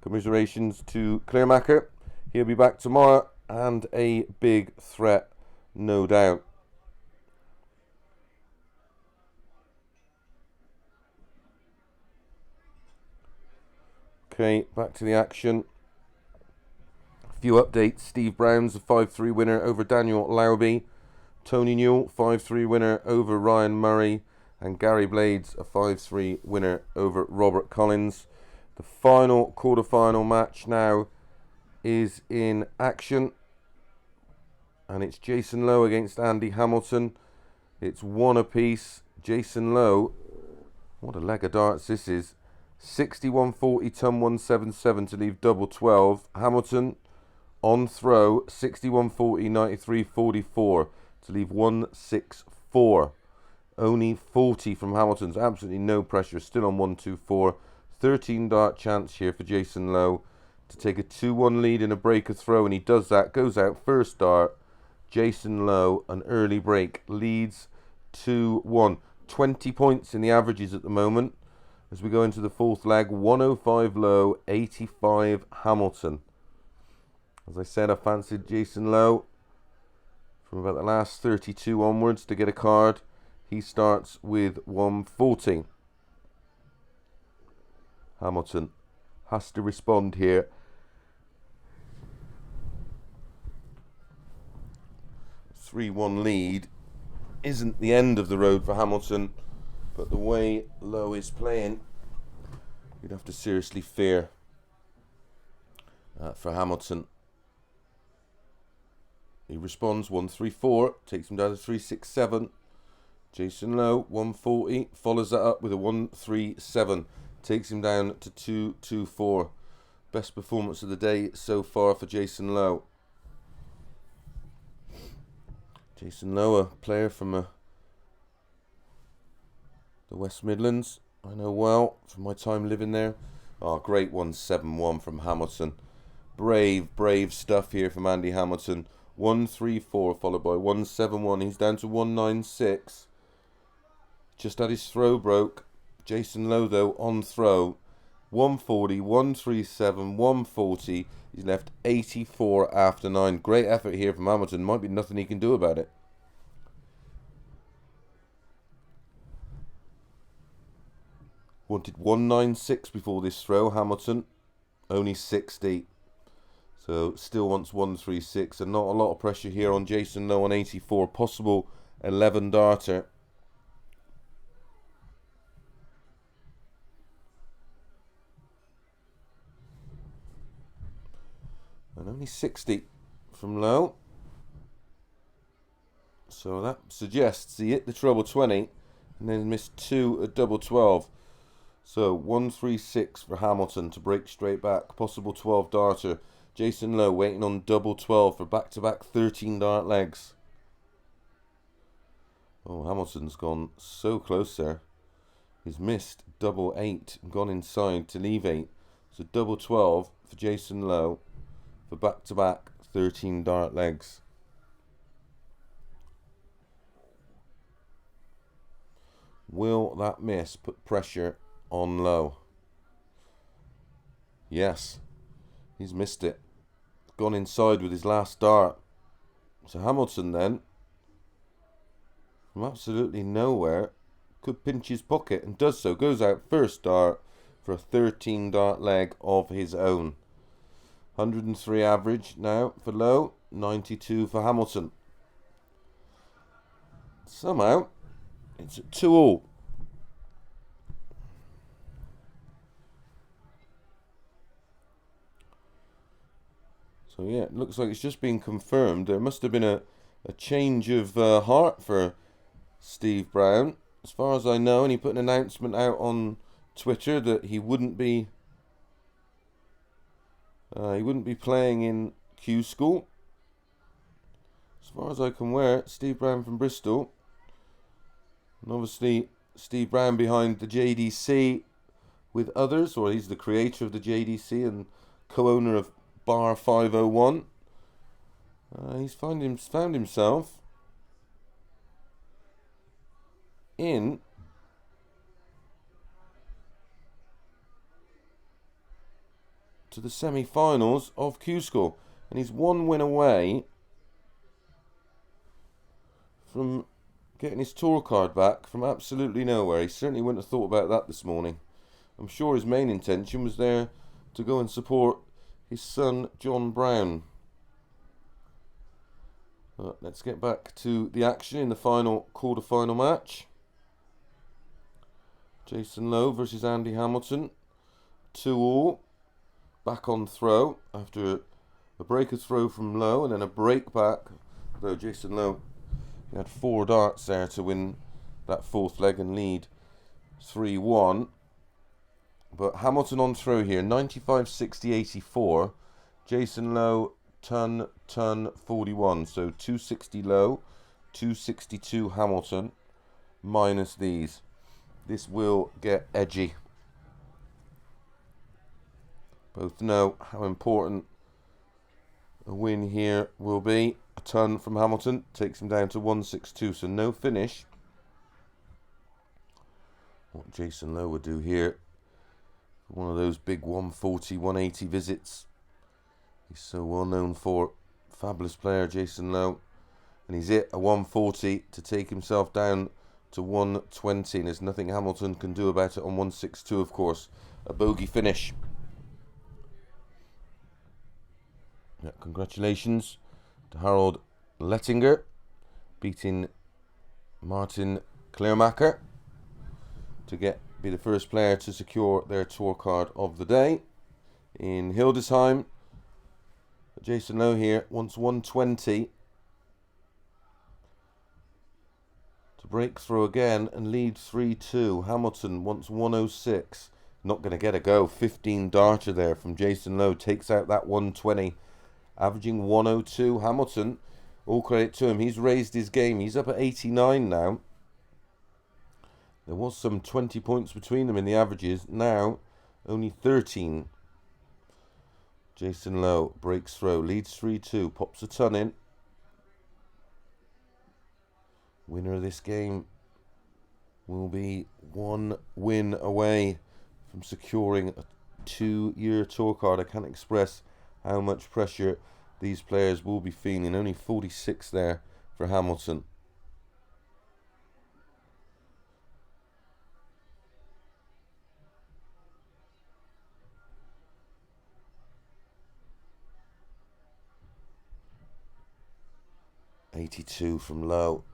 Commiserations to Clearmaker. He'll be back tomorrow, and a big threat, no doubt. Okay, back to the action. A few updates. Steve Brown's a 5-3 winner over Daniel Lauby. Tony Newell, 5-3 winner over Ryan Murray. And Gary Blades, a 5-3 winner over Robert Collins. The final quarter-final match now is in action. And it's Jason Lowe against Andy Hamilton. It's one apiece. Jason Lowe, what a leg of darts this is. 61.40, ton 177 to leave double 12. Hamilton on throw, 61.40, 93.44 to leave 164. Only 40 from Hamilton's, absolutely no pressure, still on 124. 13 dart chance here for Jason Lowe to take a 2-1 lead in a breaker throw, and he does that, goes out first dart. Jason Lowe, an early break, leads 2-1. 20 points in the averages at the moment. As we go into the fourth leg, 105 Lowe, 85 Hamilton. As I said, I fancied Jason Lowe from about the last 32 onwards to get a card. He starts with 140. Hamilton has to respond here. A 3-1 lead isn't the end of the road for Hamilton, but the way Lowe is playing, you'd have to seriously fear for Hamilton. He responds 134, takes him down to 367. Jason Lowe 140, follows that up with a 137, takes him down to 224. Best performance of the day so far for Jason Lowe. Jason Lowe, a player from the West Midlands, I know well from my time living there. Oh, great 171 from Hamilton. Brave stuff here from Andy Hamilton. 134 followed by 171. He's down to 196. Just had his throw broke. Jason Lowe though on throw. 140, 137, 140. He's left 84 after 9. Great effort here from Hamilton. Might be nothing he can do about it. Wanted 196 before this throw, Hamilton. Only 60. So still wants 136. And not a lot of pressure here on Jason Lowe on 84. Possible 11 darter. And only 60 from Lowe. So that suggests he hit the treble 20 and then missed 2 at double 12. So 136 for Hamilton to break straight back. Possible 12 darter. Jason Lowe waiting on double 12 for back-to-back 13 dart legs. Oh, Hamilton's gone so close there. He's missed double 8 and gone inside to leave 8. So double 12 for Jason Lowe for back-to-back 13 dart legs. Will that miss put pressure on Lowe? Yes, he's missed it. Gone inside with his last dart. So Hamilton then, from absolutely nowhere, could pinch his pocket and does so. Goes out first dart for a 13 dart leg of his own. 103 average now for Lowe, 92 for Hamilton. Somehow, it's at 2-all. So yeah, it looks like it's just been confirmed. There must have been a change of heart for Steve Brown. As far as I know, and he put an announcement out on Twitter that he wouldn't be playing in Q School. As far as I can wear, Steve Brown from Bristol. And obviously Steve Brown behind the JDC with others, or he's the creator of the JDC and co-owner of bar 501. He's found himself in to the semi-finals of Q-School, and he's one win away from getting his tour card back from absolutely nowhere. He certainly wouldn't have thought about that this morning. I'm sure his main intention was there to go and support his son John Brown. Let's get back to the action in the final quarter-final match. Jason Lowe versus Andy Hamilton. 2-all. Back on throw after a breaker throw from Lowe and then a break back. Though Jason Lowe had 4 darts there to win that 4th leg and lead 3-1. But Hamilton on throw here, 95, 60, 84. Jason Lowe, ton, 41. So 260 Lowe, 262 Hamilton, minus these. This will get edgy. Both know how important a win here will be. A ton from Hamilton takes him down to 162, so no finish. What Jason Lowe would do here, one of those big 140, 180 visits. He's so well known for. Fabulous player, Jason Lowe. And he's hit a 140 to take himself down to 120. And there's nothing Hamilton can do about it on 162, of course. A bogey finish. Yeah, congratulations to Harold Lettinger, beating Martin Kleermaker to be the first player to secure their tour card of the day. In Hildesheim, Jason Lowe here wants 120 to break through again and lead 3-2. Hamilton wants 106. Not going to get a go. 15 darter there from Jason Lowe. Takes out that 120. Averaging 102. Hamilton, all credit to him. He's raised his game. He's up at 89 now. There was some 20 points between them in the averages. Now, only 13. Jason Lowe breaks through. Leads 3-2. Pops a ton in. Winner of this game will be 1 win away from securing a 2-year tour card. I can't express how much pressure these players will be feeling. Only 46 there for Hamilton. $82 from Lowe.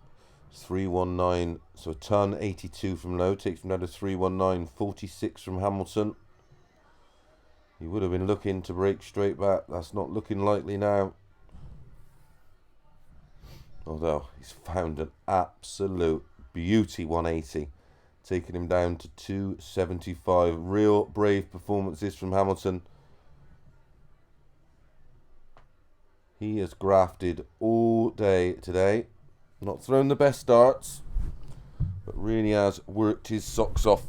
319. So a ton. 82 from Lowe. Takes him down to 319. 46 from Hamilton. He would have been looking to break straight back. That's not looking likely now. Although he's found an absolute beauty 180. Taking him down to 275. Real brave performances from Hamilton. He has grafted all day today. Not thrown the best darts, but really has worked his socks off.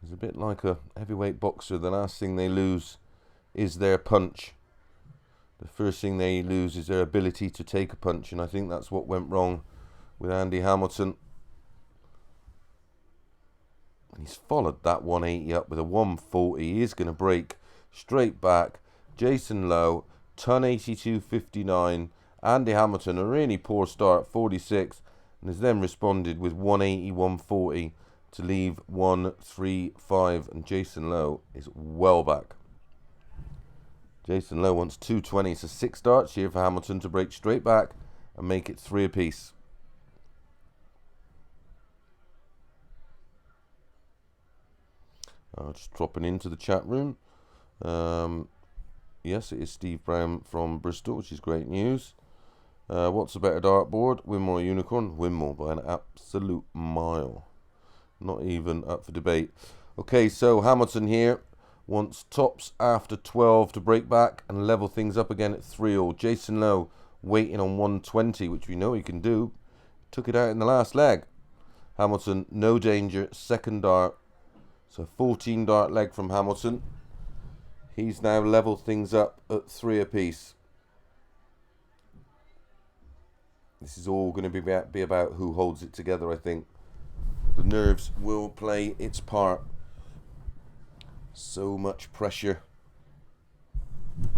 He's a bit like a heavyweight boxer. The last thing they lose is their punch. The first thing they lose is their ability to take a punch, and I think that's what went wrong with Andy Hamilton. And he's followed that 180 up with a 140. He is going to break straight back. Jason Lowe, ton 82.59. Andy Hamilton, a really poor start, 46, and has then responded with 180, 140 to leave 135. And Jason Lowe is well back. Jason Lowe wants 220, so 6 darts here for Hamilton to break straight back and make it 3 apiece. Just dropping into the chat room. Yes, it is Steve Brown from Bristol, which is great news. What's a better dartboard, Winmore or Unicorn? Winmore by an absolute mile. Not even up for debate. Okay, so Hamilton here wants tops after 12 to break back and level things up again at 3-all. Jason Lowe waiting on 120, which we know he can do. Took it out in the last leg. Hamilton, no danger, second dart. So 14 dart leg from Hamilton. He's now leveled things up at 3 apiece. This is all going to be about who holds it together, I think. The nerves will play its part. So much pressure.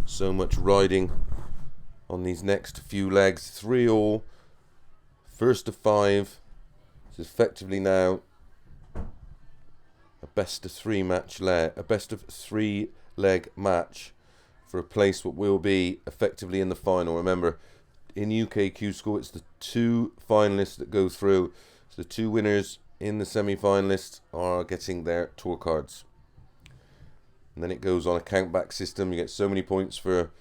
So much riding on these next few legs. 3-all. First of 5. It's effectively now a best of 3 match leg. A best of 3 leg match for a place what will be effectively in the final. Remember, in UK Q School, it's the 2 finalists that go through. So the 2 winners in the semi-finalists are getting their tour cards. And then it goes on a count-back system. You get so many points for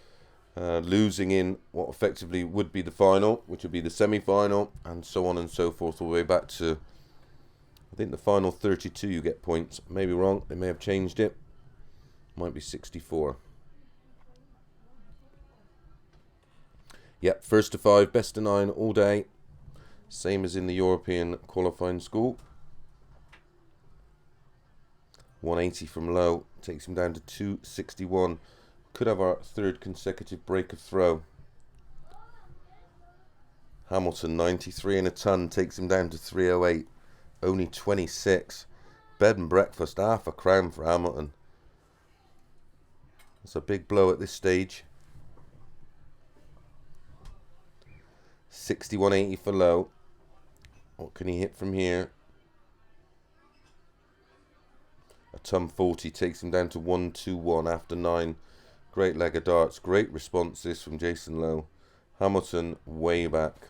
losing in what effectively would be the final, which would be the semi-final, and so on and so forth, all the way back to, I think, the final 32 you get points. Maybe wrong. They may have changed it. Might be 64. Yep, first to 5, best of 9 all day. Same as in the European qualifying school. 180 from low, takes him down to 261. Could have our 3rd consecutive break of throw. Hamilton, 93 and a ton, takes him down to 308. Only 26. Bed and breakfast, half a crown for Hamilton. That's a big blow at this stage. 61.80 for low. What can he hit from here? A ton 40 takes him down to 121 after 9. Great leg of darts. Great response this from Jason Lowe. Hamilton way back.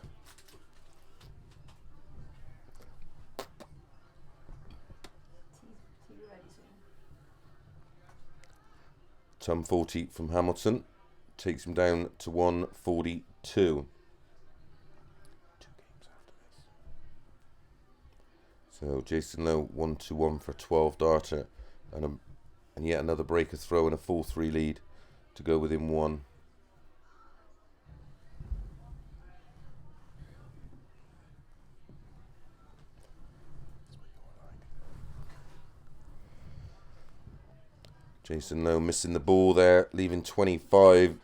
Ton 40 from Hamilton takes him down to 142. So Jason Lowe 121 for 12 darter, and yet another breaker throw and a full 3 lead to go within 1. Jason Lowe missing the ball there, leaving 25,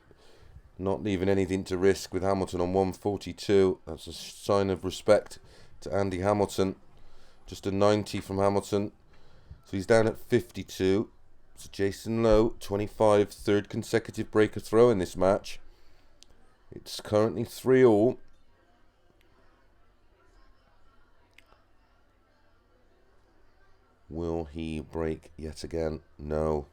not leaving anything to risk with Hamilton on 142. That's a sign of respect to Andy Hamilton. Just a 90 from Hamilton. So he's down at 52. So Jason Lowe, 25, 3rd consecutive breaker throw in this match. It's currently 3-all. Will he break yet again? No.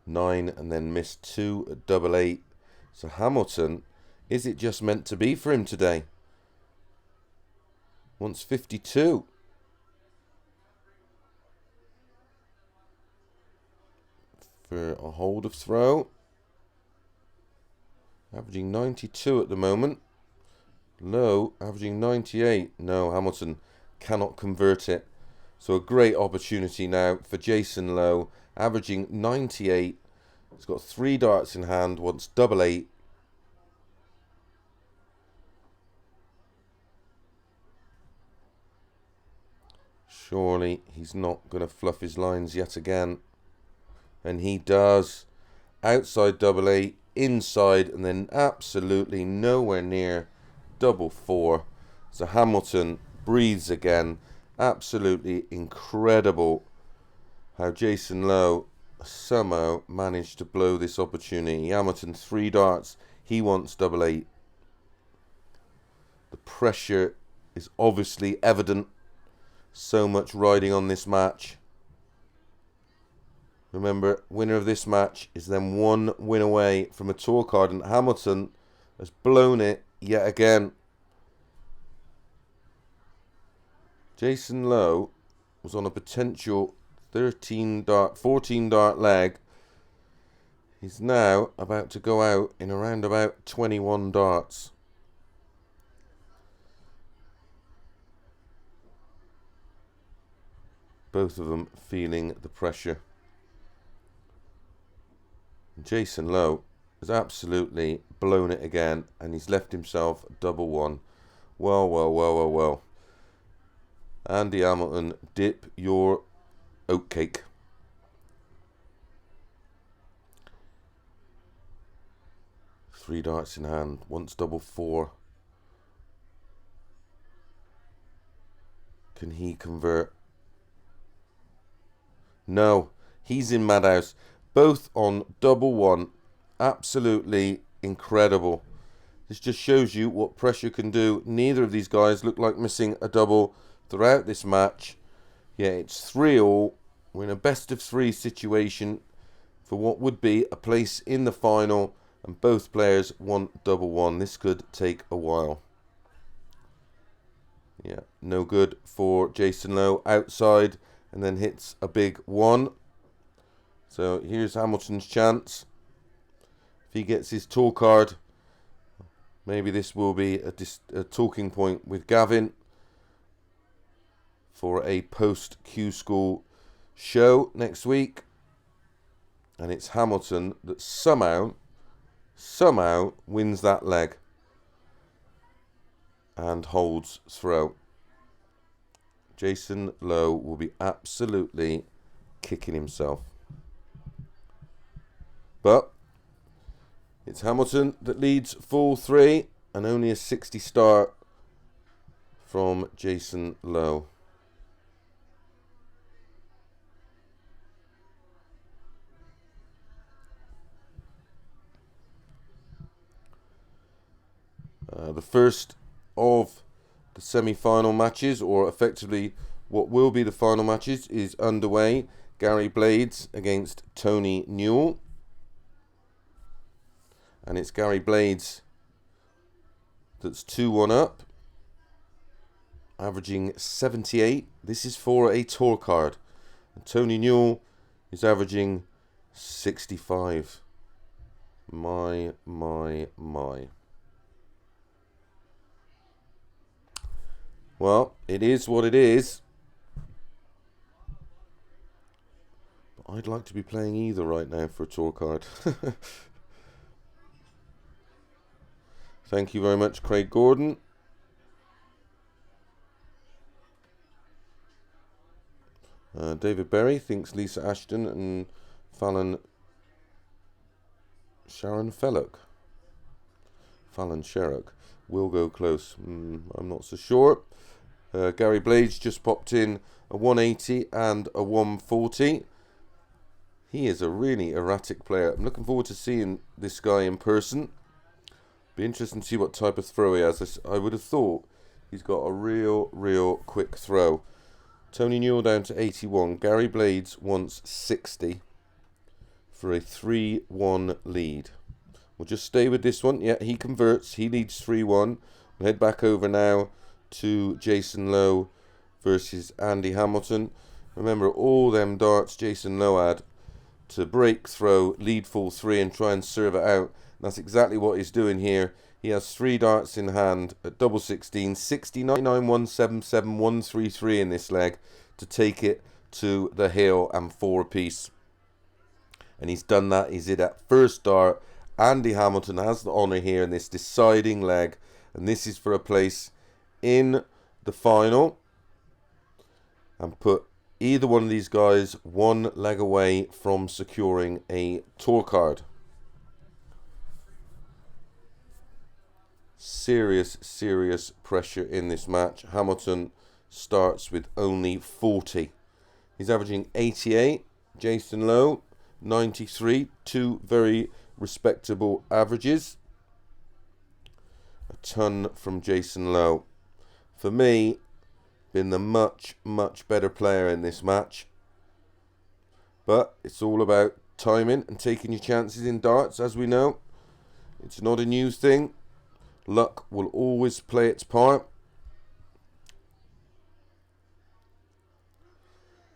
9 and then missed 2 at double 8. So Hamilton, is it just meant to be for him today? Wants 52. For a hold of throw. Averaging 92 at the moment. Low, averaging 98. No, Hamilton cannot convert it. So a great opportunity now for Jason Lowe, averaging 98. He's got 3 darts in hand, wants double 8. Surely he's not going to fluff his lines yet again. And he does. Outside double 8, inside, and then absolutely nowhere near double 4. So Hamilton breathes again. Absolutely incredible how Jason Lowe somehow managed to blow this opportunity. Hamilton 3 darts. He wants double 8. The pressure is obviously evident. So much riding on this match. Remember, winner of this match is then 1 win away from a tour card, and Hamilton has blown it yet again. Jason Lowe was on a potential 14 dart leg. He's now about to go out in around about 21 darts. Both of them feeling the pressure. Jason Lowe has absolutely blown it again, and he's left himself double 1. Well. Andy Hamilton, dip your oatcake. 3 darts in hand. Once double 4. Can he convert? No. He's in madhouse. Both on double 1. Absolutely incredible. This just shows you what pressure can do. Neither of these guys look like missing a double throughout this match. Yeah, it's 3-all. We're in a best of 3 situation for what would be a place in the final, and both players want double 1. This could take a while. Yeah, no good for Jason Lowe. Outside, and then hits a big 1. So here's Hamilton's chance. If he gets his tour card, maybe this will be a talking point with Gavin for a post Q School show next week. And it's Hamilton that somehow wins that leg and holds throw. Jason Lowe will be absolutely kicking himself. But it's Hamilton that leads full 3, and only a 60 start from Jason Lowe. The first of the semi-final matches, or effectively what will be the final matches, is underway. Gary Blades against Tony Newell. And it's Gary Blades that's 2-1 up, averaging 78. This is for a tour card. And Tony Newell is averaging 65. My. Well, it is what it is. But I'd like to be playing either right now for a tour card. Thank you very much, Craig Gordon. David Berry thinks Lisa Ashton and Fallon Sherrock will go close. I'm not so sure. Gary Blades just popped in a 180 and a 140. He is a really erratic player. I'm looking forward to seeing this guy in person. Be interesting to see what type of throw he has. I would have thought he's got a real quick throw. Tony Newell down to 81. Gary Blades wants 60 for a 3-1 lead. We'll just stay with this one. Yeah, he converts. He leads 3-1. We'll head back over now to Jason Lowe versus Andy Hamilton. Remember, all them darts Jason Lowe had to break, throw, lead full 3 and try and serve it out. And that's exactly what he's doing here. He has 3 darts in hand at double 16, 69, 177, 133 in this leg to take it to the hill and 4 apiece. And he's done that. He's hit that first dart. Andy Hamilton has the honour here in this deciding leg, and this is for a place in the final, and put either one of these guys 1 leg away from securing a tour card. Serious pressure in this match. Hamilton starts with only 40. He's averaging 88. Jason Lowe 93. 2 very respectable averages. A ton from Jason Lowe. For me, been the much better player in this match. But it's all about timing and taking your chances in darts, as we know. It's not a new thing. Luck will always play its part.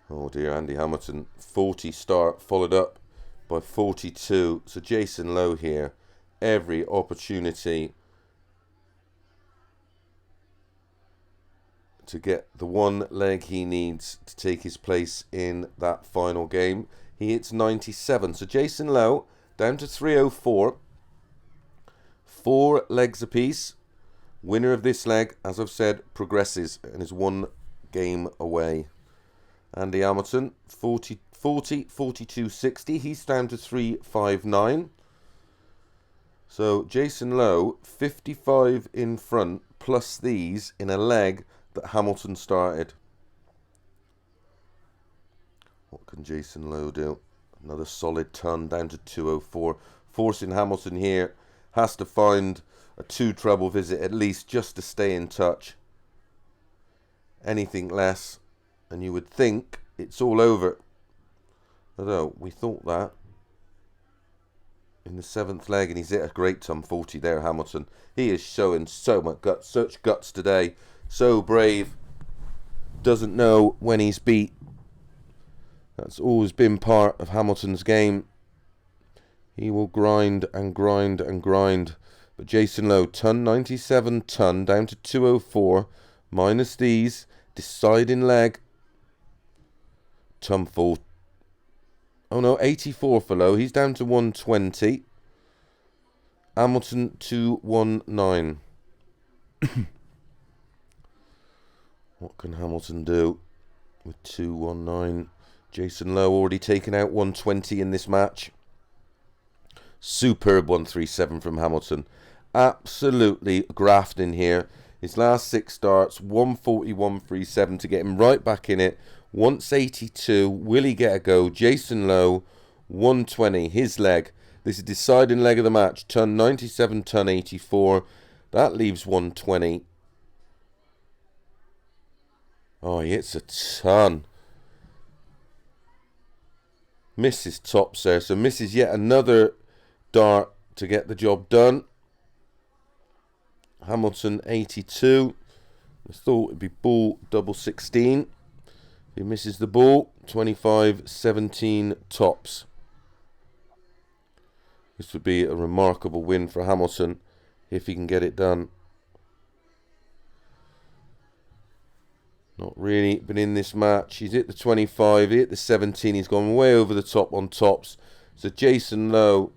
Oh dear, Andy Hamilton, 40 start, followed up by 42. So Jason Lowe here, every opportunity to get the 1 leg he needs to take his place in that final game. He hits 97. So Jason Lowe down to 304. 4 legs apiece. Winner of this leg, as I've said, progresses and is 1 game away. Andy Hamilton 40, 42, 60. He's down to 359. So Jason Lowe, 55 in front, plus these in a leg that Hamilton started. What can Jason Lowe do? Another solid ton down to 204. Forcing Hamilton here. Has to find a 2 treble visit at least just to stay in touch. Anything less and you would think it's all over. Although we thought that in the 7th leg, and he's hit a great ton 40 there, Hamilton. He is showing so much guts, such guts today. So brave. Doesn't know when he's beat. That's always been part of Hamilton's game. He will grind and grind and grind. But Jason Lowe, ton 97, ton down to 204. Minus these. Deciding leg. Ton 4. Oh no, 84 for Lowe. He's down to 120. Hamilton 219. What can Hamilton do with 219? Jason Lowe already taken out 120 in this match. Superb 137 from Hamilton. Absolutely grafting here. His last 6 starts, 141.37 to get him right back in it. Once 82, will he get a go? Jason Lowe, 120, his leg. This is deciding leg of the match. Ton 97, ton 84. That leaves 120. Oh, he hits a ton. Misses tops there, so misses yet another dart to get the job done. Hamilton 82. I thought it'd be ball double 16. He misses the ball. 25-17 tops. This would be a remarkable win for Hamilton if he can get it done. Not really been in this match. He's hit the 25, he hit the 17. He's gone way over the top on tops. So Jason Lowe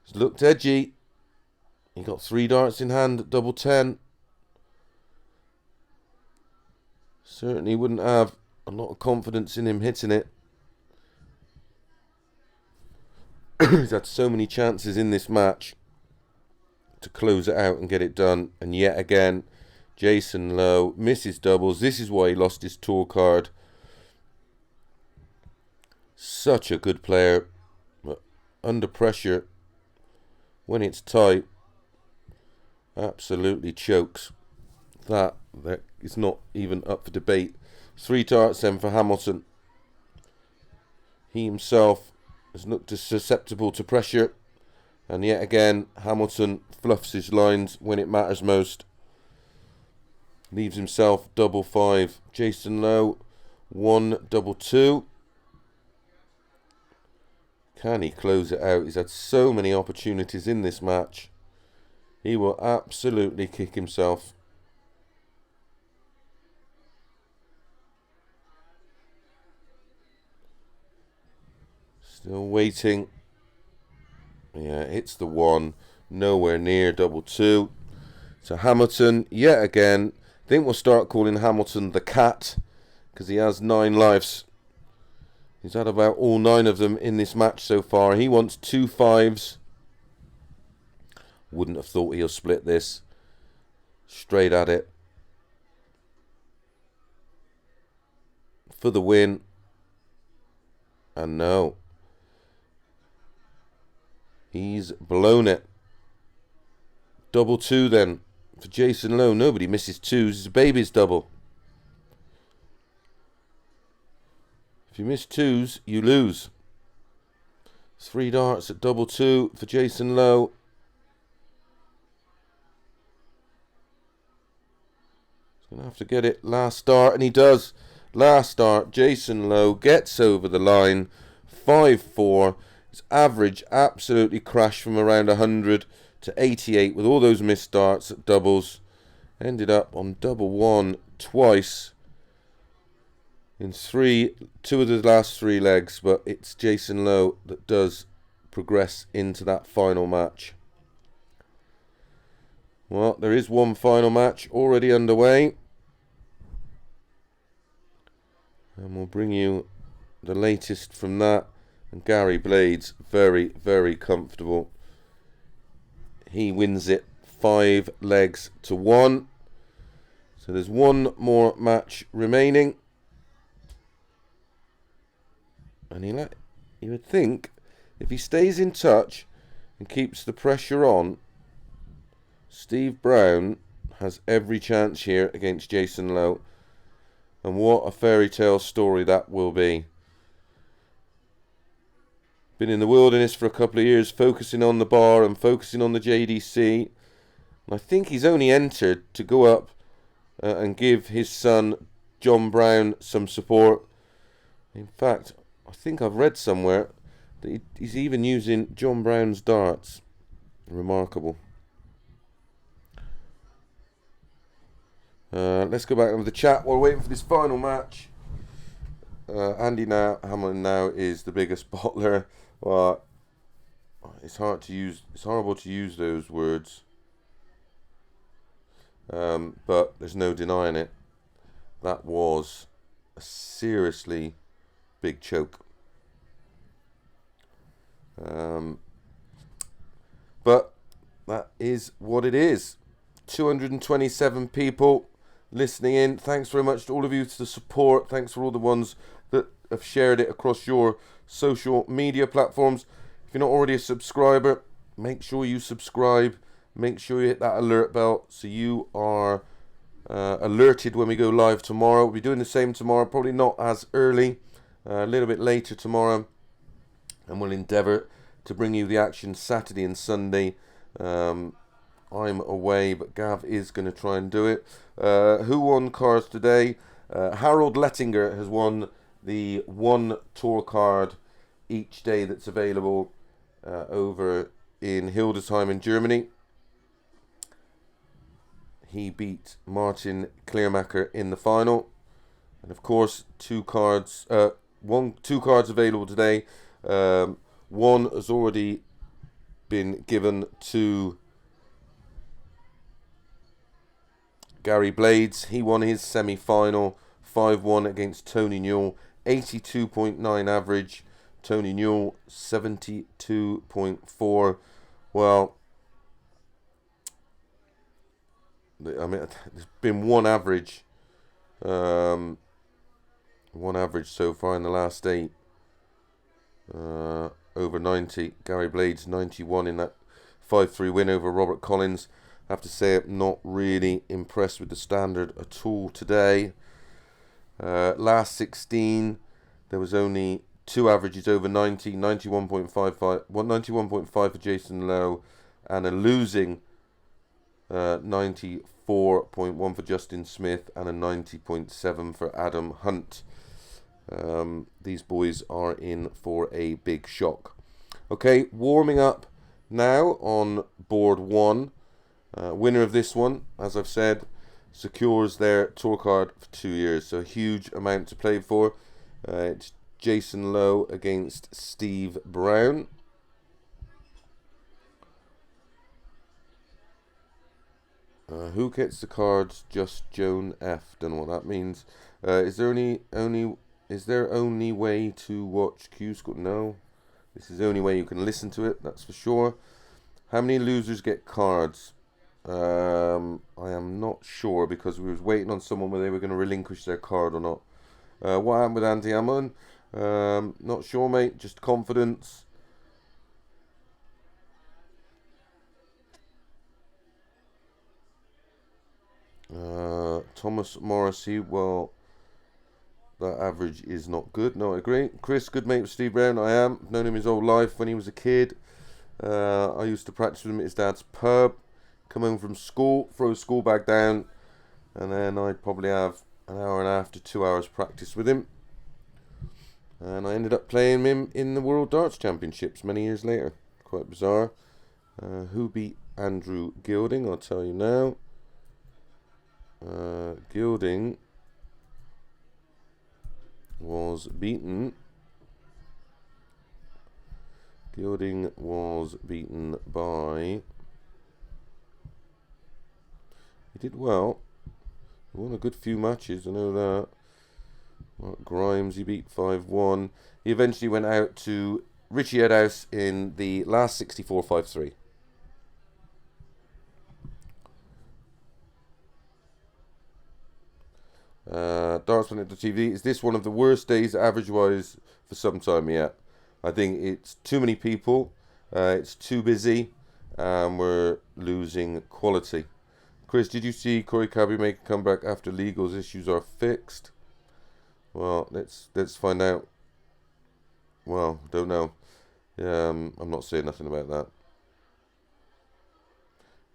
has looked edgy. He got 3 darts in hand at double 10. Certainly wouldn't have a lot of confidence in him hitting it. He's had so many chances in this match to close it out and get it done. And yet again, Jason Lowe misses doubles. This is why he lost his tour card. Such a good player. But under pressure, when it's tight, absolutely chokes. That is not even up for debate. 3 darts then for Hamilton. He himself has looked as susceptible to pressure. And yet again, Hamilton fluffs his lines when it matters most. Leaves himself double 5. Jason Lowe, 1 double 2. Can he close it out? He's had so many opportunities in this match. He will absolutely kick himself. Still waiting. Yeah, hits the 1. Nowhere near double 2. So Hamilton, yet again. I think we'll start calling Hamilton the cat, because he has 9 lives. He's had about all 9 of them in this match so far. He wants 2 5s. Wouldn't have thought he'll split this. Straight at it. For the win. And no. He's blown it. Double 2 then. For Jason Lowe, nobody misses 2s. It's a baby's double. If you miss 2s, you lose. 3 darts at double 2 for Jason Lowe. He's going to have to get it last start, and he does. Last start, Jason Lowe gets over the line. 5-4. His average absolutely crashed from around 100 to 88 with all those missed darts at doubles. Ended up on double 1 twice in 2 of the last 3 legs, but it's Jason Lowe that does progress into that final match. Well, there is one final match already underway, and we'll bring you the latest from that. And Gary Blades, very, very comfortable He wins it 5-1. So there's one more match remaining. And you would think if he stays in touch and keeps the pressure on, Steve Brown has every chance here against Jason Lowe. And what a fairy tale story that will be. Been in the wilderness for a couple of years, focusing on the bar and focusing on the JDC. And I think he's only entered to go up and give his son John Brown some support. In fact, I think I've read somewhere that he's even using John Brown's darts. Remarkable. Let's go back over the chat while we're waiting for this final match. Andy Hamlin now is the biggest bottler. Well, it's horrible to use those words. But there's no denying it. That was a seriously big choke. But that is what it is. 227 people listening in. Thanks very much to all of you for the support. Thanks for all the ones that have shared it across your social media platforms. If you're not already a subscriber, make sure you subscribe. Make sure you hit that alert bell so you are alerted when we go live tomorrow. We'll be doing the same tomorrow, probably not as early, a little bit later tomorrow, and we'll endeavour to bring you the action Saturday and Sunday. I'm away, but Gav is going to try and do it. Who won cards today? Harold Lettinger has won the one tour card each day that's available over in Hildesheim in Germany. He beat Martin Kleermacher in the final. And of course, two cards available today. One has already been given to Gary Blades. He won his semi-final 5-1 against Tony Newell. 82.9 average. Tony Newell 72.4. Well, I mean, there's been one average so far in the last 8. Over 90. Gary Blades 91 in that 5-3 win over Robert Collins. I have to say I'm not really impressed with the standard at all today. Last 16 there was only 2 averages over 90. 91.5 for Jason Lowe and a losing 94.1 for Justin Smith and a 90.7 for Adam Hunt. These boys are in for a big shock. Okay, warming up now on board 1. Winner of this one, as I've said, secures their tour card for 2 years. So a huge amount to play for. It's Jason Lowe against Steve Brown. Who gets the cards? Just Joan F. Don't know what that means. Is there only way to watch Q Score? No. This is the only way you can listen to it, that's for sure. How many losers get cards? I am not sure because we was waiting on someone whether they were going to relinquish their card or not. What happened with Andy Hamlin? Not sure, mate. Just confidence. Thomas Morrissey, well, that average is not good. No, I agree. Chris, good mate with Steve Brown. I am. Known him his whole life when he was a kid. I used to practice with him at his dad's pub. Come home from school, throw his school bag down, and then I'd probably have an hour and a half to 2 hours practice with him. And I ended up playing him in the World Darts Championships many years later. Quite bizarre. Who beat Andrew Gilding? I'll tell you now. Gilding was beaten. By... He did well. He won a good few matches, I know that. Mark Grimes, he beat 5-1. He eventually went out to Richie Edhouse in the last 64 5-3. Darts.TV, is this one of the worst days average-wise for some time yet? I think it's too many people, it's too busy, and we're losing quality. Chris, did you see Corey Cabby make a comeback after legals issues are fixed? Well, let's find out. Well, don't know. I'm not saying nothing about that.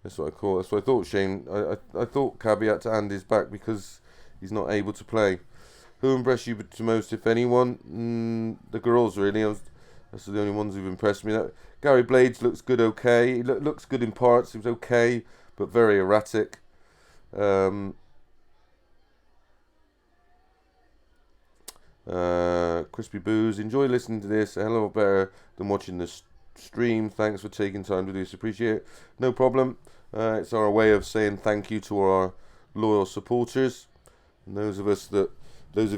That's what I call. That's what I thought, Shane. I thought Cabby had to hand his back because he's not able to play. Who impressed you the most, if anyone? The girls, really. That's the only ones who've impressed me. Gary Blades looks good, okay. He looks good in parts. He was okay, but very erratic. Crispy Booze, enjoy listening to this. A hell of a lot better than watching the stream. Thanks for taking time to do this. Appreciate it. No problem. It's our way of saying thank you to our loyal supporters, and those of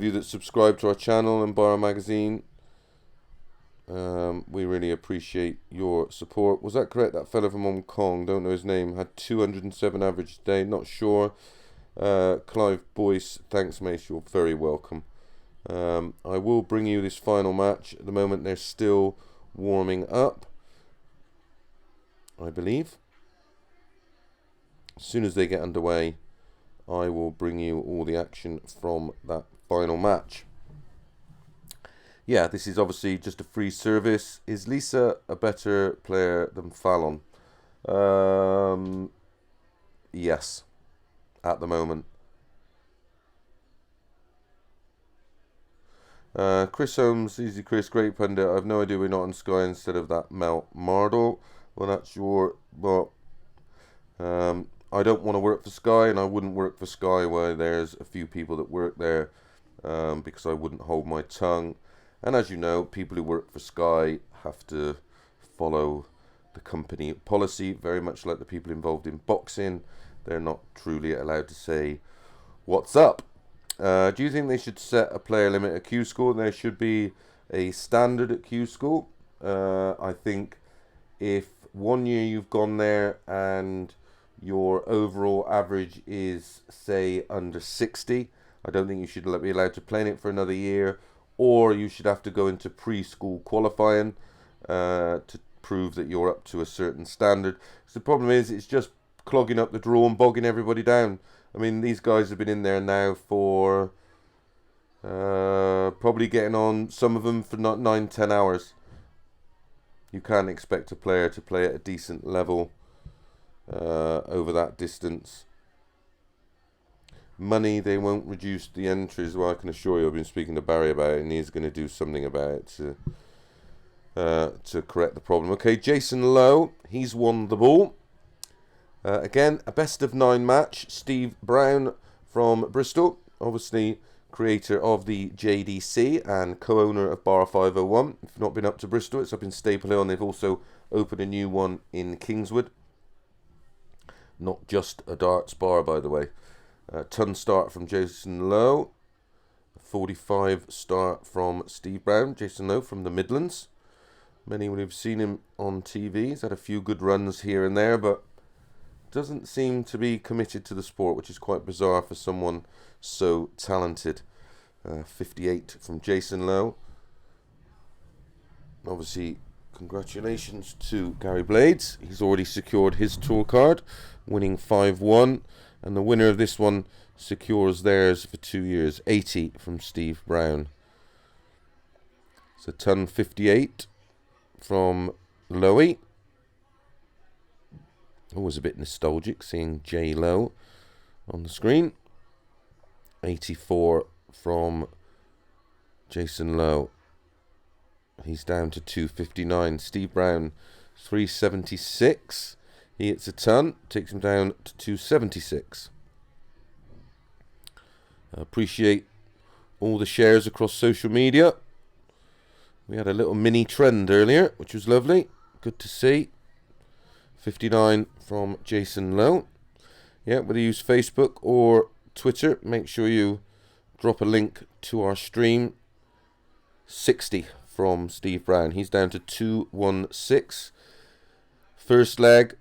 you that subscribe to our channel and buy our magazine. We really appreciate your support. Was that correct? That fella from Hong Kong, don't know his name, had 207 average today. Not sure. Clive Boyce, thanks, mate. You're very welcome. I will bring you this final match. At the moment, they're still warming up, I believe. As soon as they get underway, I will bring you all the action from that final match. Yeah, this is obviously just a free service. Is Lisa a better player than Fallon? Yes, at the moment. Chris Holmes, Easy Chris, great pundit. I have no idea we're not on Sky instead of that Mel Mardle. Well, that's your... Well, I don't want to work for Sky, and I wouldn't work for Sky where there's a few people that work there, because I wouldn't hold my tongue. And as you know, people who work for Sky have to follow the company policy, very much like the people involved in boxing. They're not truly allowed to say what's up. Do you think they should set a player limit at Q School? There should be a standard at Q School. I think if 1 year you've gone there and your overall average is, say, under 60, I don't think you should be allowed to play in it for another year. Or you should have to go into preschool qualifying to prove that you're up to a certain standard. So the problem is, it's just clogging up the draw and bogging everybody down. I mean, these guys have been in there now for probably getting on, some of them for 9-10 hours. You can't expect a player to play at a decent level over that distance. Money, they won't reduce the entries. Well, I can assure you, I've been speaking to Barry about it, and he's going to do something about it to correct the problem. Okay, Jason Lowe, he's won the ball. Again, a best of 9 match. Steve Brown from Bristol, obviously creator of the JDC and co-owner of Bar 501. If you've not been up to Bristol, it's up in Staple Hill, and they've also opened a new one in Kingswood. Not just a darts bar, by the way. Ton start from Jason Lowe. 45 start from Steve Brown. Jason Lowe from the Midlands. Many would have seen him on TV. He's had a few good runs here and there, but doesn't seem to be committed to the sport, which is quite bizarre for someone so talented. 58 from Jason Lowe. Obviously, congratulations to Gary Blades. He's already secured his tour card, winning 5-1. And the winner of this one secures theirs for 2 years. 80 from Steve Brown. So ton 58 from Lowy. Always a bit nostalgic seeing J Lowe on the screen. 84 from Jason Lowe. He's down to 259. Steve Brown, 376. He hits a ton, takes him down to 276. I appreciate all the shares across social media. We had a little mini trend earlier, which was lovely. Good to see. 59 from Jason Lowe. Yeah, whether you use Facebook or Twitter, make sure you drop a link to our stream. 60 from Steve Brown. He's down to 216. First leg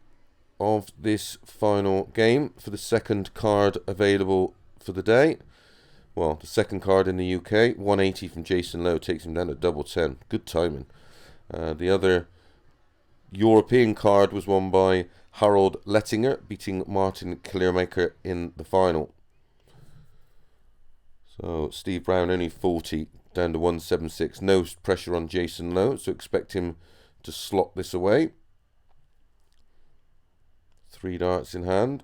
of this final game for the second card available for the day. well, the second card in the UK. 180 from Jason Lowe takes him down to double 10. Good timing. The other European card was won by Harold Lettinger, beating Martin Clearmaker in the final. So Steve Brown only 40, down to 176. No pressure on Jason Lowe, so expect him to slot this away. 3 darts in hand.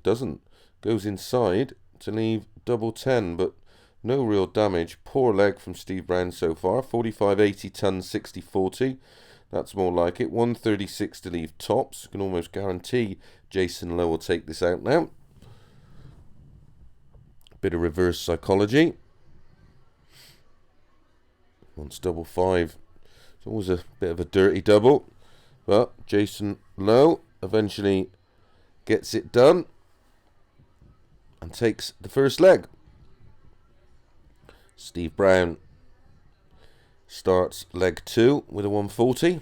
Doesn't. Goes inside to leave double 10, but no real damage. Poor leg from Steve Brown so far. 45-80, ton 60-40. That's more like it. 136 to leave tops. You can almost guarantee Jason Lowe will take this out now. Bit of reverse psychology. Once double 5. It's always a bit of a dirty double. But Jason Lowe eventually gets it done and takes the first leg. Steve Brown starts leg 2 with a 140.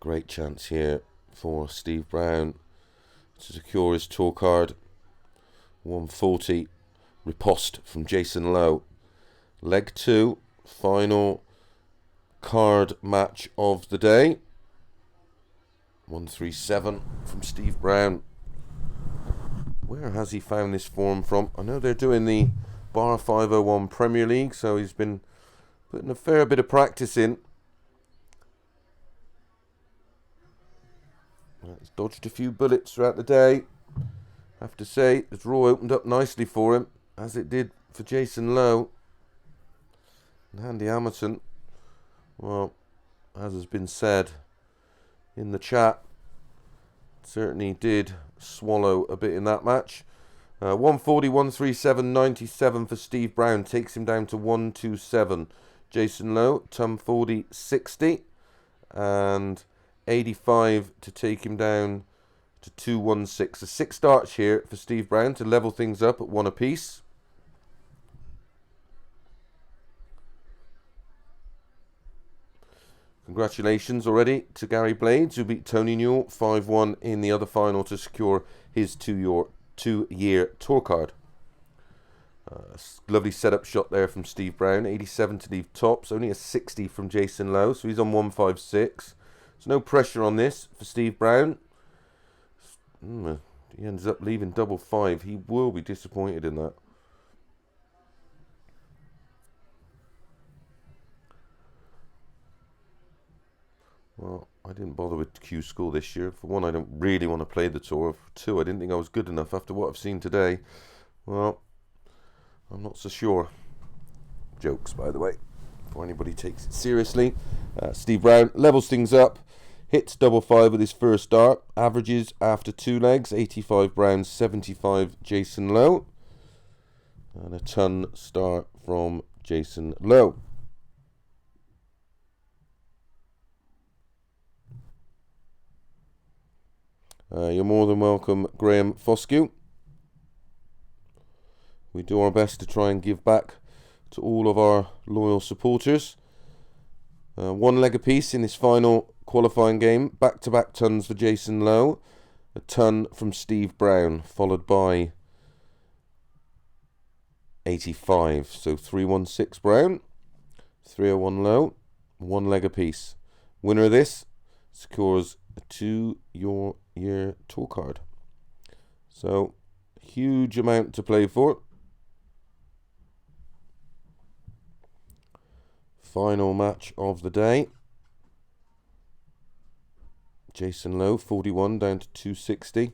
Great chance here for Steve Brown to secure his tour card. 140 riposte from Jason Lowe. Leg 2, final card match of the day. 137 from Steve Brown. Where has he found this form from? I know they're doing the Bar 501 Premier League, so he's been putting a fair bit of practice in. He's dodged a few bullets throughout the day. I have to say, the draw opened up nicely for him, as it did for Jason Lowe. And Andy Hamilton, well, as has been said in the chat, certainly did swallow a bit in that match. 140, 137, 97 for Steve Brown. Takes him down to 127. Jason Lowe, Tom 40, 60. And 85 to take him down to 216. So 6 darts here for Steve Brown to level things up at 1 apiece. Congratulations already to Gary Blades, who beat Tony Newell 5-1 in the other final to secure his 2-year tour card. Lovely setup shot there from Steve Brown. 87 to leave tops. Only a 60 from Jason Lowe, so he's on 156. There's no pressure on this for Steve Brown. He ends up leaving double 5. He will be disappointed in that. Well, I didn't bother with Q School this year. For one, I don't really want to play the tour. For two, I didn't think I was good enough after what I've seen today. Well, I'm not so sure. Jokes, by the way, before anybody takes it seriously. Steve Brown levels things up. Hits double 5 with his first dart. Averages after 2 legs. 85 Brown, 75 Jason Lowe. And a ton start from Jason Lowe. You're more than welcome, Graham Foscue. We do our best to try and give back to all of our loyal supporters. 1 leg apiece in this final qualifying game. Back-to-back tons for Jason Lowe. A ton from Steve Brown, followed by 85. So 316 Brown, 301 Lowe, 1 leg apiece. Winner of this secures a 2-year tour card. So, huge amount to play for. Final match of the day. Jason Lowe, 41 down to 260.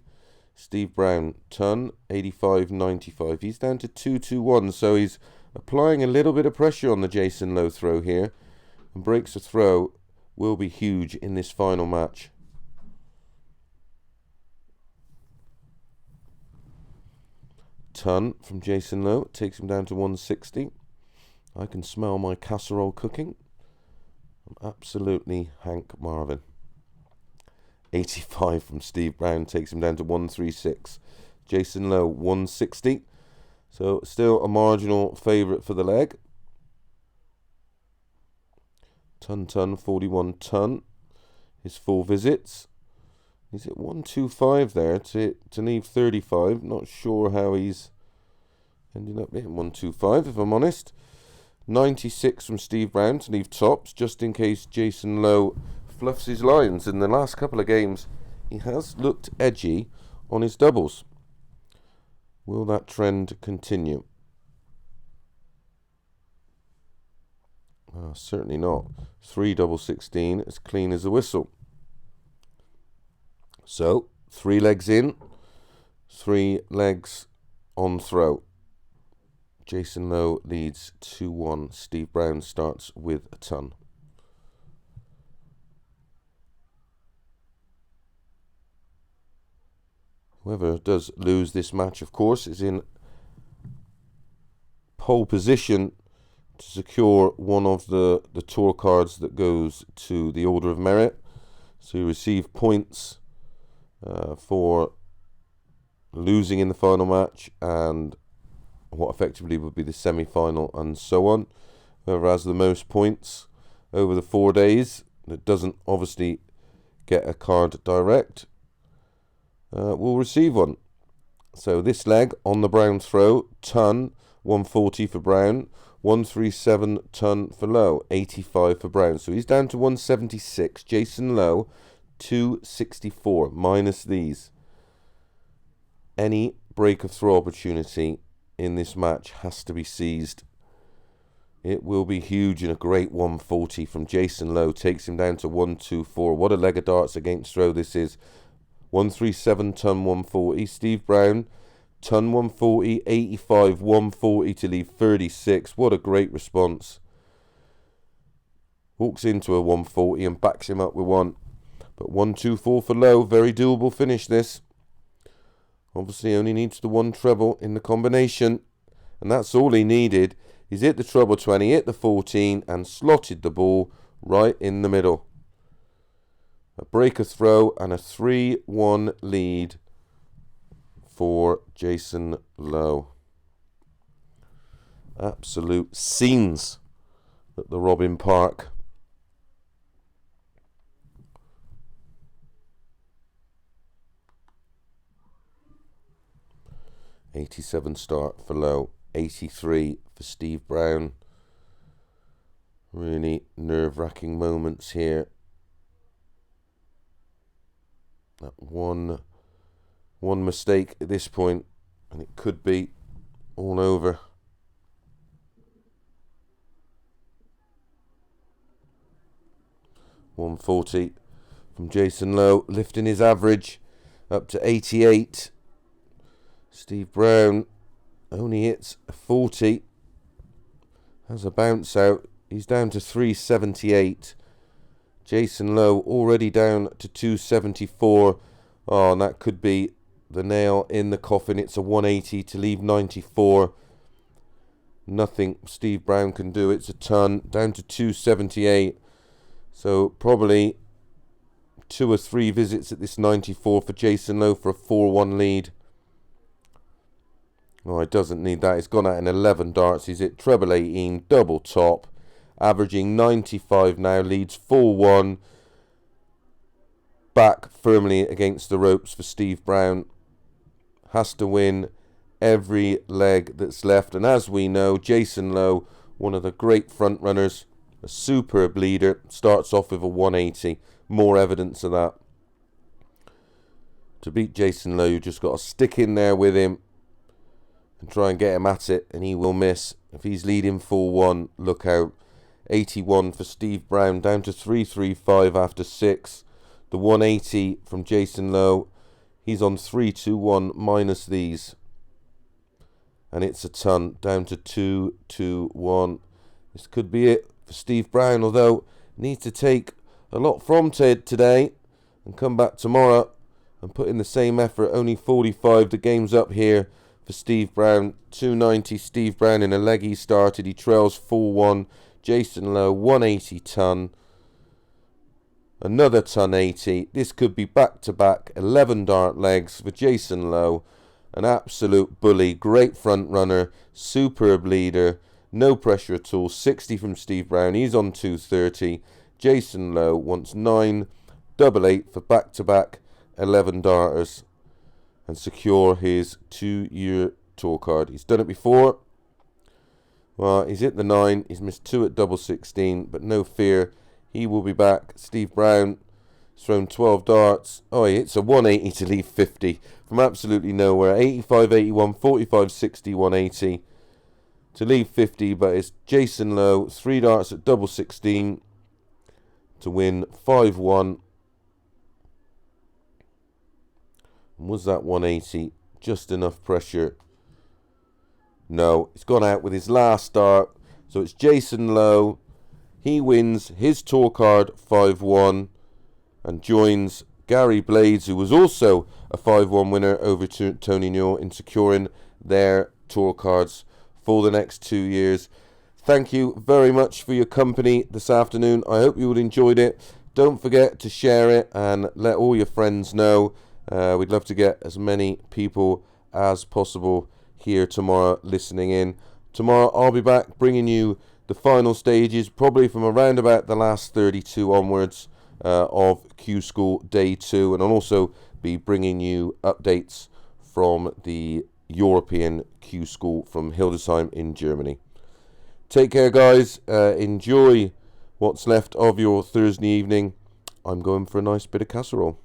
Steve Brown, ton, 85-95. He's down to 221, so he's applying a little bit of pressure on the Jason Lowe throw here. And breaks the throw will be huge in this final match. Ton from Jason Lowe takes him down to 160. I can smell my casserole cooking. I'm absolutely Hank Marvin. 85 from Steve Brown takes him down to 136. Jason Lowe 160. So still a marginal favourite for the leg. Ton 41 ton. His full visits. He's at 125 there to leave 35. Not sure how he's Ending up hitting 125, if I'm honest. 96 from Steve Brown to leave tops, just in case Jason Lowe fluffs his lines. In the last couple of games, he has looked edgy on his doubles. Will that trend continue? Certainly not. 3 double 16, as clean as a whistle. So, 3 legs in, 3 legs on throw. Jason Lowe leads 2-1. Steve Brown starts with a ton. Whoever does lose this match, of course, is in pole position to secure one of the tour cards that goes to the Order of Merit. So you receive points for losing in the final match and what effectively would be the semi-final and so on. Whoever has the most points over the 4 days that doesn't obviously get a card direct will receive one. So this leg on the Brown throw, ton, 140 for Brown, 137 ton for Lowe, 85 for Brown. So he's down to 176. Jason Lowe, 264, minus these. Any break of throw opportunity in this match has to be seized. It will be huge, and a great 140 from Jason Lowe takes him down to 124. What a leg of darts against throw this is. 137 ton 140. Steve Brown, ton 140, 85, 140 to leave 36. What a great response. Walks into a 140 and backs him up with one. But 124 for Lowe, very doable finish this. Obviously only needs the 1 treble in the combination, and that's all he needed. He's hit the treble 20, hit the 14 and slotted the ball right in the middle. A breaker throw and a 3-1 lead for Jason Lowe. Absolute scenes at the Robin Park. $87 start for Lowe, 83 for Steve Brown. Really nerve-wracking moments here. That one mistake at this point, and it could be all over. $140 from Jason Lowe, lifting his average up to 88. Steve Brown only hits a 40. Has a bounce out. He's down to 378. Jason Lowe already down to 274. Oh, and that could be the nail in the coffin. It's a 180 to leave 94. Nothing Steve Brown can do. It's a ton. Down to 278. So probably 2 or 3 visits at this 94 for Jason Lowe for a 4-1 lead. Oh, he doesn't need that. He's gone out in 11 darts. He's hit treble 18, double top, averaging 95 now, leads 4-1. Back firmly against the ropes for Steve Brown. Has to win every leg that's left. And as we know, Jason Lowe, one of the great front runners, a superb leader, starts off with a 180. More evidence of that. To beat Jason Lowe, you just got to stick in there with him and try and get him at it, and he will miss. If he's leading 4-1, look out. 81 for Steve Brown, down to 335 after 6. The 180 from Jason Lowe, he's on 321 minus these. And it's a ton, down to 221. This could be it for Steve Brown, although needs to take a lot from Ted today and come back tomorrow and put in the same effort. Only 45, the game's up here for Steve Brown. 290, Steve Brown in a leg he started. He trails 4-1. Jason Lowe, 180 ton. Another ton 80. This could be back-to-back 11 dart legs for Jason Lowe. An absolute bully. Great front runner. Superb leader. No pressure at all. 60 from Steve Brown. He's on 230. Jason Lowe wants 9, double 8 for back-to-back 11 darters and secure his 2-year tour card. He's done it before. Well, he's hit the 9. He's missed 2 at double 16, but no fear. He will be back. Steve Brown has thrown 12 darts. Oh, he hits a 180 to leave 50 from absolutely nowhere. 85, 81, 45, 60, 180 to leave 50, but it's Jason Lowe, 3 darts at double 16 to win 5-1. Was that 180? Just enough pressure? No, it's gone out with his last dart. So it's Jason Lowe. He wins his tour card 5-1 and joins Gary Blades, who was also a 5-1 winner over Tony Newell, in securing their tour cards for the next 2 years. Thank you very much for your company this afternoon. I hope you all enjoyed it. Don't forget to share it and let all your friends know. We'd love to get as many people as possible here tomorrow listening in. Tomorrow I'll be back bringing you the final stages, probably from around about the last 32 onwards of Q School Day 2, and I'll also be bringing you updates from the European Q School from Hildesheim in Germany. Take care, guys. Enjoy what's left of your Thursday evening. I'm going for a nice bit of casserole.